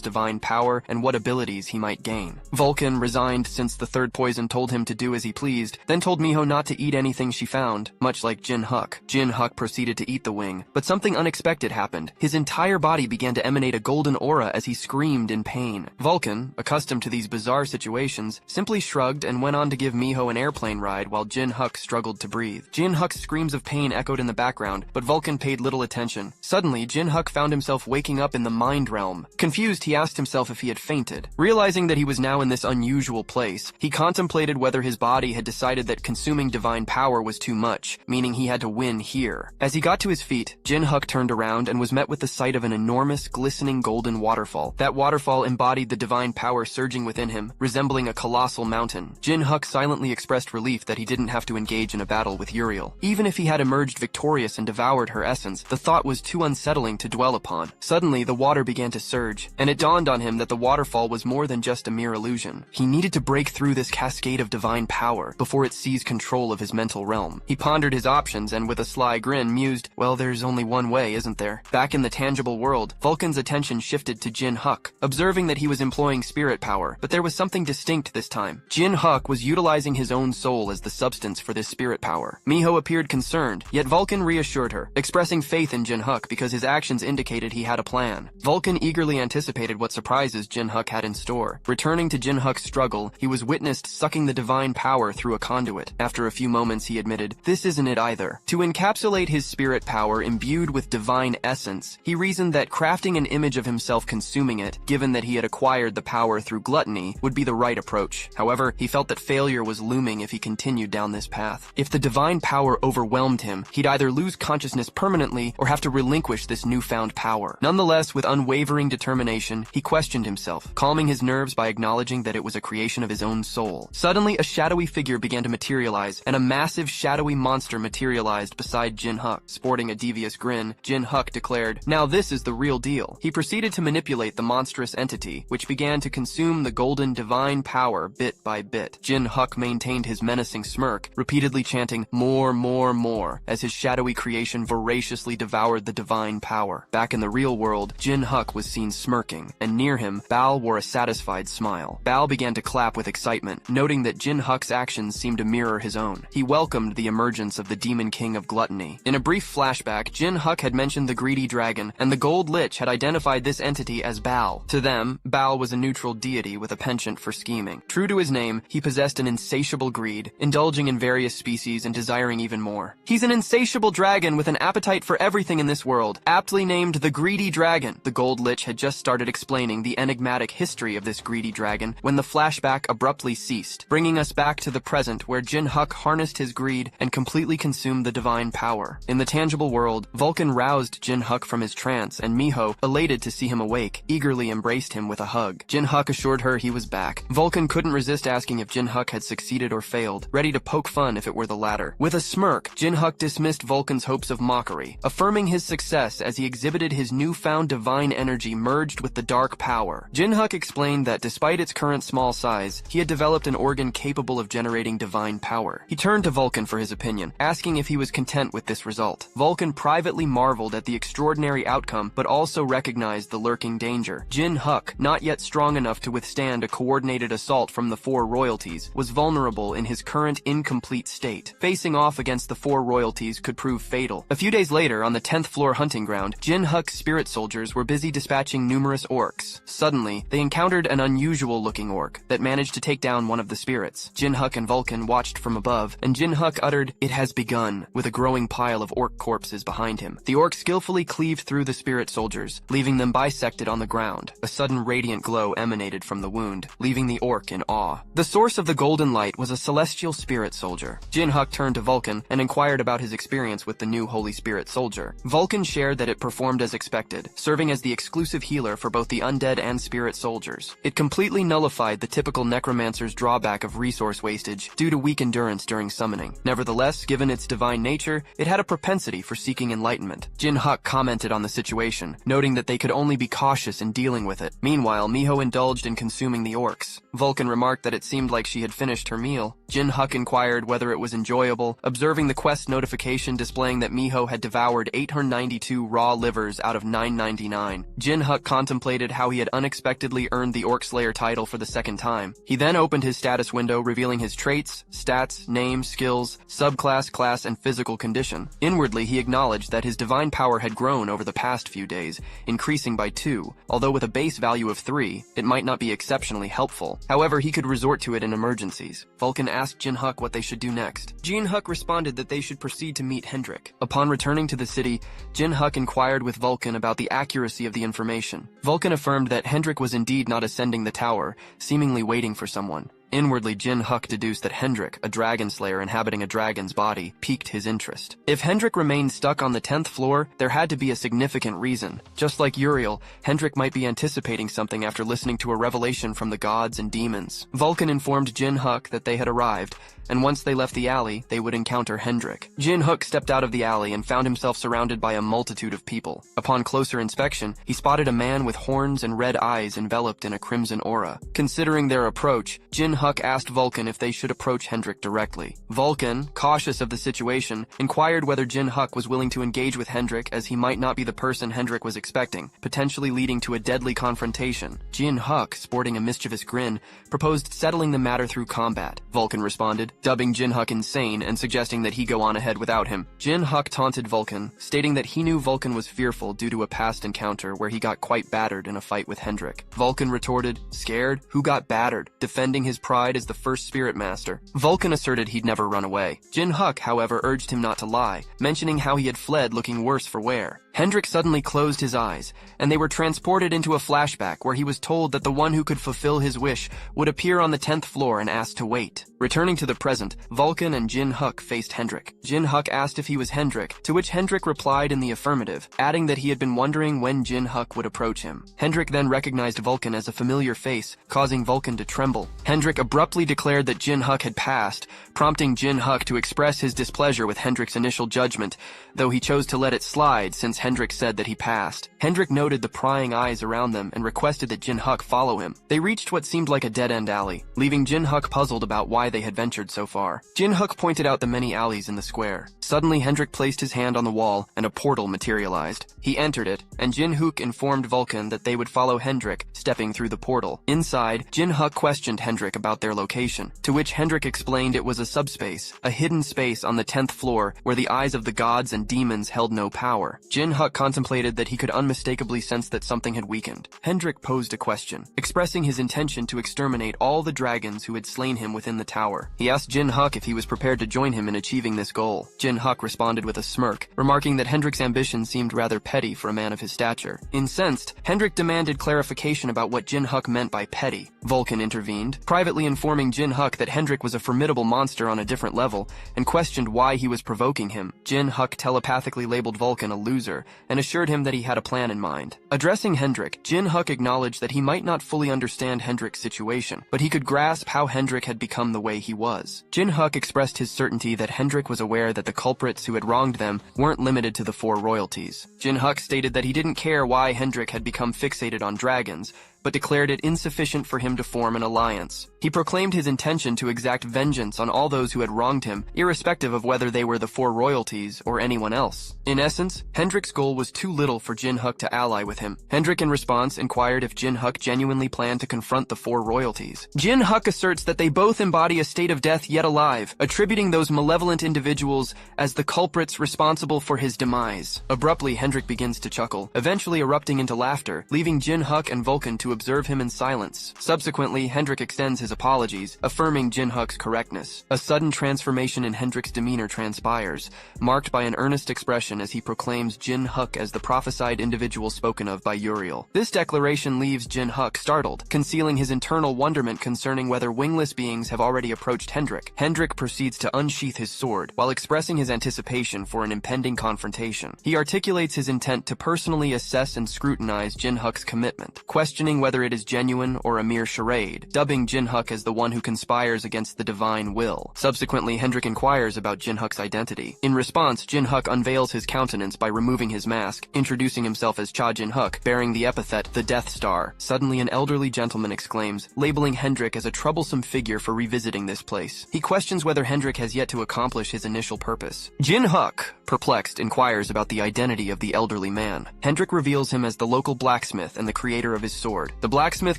Speaker 1: divine power and what abilities he might gain. Vulcan, resigned since the third poison told him to do as he pleased, then told Miho not to eat anything she found, much like Jin Huk. Jin Huk proceeded to eat the wing, but something unexpected happened. His entire body began to emanate a golden aura as he screamed in pain. Vulcan, accustomed to these bizarre situations, simply shrugged and went on to give Miho an airplane ride while Jin Huk struggled to breathe. Jin Huk's screams of pain echoed in the background, but Vulcan paid little attention. Suddenly, Jin Huk found himself waking up in the mind realm. Confused, he asked himself if he had fainted. Realizing that he was now in this unusual place, he contemplated whether his body had decided that consuming divine power was too much, meaning he had to win here. As he got to his feet, Jin Huk turned around and was met with the sight of an enormous, glistening golden waterfall. That waterfall embodied the divine power surging within him, resembling a colossal mountain. Jin Huk silently expressed relief that he didn't have to engage in a battle with Uriel. Even if he had emerged victorious and devoured her essence, the thought was too unsettling to dwell upon. Suddenly, the water began to surge, and it dawned on him that the waterfall was more than just a mere illusion. He needed to break through this cascade of divine power before it seized control of his mental realm. He pondered his options and with a sly grin mused, "Well, there's only one way, isn't there?" Back in the tangible world, Vulcan's attention shifted to Jin Huk, observing that he was employing spirit power, but there was something distinct this time. Jin Huk was utilizing his own soul as the substance for this spirit power. Miho appeared concerned, yet Vulcan reassured her, expressing faith in Jin Huk because his actions indicated he had a plan. Vulcan eagerly anticipated what surprises Jin Huk had in store. Returning to Jin Huk's struggle, he was witnessed sucking the divine power through a conduit. After a few moments, he admitted, "This isn't it either." To encapsulate his spirit power imbued with divine essence, he reasoned that crafting an image of himself consuming it, given that he had acquired the power through gluttony, would be the right approach. However, he felt that failure was looming if he continued down this path. If the divine power overwhelmed him, he'd either lose consciousness permanently or have to relinquish this newfound power. Nonetheless, with unwavering determination, he questioned himself, calming his nerves by acknowledging that it was a creation of his own soul. Suddenly, a shadowy figure began to materialize, and a massive shadowy monster materialized beside Jin Huk. Sporting a devious grin, Jin Huk declared, "Now this is the real deal." He proceeded to manipulate the monstrous entity, which began to consume the golden divine power bit by bit. Jin Huk maintained his menacing smirk, repeatedly chanting, "More, more, more," as his shadowy creation voraciously devoured the divine power. Back in the real world, Jin Huk was seen smirking, and near him, Bal wore a satisfied smile. Bal began to clap with excitement, noting that Jin Huk's actions seemed to mirror his own. He welcomed the emergence of the Demon King of Gluttony. In a brief flashback, Jin Huk had mentioned the greedy dragon, and the Gold Lich had identified this entity as Bal. To them, Bal was a neutral deity with a penchant for scheming. True to his name, he possessed an insatiable greed, indulging in various species and desiring even more. "He's an insatiable dragon with an appetite for everything in this world, aptly named the Greedy Dragon." The Gold Lich had just started explaining the enigmatic history of this greedy dragon when the flashback abruptly ceased, bringing us back to the present where Jin Huk harnessed his greed and completely consumed the divine power. In the tangible world, Vulcan roused Jin Huk from his trance, and Miho, elated to see him awake, eagerly embraced him with a hug. Jin Huk assured her he was back. Vulcan couldn't resist asking if Jin Huk had succeeded or failed, ready to poke fun if it were the latter. With a smirk, Jin Huk dismissed Vulcan's hopes of mockery, affirming his success as he exhibited his newfound divine energy merged with the dark power. Jin Huk explained that despite its current small size, he had developed an organ capable of generating divine power. He turned to Vulcan for his opinion, asking if he was content with this result. Vulcan privately marveled at the extraordinary outcome, but also recognized the lurking danger. Jin Huk, not yet strong enough to withstand a coordinated assault from the 4 royalties, was vulnerable in his current incomplete state. Facing facing off against the 4 royalties could prove fatal. A few days later, on the 10th floor hunting ground, Jin Huk's spirit soldiers were busy dispatching numerous orcs. Suddenly, they encountered an unusual-looking orc that managed to take down one of the spirits. Jin Huk and Vulcan watched from above, and Jin Huk uttered, "It has begun," with a growing pile of orc corpses behind him. The orc skillfully cleaved through the spirit soldiers, leaving them bisected on the ground. A sudden radiant glow emanated from the wound, leaving the orc in awe. The source of the golden light was a celestial spirit soldier. Jin Huk turned to Vulcan and inquired about his experience with the new Holy Spirit soldier. Vulcan shared that it performed as expected, serving as the exclusive healer for both the undead and spirit soldiers. It completely nullified the typical Necromancer's drawback of resource wastage due to weak endurance during summoning. Nevertheless, given its divine nature, it had a propensity for seeking enlightenment. Jin Huk commented on the situation, noting that they could only be cautious in dealing with it. Meanwhile, Miho indulged in consuming the orcs. Vulcan remarked that it seemed like she had finished her meal. Jin Huk inquired whether it was enjoyable, observing the quest notification displaying that Miho had devoured 892 raw livers out of 999. Jin Huk contemplated how he had unexpectedly earned the Orc Slayer title for the second time. He then opened his status window, revealing his traits, stats, name, skills, subclass, class, and physical condition. Inwardly, he acknowledged that his divine power had grown over the past few days, increasing by 2. Although with a base value of 3, it might not be exceptionally helpful. However, he could resort to it in emergencies. Vulcan asked Jin Huk what they should do next. Jin Huk responded that they should proceed to meet Hendrik. Upon returning to the city, Jin Huk inquired with Vulcan about the accuracy of the information. Vulcan affirmed that Hendrik was indeed not ascending the tower, seemingly waiting for someone. Inwardly, Jin Huk deduced that Hendrik, a dragon slayer inhabiting a dragon's body, piqued his interest. If Hendrik remained stuck on the 10th floor, there had to be a significant reason. Just like Uriel, Hendrik might be anticipating something after listening to a revelation from the gods and demons. Vulcan informed Jin Huk that they had arrived, and once they left the alley, they would encounter Hendrik. Jin Huk stepped out of the alley and found himself surrounded by a multitude of people. Upon closer inspection, he spotted a man with horns and red eyes enveloped in a crimson aura. Considering their approach, Jin Huk asked Vulcan if they should approach Hendrik directly. Vulcan, cautious of the situation, inquired whether Jin Huk was willing to engage with Hendrik, as he might not be the person Hendrik was expecting, potentially leading to a deadly confrontation. Jin Huk, sporting a mischievous grin, proposed settling the matter through combat. Vulcan responded, dubbing Jin Huk insane and suggesting that he go on ahead without him. Jin Huk taunted Vulcan, stating that he knew Vulcan was fearful due to a past encounter where he got quite battered in a fight with Hendrik. Vulcan retorted, "Scared? Who got battered?" defending his pride as the first spirit master. Vulcan asserted he'd never run away. Jin Huk, however, urged him not to lie, mentioning how he had fled looking worse for wear. Hendrik suddenly closed his eyes, and they were transported into a flashback where he was told that the one who could fulfill his wish would appear on the 10th floor and asked to wait. Returning to the present, Vulcan and Jin Huk faced Hendrik. Jin Huk asked if he was Hendrik, to which Hendrik replied in the affirmative, adding that he had been wondering when Jin Huk would approach him. Hendrik then recognized Vulcan as a familiar face, causing Vulcan to tremble. Hendrik abruptly declared that Jin Huk had passed, prompting Jin Huk to express his displeasure with Hendrik's initial judgment, though he chose to let it slide since Hendrik said that he passed. Hendrik noted the prying eyes around them and requested that Jin Huk follow him. They reached what seemed like a dead-end alley, leaving Jin Huk puzzled about why they had ventured so far. Jin Huk pointed out the many alleys in the square. Suddenly, Hendrik placed his hand on the wall and a portal materialized. He entered it, and Jin Huk informed Vulcan that they would follow Hendrik, stepping through the portal. Inside, Jin Huk questioned Hendrik about their location, to which Hendrik explained it was a subspace, a hidden space on the 10th floor where the eyes of the gods and demons held no power. Jin Huk contemplated that he could unmistakably sense that something had weakened. Hendrik posed a question, expressing his intention to exterminate all the dragons who had slain him within the tower. He asked Jin Huk if he was prepared to join him in achieving this goal. Jin Huk responded with a smirk, remarking that Hendrik's ambition seemed rather petty for a man of his stature. Incensed, Hendrik demanded clarification about what Jin Huk meant by petty. Vulcan intervened, privately informing Jin Huk that Hendrik was a formidable monster on a different level, and questioned why he was provoking him. Jin Huk telepathically labeled Vulcan a loser, and assured him that he had a plan in mind. Addressing Hendrik, Jin Huk acknowledged that he might not fully understand Hendrik's situation, but he could grasp how Hendrik had become the way he was. Jin Huk expressed his certainty that Hendrik was aware that the culprits who had wronged them weren't limited to the 4 royalties. Jin Huk stated that he didn't care why Hendrik had become fixated on dragons, but declared it insufficient for him to form an alliance. He proclaimed his intention to exact vengeance on all those who had wronged him, irrespective of whether they were the four royalties or anyone else. In essence, Hendrik's goal was too little for Jin Huk to ally with him. Hendrik in response inquired if Jin Huk genuinely planned to confront the four royalties. Jin Huk asserts that they both embody a state of death yet alive, attributing those malevolent individuals as the culprits responsible for his demise. Abruptly, Hendrik begins to chuckle, eventually erupting into laughter, leaving Jin Huk and Vulcan to observe him in silence. Subsequently, Hendrik extends his apologies, affirming Jin Huk's correctness. A sudden transformation in Hendrik's demeanor transpires, marked by an earnest expression as he proclaims Jin Huk as the prophesied individual spoken of by Uriel. This declaration leaves Jin Huk startled, concealing his internal wonderment concerning whether wingless beings have already approached Hendrik. Hendrik proceeds to unsheath his sword, while expressing his anticipation for an impending confrontation. He articulates his intent to personally assess and scrutinize Jin Huk's commitment, questioning whether it is genuine or a mere charade, dubbing Jin Huk as the one who conspires against the divine will. Subsequently, Hendrik inquires about Jin Huk's identity. In response, Jin Huk unveils his countenance by removing his mask, introducing himself as Cha Jin Huk, bearing the epithet, the Death Star. Suddenly, an elderly gentleman exclaims, labeling Hendrik as a troublesome figure for revisiting this place. He questions whether Hendrik has yet to accomplish his initial purpose. Jin Huk, perplexed, inquires about the identity of the elderly man. Hendrik reveals him as the local blacksmith and the creator of his sword. The blacksmith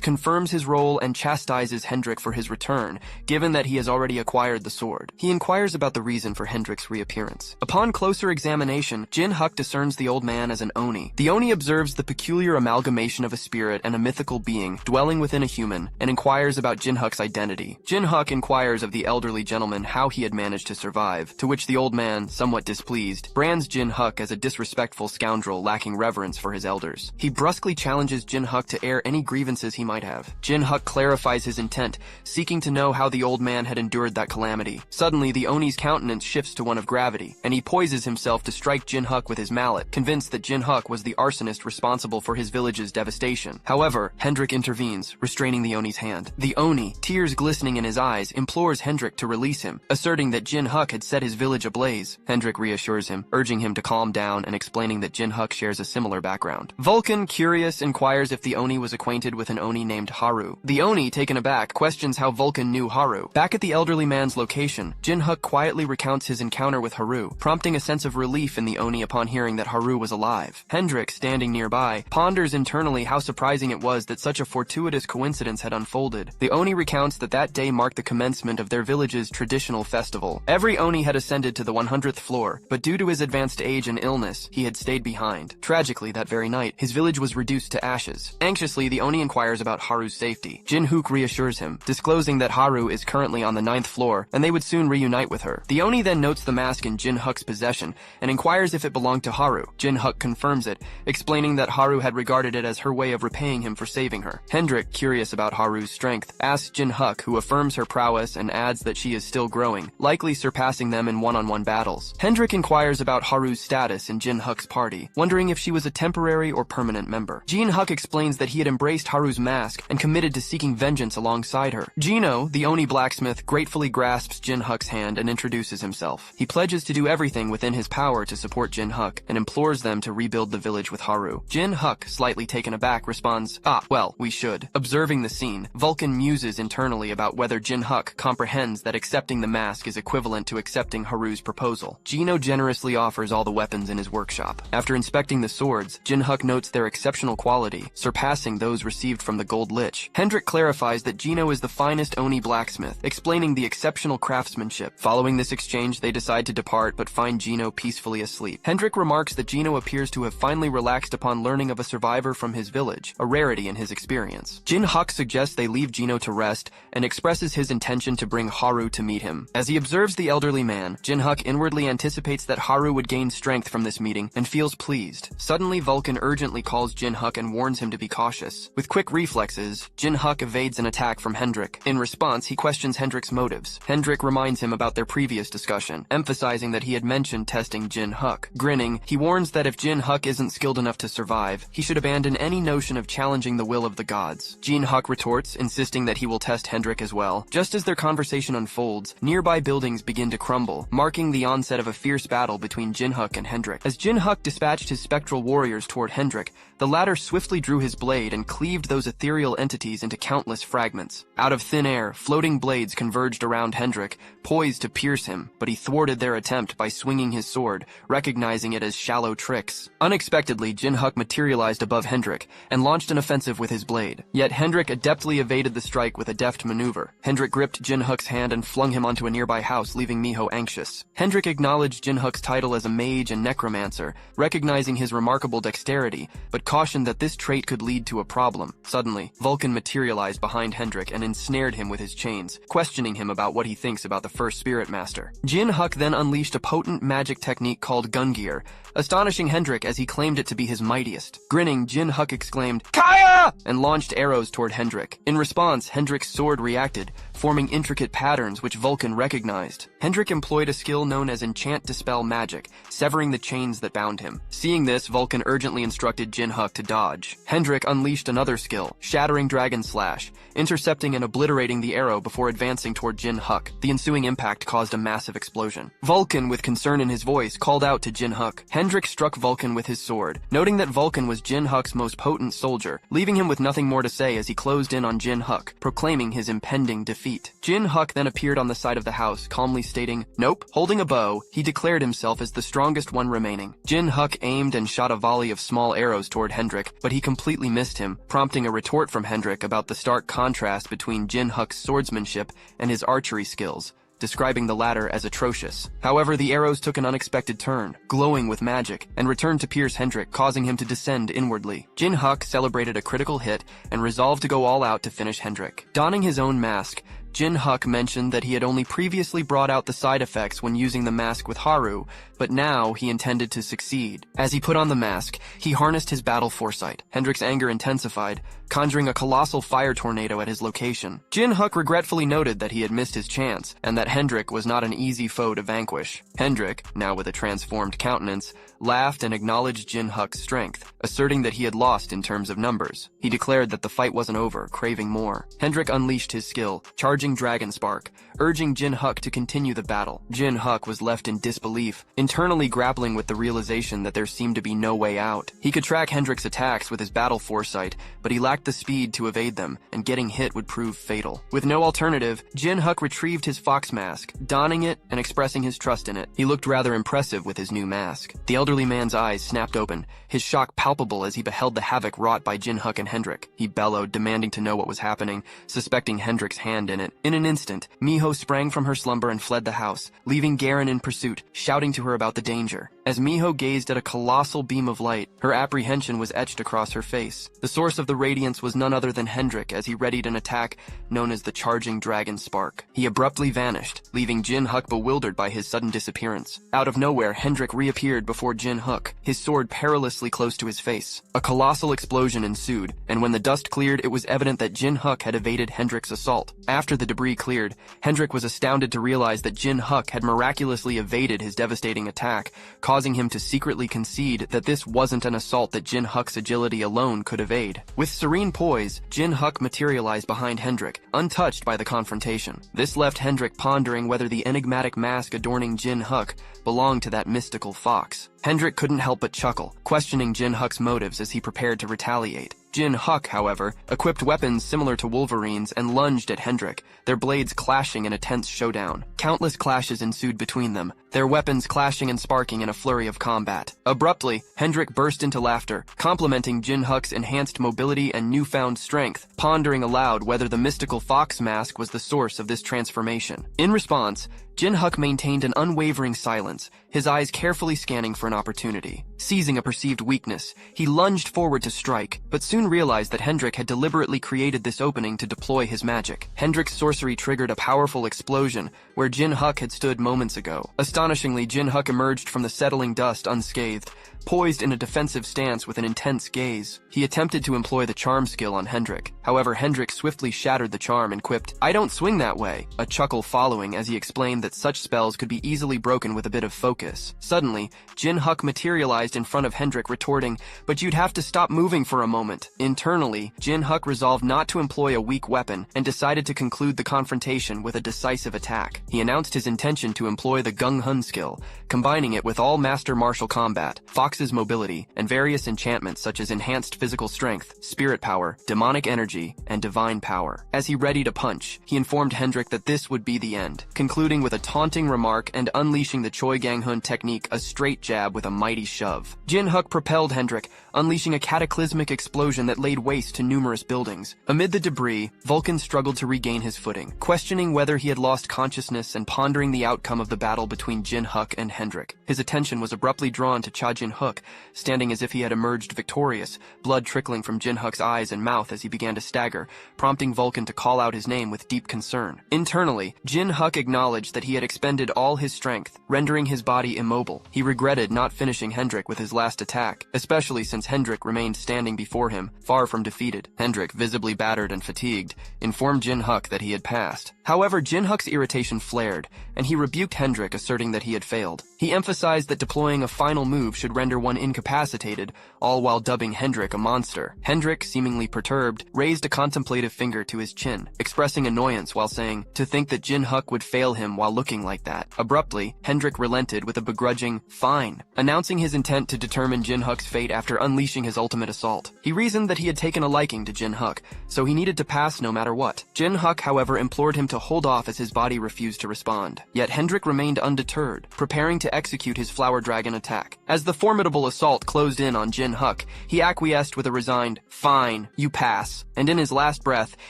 Speaker 1: confirms his role and chastises Hendrik for his return, given that he has already acquired the sword. He inquires about the reason for Hendrik's reappearance. Upon closer examination, Jin Huk discerns the old man as an Oni. The Oni observes the peculiar amalgamation of a spirit and a mythical being dwelling within a human, and inquires about Jin Huk's identity. Jin Huk inquires of the elderly gentleman how he had managed to survive, to which the old man, somewhat displeased, brands Jin Huk as a disrespectful scoundrel lacking reverence for his elders. He brusquely challenges Jin Huk to air any grievances he might have. Jin Huk clarifies his intent, seeking to know how the old man had endured that calamity. Suddenly, the Oni's countenance shifts to one of gravity, and he poises himself to strike Jin Huk with his mallet, convinced that Jin Huk was the arsonist responsible for his village's devastation. However, Hendrik intervenes, restraining the Oni's hand. The Oni, tears glistening in his eyes, implores Hendrik to release him, asserting that Jin Huk had set his village ablaze. Hendrik reassures him, urging him to calm down and explaining that Jin Huk shares a similar background. Vulcan, curious, inquires if the Oni was acquainted with an Oni named Haru. The Oni, taken aback, questions how Vulcan knew Haru. Back at the elderly man's location, Jin Huk quietly recounts his encounter with Haru, prompting a sense of relief in the Oni upon hearing that Haru was alive. Hendrik, standing nearby, ponders internally how surprising it was that such a fortuitous coincidence had unfolded. The Oni recounts that that day marked the commencement of their village's traditional festival. Every Oni had ascended to the 100th floor, but due to his advanced age and illness, he had stayed behind. Tragically, that very night, his village was reduced to ashes. Anxiously, the Oni inquires about Haru's safety. Jin Huk reassures him, disclosing that Haru is currently on the 9th floor, and they would soon reunite with her. The Oni then notes the mask in Jin Huk's possession, and inquires if it belonged to Haru. Jin Huk confirms it, explaining that Haru had regarded it as her way of repaying him for saving her. Hendrik, curious about Haru's strength, asks Jin Huk, who affirms her prowess and adds that she is still growing, likely surpassing them in one-on-one battles. Hendrik inquires about Haru's status in Jin Huk's party, wondering if she was a temporary or permanent member. Jin Huk explains that he had embraced Haru's mask and committed to seeking vengeance alongside her. Geno, the Oni blacksmith, gratefully grasps Jin Huk's hand and introduces himself. He pledges to do everything within his power to support Jin Huk and implores them to rebuild the village with Haru. Jin Huk, slightly taken aback, responds, well, we should. Observing the scene, Vulcan muses internally about whether Jin Huk comprehends that accepting the mask is equivalent to accepting Haru's proposal. Geno generously offers all the weapons in his workshop. After inspecting the swords, Jin Huk notes their exceptional quality, surpassing those received from the Gold Lich. Hendrik clarifies that Geno is the finest Oni blacksmith, explaining the exceptional craftsmanship. Following this exchange, they decide to depart but find Geno peacefully asleep. Hendrik remarks that Geno appears to have finally relaxed upon learning of a survivor from his village, a rarity in his experience. Jin Huk suggests they leave Geno to rest and expresses his intention to bring Haru to meet him. As he observes the elderly man, Jin Huk inwardly anticipates that Haru would gain strength from this meeting and feels pleased. Suddenly, Vulcan urgently calls Jin Huk and warns him to be cautious. With quick reflexes, Jin Huk evades an attack from Hendrik. In response, he questions Hendrik's motives. Hendrik reminds him about their previous discussion, emphasizing that he had mentioned testing Jin Huk. Grinning, he warns that if Jin Huk isn't skilled enough to survive, he should abandon any notion of challenging the will of the gods. Jin Huk retorts, insisting that he will test Hendrik as well. Just as their conversation unfolds, nearby buildings begin to crumble, marking the onset of a fierce battle between Jin Huk and Hendrik. As Jin Huk dispatched his spectral warriors toward Hendrik, the latter swiftly drew his blade and cleaved those ethereal entities into countless fragments. Out of thin air, floating blades converged around Hendrik, poised to pierce him, but he thwarted their attempt by swinging his sword, recognizing it as shallow tricks. Unexpectedly, Jin Huk materialized above Hendrik and launched an offensive with his blade. Yet Hendrik adeptly evaded the strike with a deft maneuver. Hendrik gripped Jin Huk's hand and flung him onto a nearby house, leaving Miho anxious. Hendrik acknowledged Jin Huk's title as a mage and necromancer, recognizing his remarkable dexterity, but cautioned that this trait could lead to a problem. Suddenly, Vulcan materialized behind Hendrik and ensnared him with his chains, questioning him about what he thinks about the first spirit master. Jin Huk then unleashed a potent magic technique called gun gear, astonishing Hendrik as he claimed it to be his mightiest. Grinning, Jin Huk exclaimed, "Kaya!" and launched arrows toward Hendrik. In response, Hendrik's sword reacted, forming intricate patterns which Vulcan recognized. Hendrik employed a skill known as Enchant Dispel Magic, severing the chains that bound him. Seeing this, Vulcan urgently instructed Jin Huk to dodge. Hendrik unleashed another skill, Shattering Dragon Slash, intercepting and obliterating the arrow before advancing toward Jin Huk. The ensuing impact caused a massive explosion. Vulcan, with concern in his voice, called out to Jin Huk. Hendrik struck Vulcan with his sword, noting that Vulcan was Jin Huk's most potent soldier, leaving him with nothing more to say as he closed in on Jin Huk, proclaiming his impending defeat. Jin Huk then appeared on the side of the house, calmly stating, "Nope." Holding a bow, he declared himself as the strongest one remaining. Jin Huk aimed and shot a volley of small arrows toward Hendrik, but he completely missed him, prompting a retort from Hendrik about the stark contrast between Jin Huk's swordsmanship and his archery skills, describing the latter as atrocious. However, the arrows took an unexpected turn, glowing with magic, and returned to pierce Hendrik, causing him to descend inwardly. Jin Huk celebrated a critical hit and resolved to go all out to finish Hendrik. Donning his own mask, Jin Huk mentioned that he had only previously brought out the side effects when using the mask with Haru, but now he intended to succeed. As he put on the mask, he harnessed his battle foresight. Hendrik's anger intensified, conjuring a colossal fire tornado at his location. Jin Huk regretfully noted that he had missed his chance, and that Hendrik was not an easy foe to vanquish. Hendrik, now with a transformed countenance, laughed and acknowledged Jin Huk's strength, asserting that he had lost in terms of numbers. He declared that the fight wasn't over, craving more. Hendrik unleashed his skill, charging Dragon Spark, urging Jin Huk to continue the battle. Jin Huk was left in disbelief, internally grappling with the realization that there seemed to be no way out. He could track Hendrik's attacks with his battle foresight, but he lacked the speed to evade them, and getting hit would prove fatal. With no alternative, Jin Huk retrieved his fox mask, donning it and expressing his trust in it. He looked rather impressive with his new mask. The elderly man's eyes snapped open, his shock palpable as he beheld the havoc wrought by Jin Huk and Hendrik. He bellowed, demanding to know what was happening, suspecting Hendrik's hand in it. In an instant, Miho sprang from her slumber and fled the house, leaving Garen in pursuit, shouting to her about the danger. As Miho gazed at a colossal beam of light, her apprehension was etched across her face. The source of the radiance was none other than Hendrik as he readied an attack known as the Charging Dragon Spark. He abruptly vanished, leaving Jin Huk bewildered by his sudden disappearance. Out of nowhere, Hendrik reappeared before Jin Huk, his sword perilously close to his face. A colossal explosion ensued, and when the dust cleared, it was evident that Jin Huk had evaded Hendrik's assault. After the debris cleared, Hendrik was astounded to realize that Jin Huk had miraculously evaded his devastating attack, causing him to secretly concede that this wasn't an assault that Jin Huk's agility alone could evade. With serene poise, Jin Huk materialized behind Hendrik, untouched by the confrontation. This left Hendrik pondering whether the enigmatic mask adorning Jin Huk belonged to that mystical fox. Hendrik couldn't help but chuckle, questioning Jin Huk's motives as he prepared to retaliate. Jin Huk, however, equipped weapons similar to Wolverine's and lunged at Hendrik, their blades clashing in a tense showdown. Countless clashes ensued between them, their weapons clashing and sparking in a flurry of combat. Abruptly, Hendrik burst into laughter, complimenting Jin Huk's enhanced mobility and newfound strength, pondering aloud whether the mystical fox mask was the source of this transformation. In response, Jin Huk maintained an unwavering silence, his eyes carefully scanning for an opportunity. Seizing a perceived weakness, he lunged forward to strike, but soon realized that Hendrik had deliberately created this opening to deploy his magic. Hendrik's sorcery triggered a powerful explosion where Jin Huk had stood moments ago. Astonishingly, Jin Huk emerged from the settling dust unscathed, poised in a defensive stance with an intense gaze. He attempted to employ the charm skill on Hendrik. However, Hendrik swiftly shattered the charm and quipped, "I don't swing that way," a chuckle following as he explained that such spells could be easily broken with a bit of focus. Suddenly, Jin Huk materialized poised in front of Hendrik, retorting, "But you'd have to stop moving for a moment." Internally, Jin Huk resolved not to employ a weak weapon and decided to conclude the confrontation with a decisive attack. He announced his intention to employ the Gung Hun skill, combining it with all master martial combat, Fox's mobility, and various enchantments such as enhanced physical strength, spirit power, demonic energy, and divine power. As he readied to punch, he informed Hendrik that this would be the end, concluding with a taunting remark and unleashing the Choi Gang Hun technique, a straight jab with a mighty shove. Jin Huk propelled Hendrik, unleashing a cataclysmic explosion that laid waste to numerous buildings. Amid the debris, Vulcan struggled to regain his footing, questioning whether he had lost consciousness and pondering the outcome of the battle between Jin Huk and Hendrik. His attention was abruptly drawn to Cha Jin Huk, standing as if he had emerged victorious, blood trickling from Jin Huk's eyes and mouth as he began to stagger, prompting Vulcan to call out his name with deep concern. Internally, Jin Huk acknowledged that he had expended all his strength, rendering his body immobile. He regretted not finishing Hendrik with his last attack, especially since Hendrik remained standing before him, far from defeated. Hendrik, visibly battered and fatigued, informed Jin Huk that he had passed. However, Jin Huk's irritation flared, and he rebuked Hendrik, asserting that he had failed. He emphasized that deploying a final move should render one incapacitated, all while dubbing Hendrik a monster. Hendrik, seemingly perturbed, raised a contemplative finger to his chin, expressing annoyance while saying, "To think that Jin Huk would fail him while looking like that." Abruptly, Hendrik relented with a begrudging, "Fine," announcing his intent to determine Jin Huk's fate after unleashing his ultimate assault. He reasoned that he had taken a liking to Jin Huk, so he needed to pass no matter what. Jin Huk, however, implored him to hold off as his body refused to respond. Yet Hendrik remained undeterred, preparing to execute his flower dragon attack. As the formidable assault closed in on Jin Huk, he acquiesced with a resigned, "Fine, you pass," and in his last breath,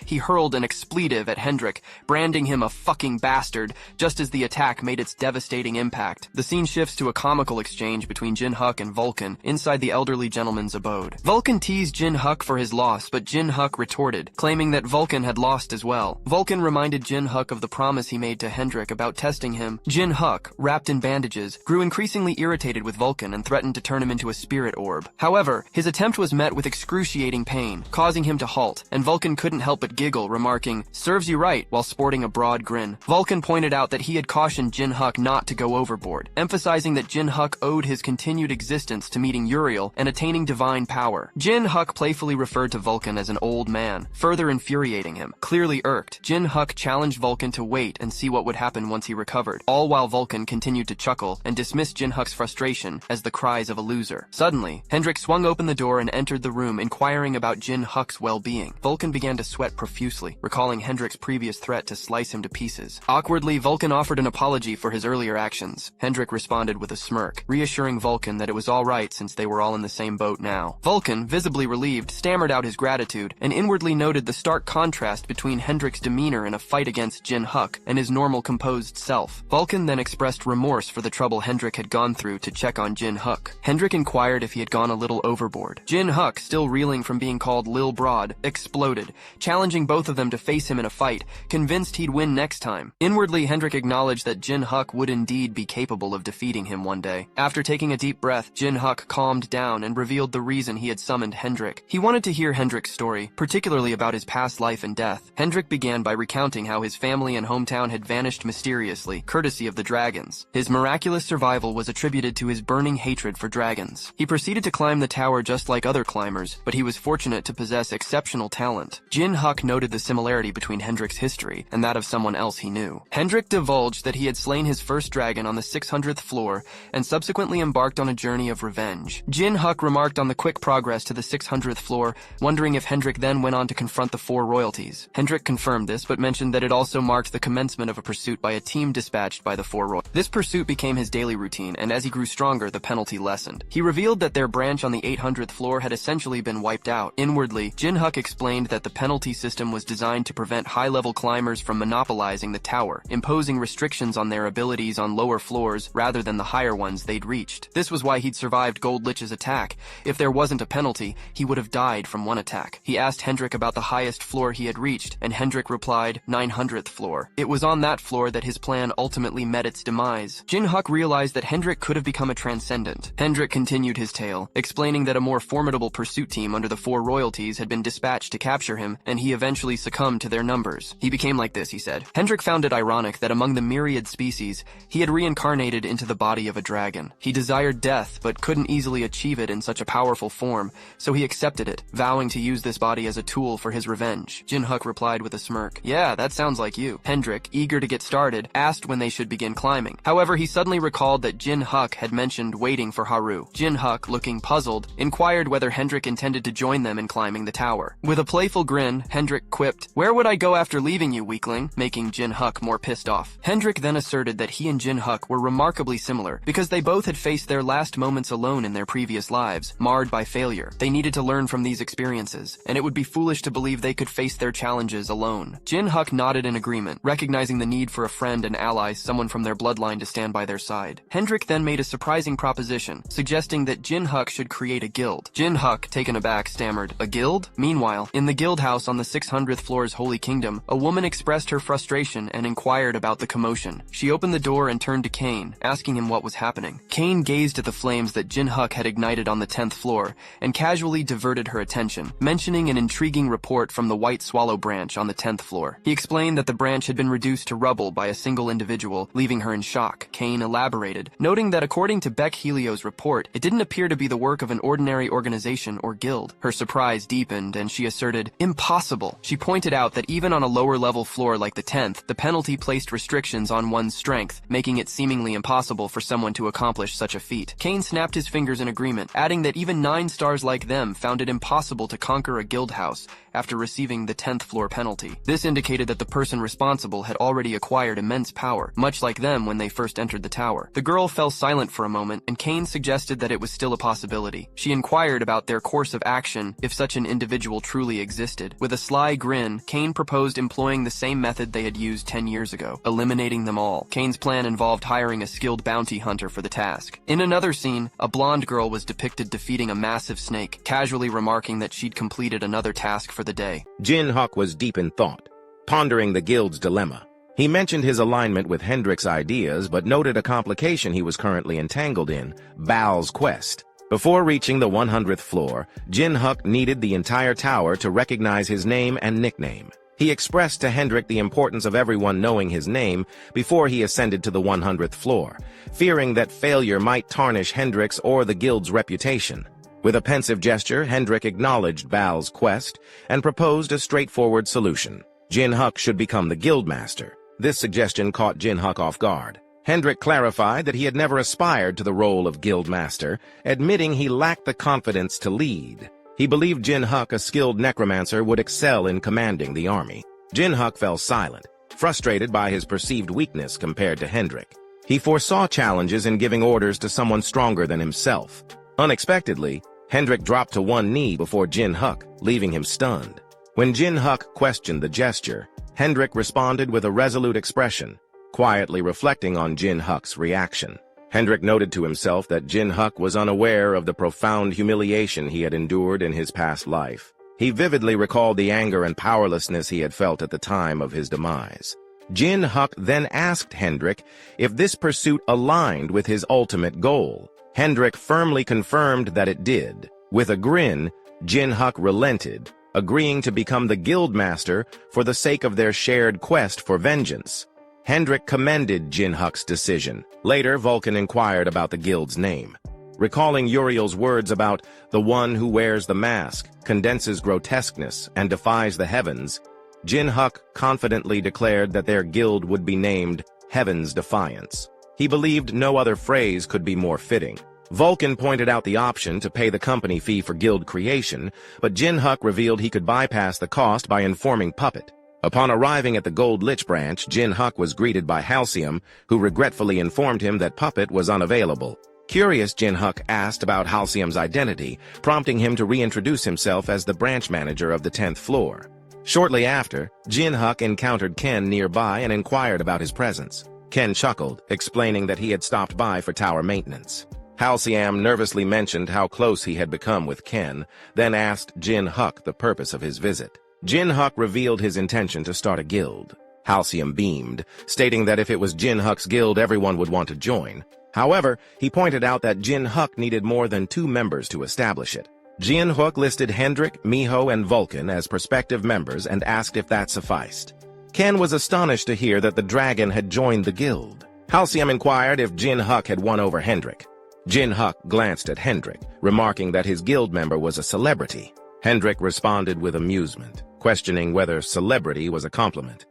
Speaker 1: he hurled an expletive at Hendrik, branding him a fucking bastard, just as the attack made its devastating impact. The scene shifts to a comical exchange between Jin Huk and Vulcan inside the elderly gentleman's abode. Vulcan teased Jin Huk for his loss, but Jin Huk retorted, claiming that Vulcan had lost as well. Vulcan reminded Jin Huk of the promise he made to Hendrik about testing him. Jin Huk, wrapped in bandages, grew increasingly irritated with Vulcan and threatened to turn him into a spirit orb. However, his attempt was met with excruciating pain, causing him to halt, and Vulcan couldn't help but giggle, remarking, "Serves you right," while sporting a broad grin. Vulcan pointed out that he had cautioned Jin Huk not to go overboard, emphasizing that Jin Huk owed his continued existence to meeting Uriel and attaining divine power. Jin Huk playfully referred to Vulcan as an old man, further infuriating him. Clearly irked, Jin Huk challenged Vulcan to wait and see what would happen once he recovered, all while Vulcan continued to chuckle and dismissed Jin Huk's frustration as the cries of a loser. Suddenly, Hendrik swung open the door and entered the room, inquiring about Jin Huk's well-being. Vulcan began to sweat profusely, recalling Hendrik's previous threat to slice him to pieces. Awkwardly, Vulcan offered an apology for his earlier actions. Hendrik responded with a smirk, reassuring Vulcan that it was all right since they were all in the same boat now. Vulcan, visibly relieved, stammered out his gratitude and inwardly noted the stark contrast between Hendrik's demeanor in a fight against Jin Huk and his normal composed self. Vulcan then expressed remorse for the trouble Hendrik had gone through to check on Jin Huk. Hendrik inquired if he had gone a little overboard. Jin Huk, still reeling from being called Lil Broad, exploded, challenging both of them to face him in a fight, convinced he'd win next time. Inwardly, Hendrik acknowledged that Jin Huk would indeed be capable of defeating him one day. After taking a deep breath, Jin Huk calmed down and revealed the reason he had summoned Hendrik. He wanted to hear Hendrik's story, particularly about his past life and death. Hendrik began by recounting how his family and hometown had vanished mysteriously, courtesy of the dragons. His miraculous survival was attributed to his burning hatred for dragons. He proceeded to climb the tower just like other climbers, but he was fortunate to possess exceptional talent. Jin Huk noted the similarity between Hendrik's history and that of someone else he knew. Hendrik divulged that he had slain his first dragon on the 600th floor and subsequently embarked on a journey of revenge. Jin Huk remarked on the quick progress to the 600th floor, wondering if Hendrik then went on to confront the 4 royalties. Hendrik confirmed this, but mentioned that it also marked the commencement of a pursuit by a team dispatched by the 4 royalties. This pursuit became his daily routine, and as he grew stronger, the penalty lessened. He revealed that their branch on the 800th floor had essentially been wiped out. Inwardly, Jin Huk explained that the penalty system was designed to prevent high-level climbers from monopolizing the tower, imposing restrictions on their abilities on lower floors rather than the higher ones they'd reached. This was why he'd survived Gold Lich's attack. If there wasn't a penalty, he would have died from one attack. He asked Hendrik about the highest floor he had reached, and Hendrik replied, 900. 100th floor. It was on that floor that his plan ultimately met its demise. Jin Huk realized that Hendrik could have become a transcendent. Hendrik continued his tale, explaining that a more formidable pursuit team under the 4 royalties had been dispatched to capture him, and he eventually succumbed to their numbers. He became like this, he said. Hendrik found it ironic that among the myriad species, he had reincarnated into the body of a dragon. He desired death, but couldn't easily achieve it in such a powerful form, so he accepted it, vowing to use this body as a tool for his revenge. Jin Huk replied with a smirk. Yeah, that sounds like you. Hendrik, eager to get started, asked when they should begin climbing. However, he suddenly recalled that Jin Huk had mentioned waiting for Haru. Jin Huk, looking puzzled, inquired whether Hendrik intended to join them in climbing the tower. With a playful grin, Hendrik quipped, "Where would I go after leaving you, weakling?" making Jin Huk more pissed off. Hendrik then asserted that he and Jin Huk were remarkably similar because they both had faced their last moments alone in their previous lives, marred by failure. They needed to learn from these experiences, and it would be foolish to believe they could face their challenges alone. Jin Huk nodded in agreement, recognizing the need for a friend and ally, someone from their bloodline to stand by their side. Hendrik then made a surprising proposition, suggesting that Jin Huk should create a guild. Jin Huk, taken aback, stammered, "A guild?" Meanwhile, in the guild house on the 600th floor's Holy Kingdom, a woman expressed her frustration and inquired about the commotion. She opened the door and turned to Kane, asking him what was happening. Kane gazed at the flames that Jin Huk had ignited on the 10th floor and casually diverted her attention, mentioning an intriguing report from the White Swallow branch on the 10th floor. He explained that the branch had been reduced to rubble by a single individual, leaving her in shock. Kane elaborated, noting that according to Beck Helio's report, it didn't appear to be the work of an ordinary organization or guild. Her surprise deepened, and she asserted, "Impossible." She pointed out that even on a lower-level floor like the 10th, the penalty placed restrictions on one's strength, making it seemingly impossible for someone to accomplish such a feat. Kane snapped his fingers in agreement, adding that even 9 stars like them found it impossible to conquer a guild house after receiving the 10th floor penalty. This indicated that the person responsible had already acquired immense power, much like them when they first entered the tower. The girl fell silent for a moment, and Kane suggested that it was still a possibility. She inquired about their course of action if such an individual truly existed. With a sly grin, Kane proposed employing the same method they had used 10 years ago, eliminating them all. Kane's plan involved hiring a skilled bounty hunter for the task. In another scene, a blonde girl was depicted defeating a massive snake, casually remarking that she'd completed another task for the day.
Speaker 3: Jin Huk was deep in thought, pondering the guild's dilemma. He mentioned his alignment with Hendrik's ideas, but noted a complication he was currently entangled in, Baal's quest. Before reaching the 100th floor, Jin Huk needed the entire tower to recognize his name and nickname. He expressed to Hendrik the importance of everyone knowing his name before he ascended to the 100th floor, fearing that failure might tarnish Hendrik's or the guild's reputation. With a pensive gesture, Hendrik acknowledged Baal's quest and proposed a straightforward solution. Jin Huk should become the guildmaster. This suggestion caught Jin Huk off guard. Hendrik clarified that he had never aspired to the role of guildmaster, admitting he lacked the confidence to lead. He believed Jin Huk, a skilled necromancer, would excel in commanding the army. Jin Huk fell silent, frustrated by his perceived weakness compared to Hendrik. He foresaw challenges in giving orders to someone stronger than himself. Unexpectedly, Hendrik dropped to one knee before Jin Huk, leaving him stunned. When Jin Huk questioned the gesture, Hendrik responded with a resolute expression, quietly reflecting on Jin Huk's reaction. Hendrik noted to himself that Jin Huk was unaware of the profound humiliation he had endured in his past life. He vividly recalled the anger and powerlessness he had felt at the time of his demise. Jin Huk then asked Hendrik if this pursuit aligned with his ultimate goal. Hendrik firmly confirmed that it did. With a grin, Jin Huk relented, agreeing to become the guildmaster for the sake of their shared quest for vengeance. Hendrik commended Jin Huk's decision. Later, Vulcan inquired about the guild's name. Recalling Uriel's words about the one who wears the mask, condenses grotesqueness, and defies the heavens, Jin Huk confidently declared that their guild would be named Heaven's Defiance. He believed no other phrase could be more fitting. Vulcan pointed out the option to pay the company fee for guild creation, but Jin Huk revealed he could bypass the cost by informing Puppet. Upon arriving at the Gold Lich branch, Jin Huk was greeted by Halcyon, who regretfully informed him that Puppet was unavailable. Curious, Jin Huk asked about Halcyon's identity, prompting him to reintroduce himself as the branch manager of the 10th floor. Shortly after, Jin Huk encountered Ken nearby and inquired about his presence. Ken chuckled, explaining that he had stopped by for tower maintenance. Halcyon nervously mentioned how close he had become with Ken, then asked Jin Huk the purpose of his visit. Jin Huk revealed his intention to start a guild. Halcyon beamed, stating that if it was Jin Huk's guild, everyone would want to join. However, he pointed out that Jin Huk needed more than 2 members to establish it. Jin Huk listed Hendrik, Miho, and Vulcan as prospective members and asked if that sufficed. Ken was astonished to hear that the dragon had joined the guild. Halcyon inquired if Jin Huk had won over Hendrik. Jin Huk glanced at Hendrik, remarking that his guild member was a celebrity. Hendrik responded with amusement, questioning whether celebrity was a compliment.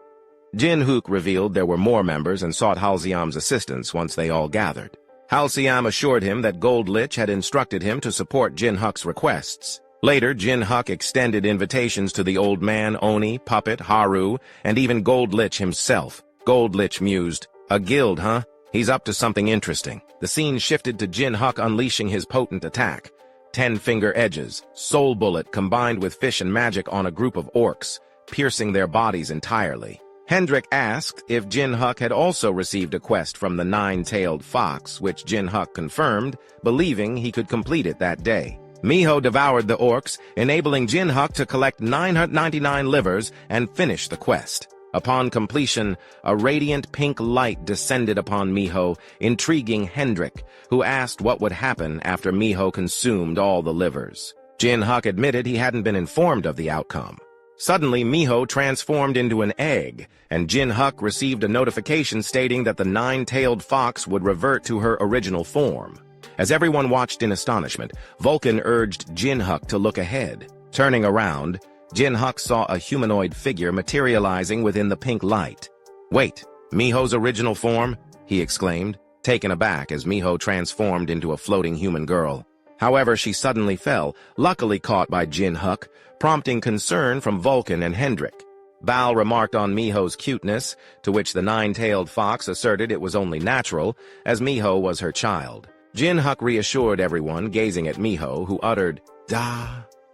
Speaker 3: Jin Huk revealed there were more members and sought Halcyon's assistance once they all gathered. Halcyon assured him that Gold Lich had instructed him to support Jin Huk's requests. Later, Jin Huk extended invitations to the old man, Oni, Puppet, Haru, and even Gold Lich himself. Gold Lich mused, "A guild, huh? He's up to something interesting." The scene shifted to Jin Huk unleashing his potent attack. 10-finger edges, soul bullet combined with fish and magic on a group of orcs, piercing their bodies entirely. Hendrik asked if Jin Huk had also received a quest from the 9-tailed fox, which Jin Huk confirmed, believing he could complete it that day. Miho devoured the orcs, enabling Jin Huk to collect 999 livers and finish the quest. Upon completion, a radiant pink light descended upon Miho, intriguing Hendrik, who asked what would happen after Miho consumed all the livers. Jin Huk admitted he hadn't been informed of the outcome. Suddenly, Miho transformed into an egg, and Jin Huk received a notification stating that the 9-tailed fox would revert to her original form. As everyone watched in astonishment, Vulcan urged Jin Huk to look ahead. Turning around, Jin Huk saw a humanoid figure materializing within the pink light. "Wait, Miho's original form?" he exclaimed, taken aback as Miho transformed into a floating human girl. However, she suddenly fell, luckily caught by Jin Huk, prompting concern from Vulcan and Hendrik. Bal remarked on Miho's cuteness, to which the 9-tailed fox asserted it was only natural, as Miho was her child. Jin Huk reassured everyone, gazing at Miho, who uttered, "Da."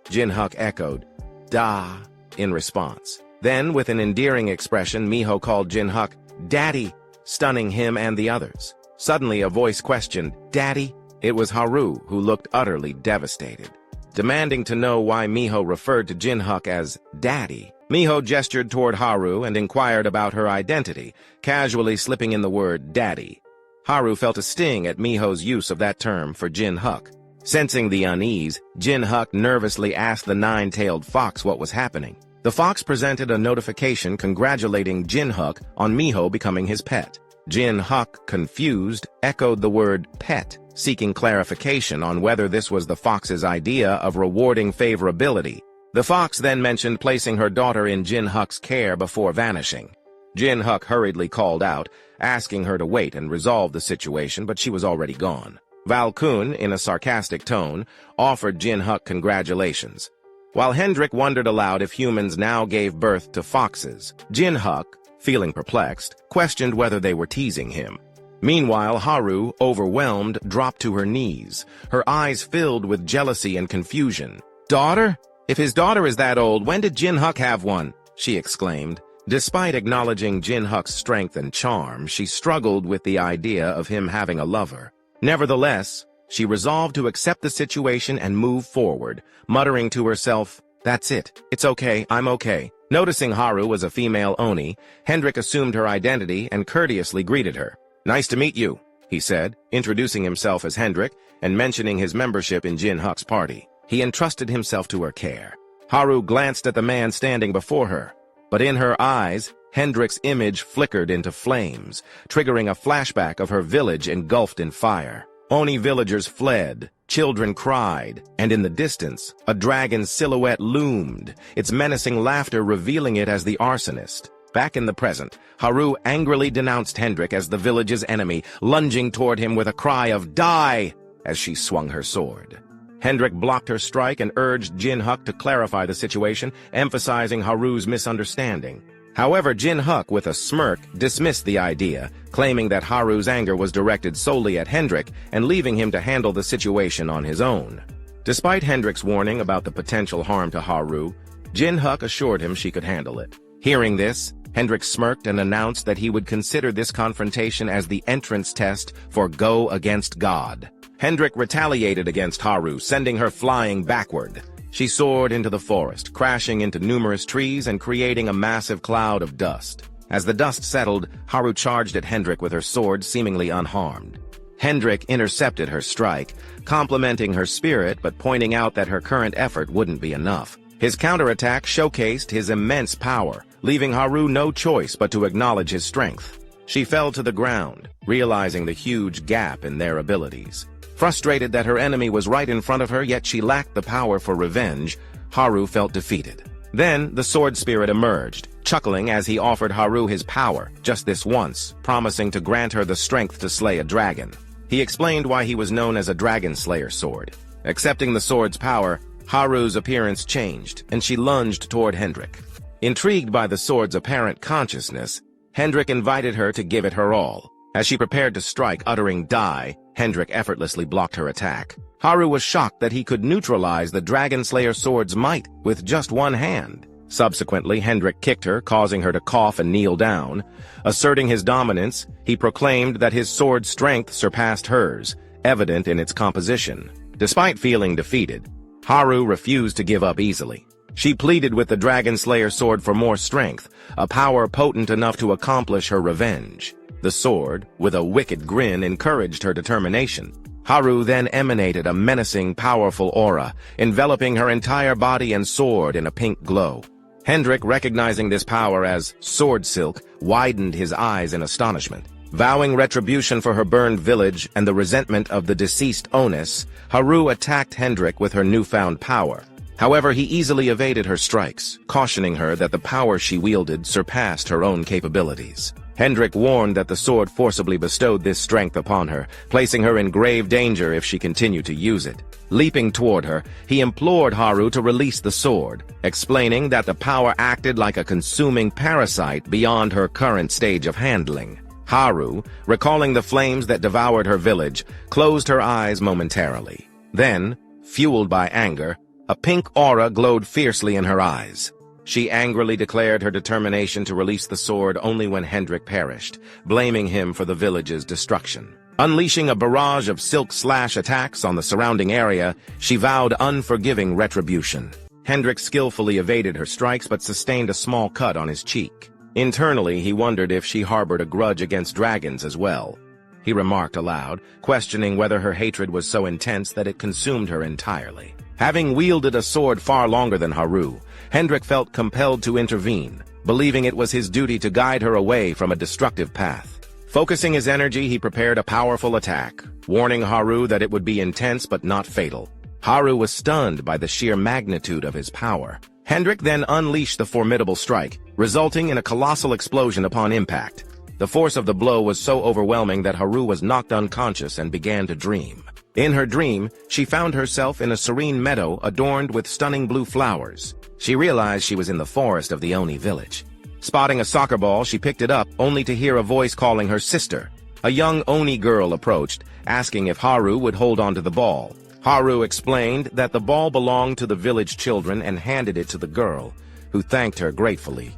Speaker 3: Jin Huk echoed, "Da," in response. Then, with an endearing expression, Miho called Jin Huk, "Daddy," stunning him and the others. Suddenly, a voice questioned, "Daddy?" It was Haru, who looked utterly devastated. Demanding to know why Miho referred to Jin Huk as Daddy, Miho gestured toward Haru and inquired about her identity, casually slipping in the word Daddy. Haru felt a sting at Miho's use of that term for Jin Huk. Sensing the unease, Jin Huk nervously asked the 9-tailed fox what was happening. The fox presented a notification congratulating Jin Huk on Miho becoming his pet. Jin Huk, confused, echoed the word pet, seeking clarification on whether this was the fox's idea of rewarding favorability. The fox then mentioned placing her daughter in Jin Huk's care before vanishing. Jin Huk hurriedly called out, asking her to wait and resolve the situation, but she was already gone. Valkun, in a sarcastic tone, offered Jin Huk congratulations. While Hendrik wondered aloud if humans now gave birth to foxes, Jin Huk, feeling perplexed, questioned whether they were teasing him. Meanwhile, Haru, overwhelmed, dropped to her knees, her eyes filled with jealousy and confusion. "Daughter? If his daughter is that old, when did Jin Huk have one?" she exclaimed. Despite acknowledging Jin Huk's strength and charm, she struggled with the idea of him having a lover. Nevertheless, she resolved to accept the situation and move forward, muttering to herself, "That's it. It's okay. I'm okay." Noticing Haru was a female Oni, Hendrik assumed her identity and courteously greeted her. "Nice to meet you," he said, introducing himself as Hendrik and mentioning his membership in Jin Huk's party. He entrusted himself to her care. Haru glanced at the man standing before her, but in her eyes, Hendrik's image flickered into flames, triggering a flashback of her village engulfed in fire. Oni villagers fled, children cried, and in the distance, a dragon's silhouette loomed, its menacing laughter revealing it as the arsonist. Back in the present, Haru angrily denounced Hendrik as the village's enemy, lunging toward him with a cry of "Die!" as she swung her sword. Hendrik blocked her strike and urged Jin Huk to clarify the situation, emphasizing Haru's misunderstanding. However, Jin Huk, with a smirk, dismissed the idea, claiming that Haru's anger was directed solely at Hendrik and leaving him to handle the situation on his own. Despite Hendrik's warning about the potential harm to Haru, Jin Huk assured him she could handle it. Hearing this, Hendrik smirked and announced that he would consider this confrontation as the entrance test for Go Against God. Hendrik retaliated against Haru, sending her flying backward. She soared into the forest, crashing into numerous trees and creating a massive cloud of dust. As the dust settled, Haru charged at Hendrik with her sword seemingly unharmed. Hendrik intercepted her strike, complimenting her spirit but pointing out that her current effort wouldn't be enough. His counterattack showcased his immense power, leaving Haru no choice but to acknowledge his strength. She fell to the ground, realizing the huge gap in their abilities. Frustrated that her enemy was right in front of her, yet she lacked the power for revenge, Haru felt defeated. Then the sword spirit emerged, chuckling as he offered Haru his power, just this once, promising to grant her the strength to slay a dragon. He explained why he was known as a dragon slayer sword. Accepting the sword's power, Haru's appearance changed, and she lunged toward Hendrik. Intrigued by the sword's apparent consciousness, Hendrik invited her to give it her all. As she prepared to strike, uttering "die," Hendrik effortlessly blocked her attack. Haru was shocked that he could neutralize the Dragon Slayer sword's might with just one hand. Subsequently, Hendrik kicked her, causing her to cough and kneel down. Asserting his dominance, he proclaimed that his sword's strength surpassed hers, evident in its composition. Despite feeling defeated, Haru refused to give up easily. She pleaded with the Dragon Slayer sword for more strength, a power potent enough to accomplish her revenge. The sword, with a wicked grin, encouraged her determination. Haru then emanated a menacing, powerful aura, enveloping her entire body and sword in a pink glow. Hendrik, recognizing this power as sword silk, widened his eyes in astonishment. Vowing retribution for her burned village and the resentment of the deceased Onus, Haru attacked Hendrik with her newfound power. However, he easily evaded her strikes, cautioning her that the power she wielded surpassed her own capabilities. Hendrik warned that the sword forcibly bestowed this strength upon her, placing her in grave danger if she continued to use it. Leaping toward her, he implored Haru to release the sword, explaining that the power acted like a consuming parasite beyond her current stage of handling. Haru, recalling the flames that devoured her village, closed her eyes momentarily. Then, fueled by anger, a pink aura glowed fiercely in her eyes. She angrily declared her determination to release the sword only when Hendrik perished, blaming him for the village's destruction. Unleashing a barrage of silk slash attacks on the surrounding area, she vowed unforgiving retribution. Hendrik skillfully evaded her strikes but sustained a small cut on his cheek. Internally, he wondered if she harbored a grudge against dragons as well. He remarked aloud, questioning whether her hatred was so intense that it consumed her entirely. Having wielded a sword far longer than Haru, Hendrik felt compelled to intervene, believing it was his duty to guide her away from a destructive path. Focusing his energy, he prepared a powerful attack, warning Haru that it would be intense but not fatal. Haru was stunned by the sheer magnitude of his power. Hendrik then unleashed the formidable strike, resulting in a colossal explosion upon impact. The force of the blow was so overwhelming that Haru was knocked unconscious and began to dream. In her dream, she found herself in a serene meadow adorned with stunning blue flowers. She realized she was in the forest of the Oni village. Spotting a soccer ball, she picked it up, only to hear a voice calling her sister. A young Oni girl approached, asking if Haru would hold on to the ball. Haru explained that the ball belonged to the village children and handed it to the girl, who thanked her gratefully.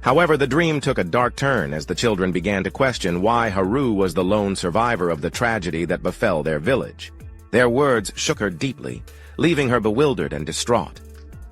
Speaker 3: However, the dream took a dark turn as the children began to question why Haru was the lone survivor of the tragedy that befell their village. Their words shook her deeply, leaving her bewildered and distraught.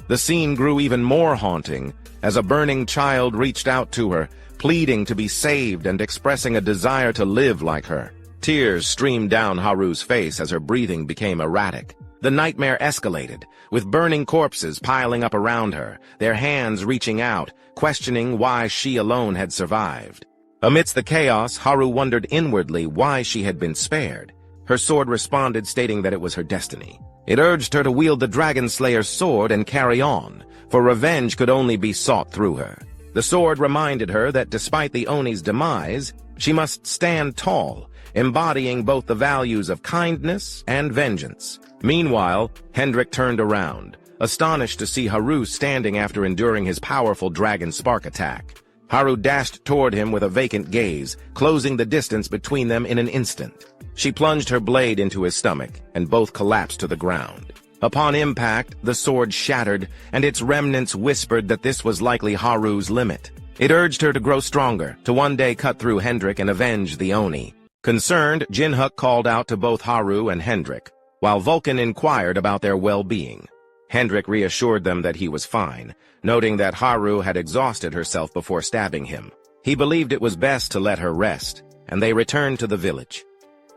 Speaker 3: The scene grew even more haunting as a burning child reached out to her, pleading to be saved and expressing a desire to live like her. Tears streamed down Haru's face as her breathing became erratic. The nightmare escalated, with burning corpses piling up around her, their hands reaching out, questioning why she alone had survived. Amidst the chaos, Haru wondered inwardly why she had been spared. Her sword responded, stating that it was her destiny. It urged her to wield the Dragon Slayer's sword and carry on, for revenge could only be sought through her. The sword reminded her that despite the Oni's demise, she must stand tall, embodying both the values of kindness and vengeance. Meanwhile, Hendrik turned around, astonished to see Haru standing after enduring his powerful dragon spark attack. Haru dashed toward him with a vacant gaze, closing the distance between them in an instant. She plunged her blade into his stomach, and both collapsed to the ground. Upon impact, the sword shattered, and its remnants whispered that this was likely Haru's limit. It urged her to grow stronger, to one day cut through Hendrik and avenge the Oni. Concerned, Jin Huk called out to both Haru and Hendrik, while Vulcan inquired about their well-being. Hendrik reassured them that he was fine, noting that Haru had exhausted herself before stabbing him. He believed it was best to let her rest, and they returned to the village.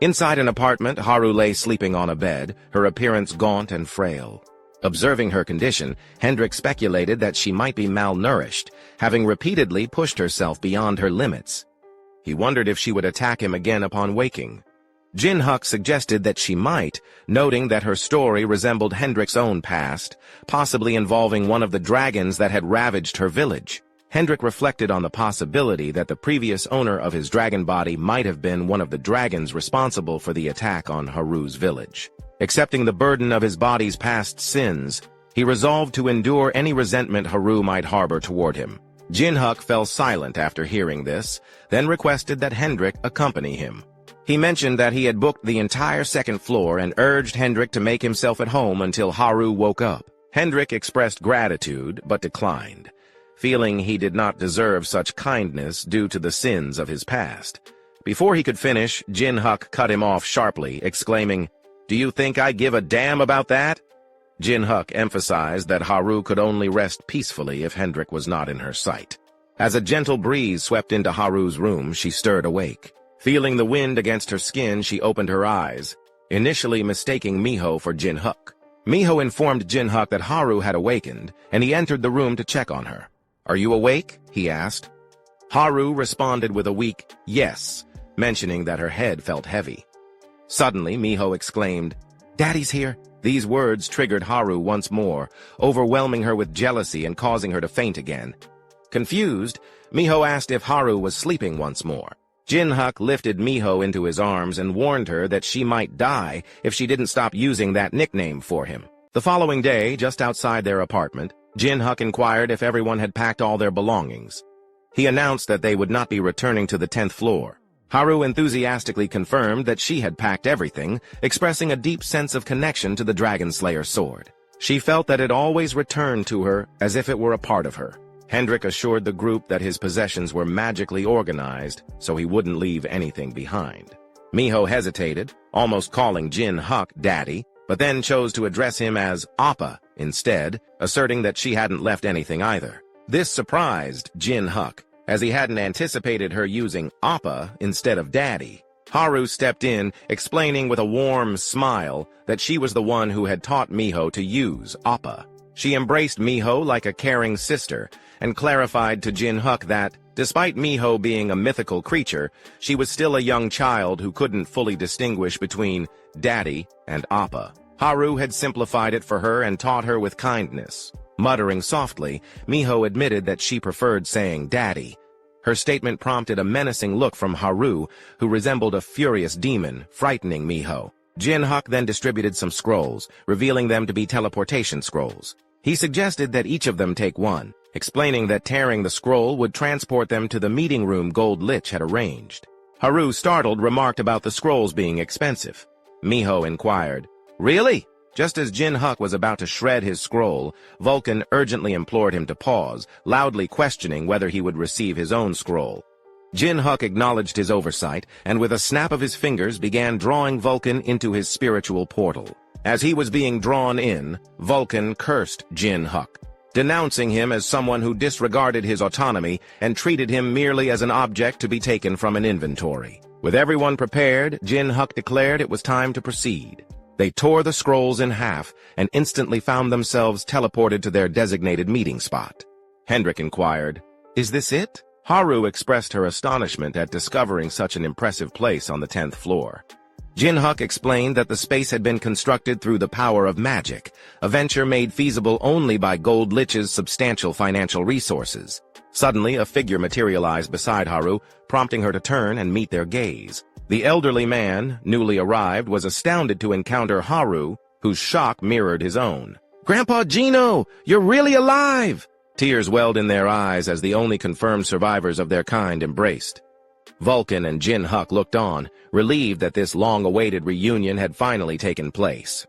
Speaker 3: Inside an apartment, Haru lay sleeping on a bed, her appearance gaunt and frail. Observing her condition, Hendrik speculated that she might be malnourished, having repeatedly pushed herself beyond her limits. He wondered if she would attack him again upon waking. Jin Huk suggested that she might, noting that her story resembled Hendrik's own past, possibly involving one of the dragons that had ravaged her village. Hendrik reflected on the possibility that the previous owner of his dragon body might have been one of the dragons responsible for the attack on Haru's village. Accepting the burden of his body's past sins, he resolved to endure any resentment Haru might harbor toward him. Jin Huk fell silent after hearing this, then requested that Hendrik accompany him. He mentioned that he had booked the entire second floor and urged Hendrik to make himself at home until Haru woke up. Hendrik expressed gratitude, but declined, feeling he did not deserve such kindness due to the sins of his past. Before he could finish, Jin Huk cut him off sharply, exclaiming, "Do you think I give a damn about that?" Jin Huk emphasized that Haru could only rest peacefully if Hendrik was not in her sight. As a gentle breeze swept into Haru's room, she stirred awake. Feeling the wind against her skin, she opened her eyes, initially mistaking Miho for Jin Huk. Miho informed Jin Huk that Haru had awakened, and he entered the room to check on her. "Are you awake?" he asked. Haru responded with a weak yes, mentioning that her head felt heavy. Suddenly, Miho exclaimed, "Daddy's here!" These words triggered Haru once more, overwhelming her with jealousy and causing her to faint again. Confused, Miho asked if Haru was sleeping once more. Jin Huk lifted Miho into his arms and warned her that she might die if she didn't stop using that nickname for him. The following day, just outside their apartment, Jin Huk inquired if everyone had packed all their belongings. He announced that they would not be returning to the 10th floor. Haru enthusiastically confirmed that she had packed everything, expressing a deep sense of connection to the Dragon Slayer sword. She felt that it always returned to her as if it were a part of her. Hendrik assured the group that his possessions were magically organized, so he wouldn't leave anything behind. Miho hesitated, almost calling Jin Huk Daddy, but then chose to address him as Appa instead, asserting that she hadn't left anything either. This surprised Jin Huk, as he hadn't anticipated her using Appa instead of Daddy. Haru stepped in, explaining with a warm smile that she was the one who had taught Miho to use Appa. She embraced Miho like a caring sister, and clarified to Jin Huk that, despite Miho being a mythical creature, she was still a young child who couldn't fully distinguish between Daddy and Appa. Haru had simplified it for her and taught her with kindness. Muttering softly, Miho admitted that she preferred saying Daddy. Her statement prompted a menacing look from Haru, who resembled a furious demon, frightening Miho. Jin Huk then distributed some scrolls, revealing them to be teleportation scrolls. He suggested that each of them take one, explaining that tearing the scroll would transport them to the meeting room Gold Lich had arranged. Haru, startled, remarked about the scrolls being expensive. Miho inquired, "Really?" Just as Jin Huk was about to shred his scroll, Vulcan urgently implored him to pause, loudly questioning whether he would receive his own scroll. Jin Huk acknowledged his oversight, and with a snap of his fingers began drawing Vulcan into his spiritual portal. As he was being drawn in, Vulcan cursed Jin Huk, denouncing him as someone who disregarded his autonomy and treated him merely as an object to be taken from an inventory. With everyone prepared, Jin Huk declared it was time to proceed. They tore the scrolls in half and instantly found themselves teleported to their designated meeting spot. Hendrik inquired, "Is this it?" Haru expressed her astonishment at discovering such an impressive place on the 10th floor. Jin Huk explained that the space had been constructed through the power of magic, a venture made feasible only by Gold Lich's substantial financial resources. Suddenly, a figure materialized beside Haru, prompting her to turn and meet their gaze. The elderly man, newly arrived, was astounded to encounter Haru, whose shock mirrored his own. "Grandpa Geno, you're really alive!" Tears welled in their eyes as the only confirmed survivors of their kind embraced. Vulcan and Jin Huk looked on, relieved that this long-awaited reunion had finally taken place.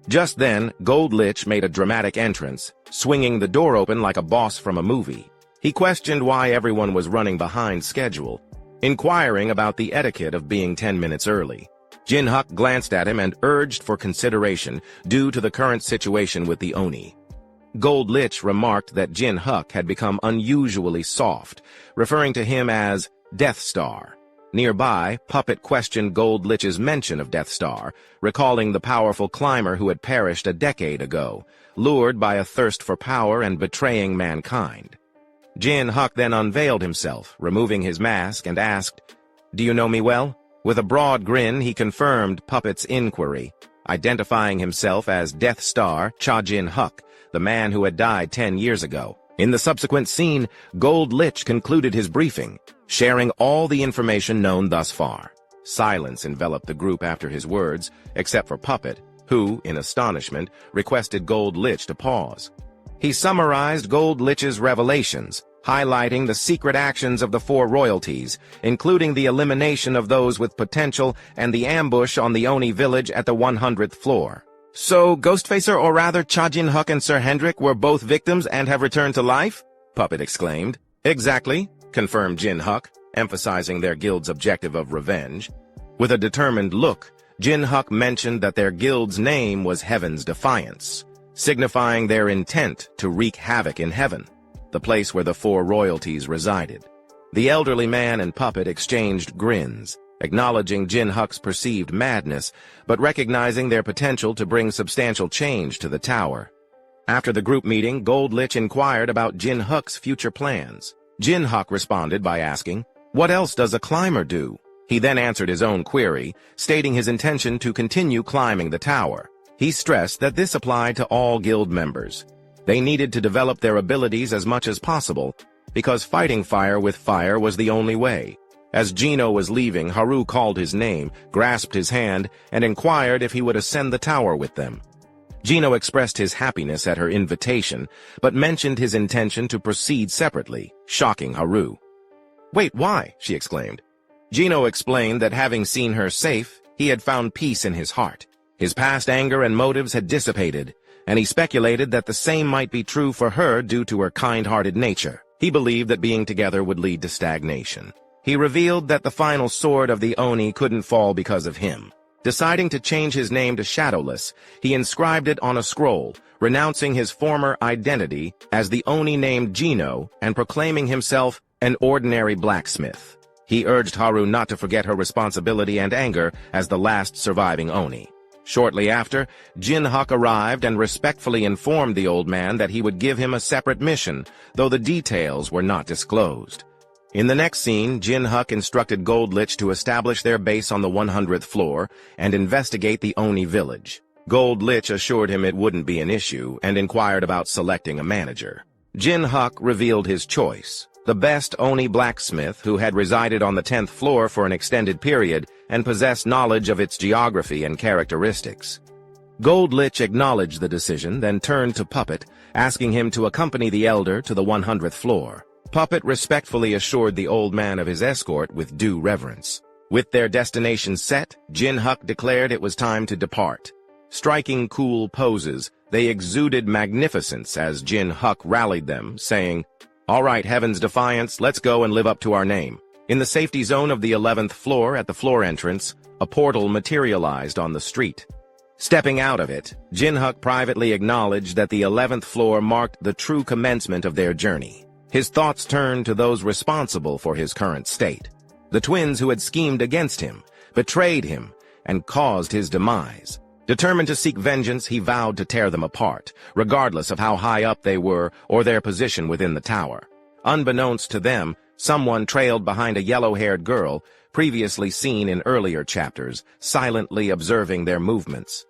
Speaker 3: Just then, Gold Lich made a dramatic entrance, swinging the door open like a boss from a movie. He questioned why everyone was running behind schedule, inquiring about the etiquette of being 10 minutes early. Jin Huk glanced at him and urged for consideration due to the current situation with the Oni. Gold Lich remarked that Jin Huk had become unusually soft, referring to him as Death Star. Nearby, Puppet questioned Gold Lich's mention of Death Star, recalling the powerful climber who had perished a decade ago, lured by a thirst for power and betraying mankind. Jin Huk then unveiled himself, removing his mask, and asked, "Do you know me well?" With a broad grin, he confirmed Puppet's inquiry, identifying himself as Death Star Jin Huk, the man who had died 10 years ago. In the subsequent scene, Gold Lich concluded his briefing, sharing all the information known thus far. Silence enveloped the group after his words, except for Puppet, who, in astonishment, requested Gold Lich to pause. He summarized Gold Lich's revelations, highlighting the secret actions of the 4 royalties, including the elimination of those with potential and the ambush on the Oni village at the 100th floor. "So, Ghostfacer, or rather Jin Huk and Sir Hendrik, were both victims and have returned to life?" Puppet exclaimed. "Exactly," confirmed Jin Huk, emphasizing their guild's objective of revenge. With a determined look, Jin Huk mentioned that their guild's name was Heaven's Defiance, signifying their intent to wreak havoc in heaven, the place where the 4 royalties resided. The elderly man and Puppet exchanged grins, acknowledging Jin Huk's perceived madness, but recognizing their potential to bring substantial change to the tower. After the group meeting, Gold Lich inquired about Jin Huk's future plans. Jin Huk responded by asking, "What else does a climber do?" He then answered his own query, stating his intention to continue climbing the tower. He stressed that this applied to all guild members. They needed to develop their abilities as much as possible, because fighting fire with fire was the only way. As Geno was leaving, Haru called his name, grasped his hand, and inquired if he would ascend the tower with them. Geno expressed his happiness at her invitation, but mentioned his intention to proceed separately, shocking Haru. "Wait, why?" she exclaimed. Geno explained that having seen her safe, he had found peace in his heart. His past anger and motives had dissipated, and he speculated that the same might be true for her due to her kind-hearted nature. He believed that being together would lead to stagnation. He revealed that the final sword of the Oni couldn't fall because of him. Deciding to change his name to Shadowless, he inscribed it on a scroll, renouncing his former identity as the Oni named Geno and proclaiming himself an ordinary blacksmith. He urged Haru not to forget her responsibility and anger as the last surviving Oni. Shortly after, Jin Huk arrived and respectfully informed the old man that he would give him a separate mission, though the details were not disclosed. In the next scene, Jin Huk instructed Gold Lich to establish their base on the 100th floor and investigate the Oni village. Gold Lich assured him it wouldn't be an issue and inquired about selecting a manager. Jin Huk revealed his choice, the best Oni blacksmith who had resided on the 10th floor for an extended period and possessed knowledge of its geography and characteristics. Gold Lich acknowledged the decision, then turned to Puppet, asking him to accompany the elder to the 100th floor. Puppet respectfully assured the old man of his escort with due reverence. With their destination set, Jin Huk declared it was time to depart. Striking cool poses, they exuded magnificence as Jin Huk rallied them, saying, "All right, Heaven's Defiance, let's go and live up to our name." In the safety zone of the 11th floor at the floor entrance, a portal materialized on the street. Stepping out of it, Jin Huk privately acknowledged that the 11th floor marked the true commencement of their journey. His thoughts turned to those responsible for his current state, the twins who had schemed against him, betrayed him, and caused his demise. Determined to seek vengeance, he vowed to tear them apart, regardless of how high up they were or their position within the tower. Unbeknownst to them, someone trailed behind a yellow-haired girl, previously seen in earlier chapters, silently observing their movements.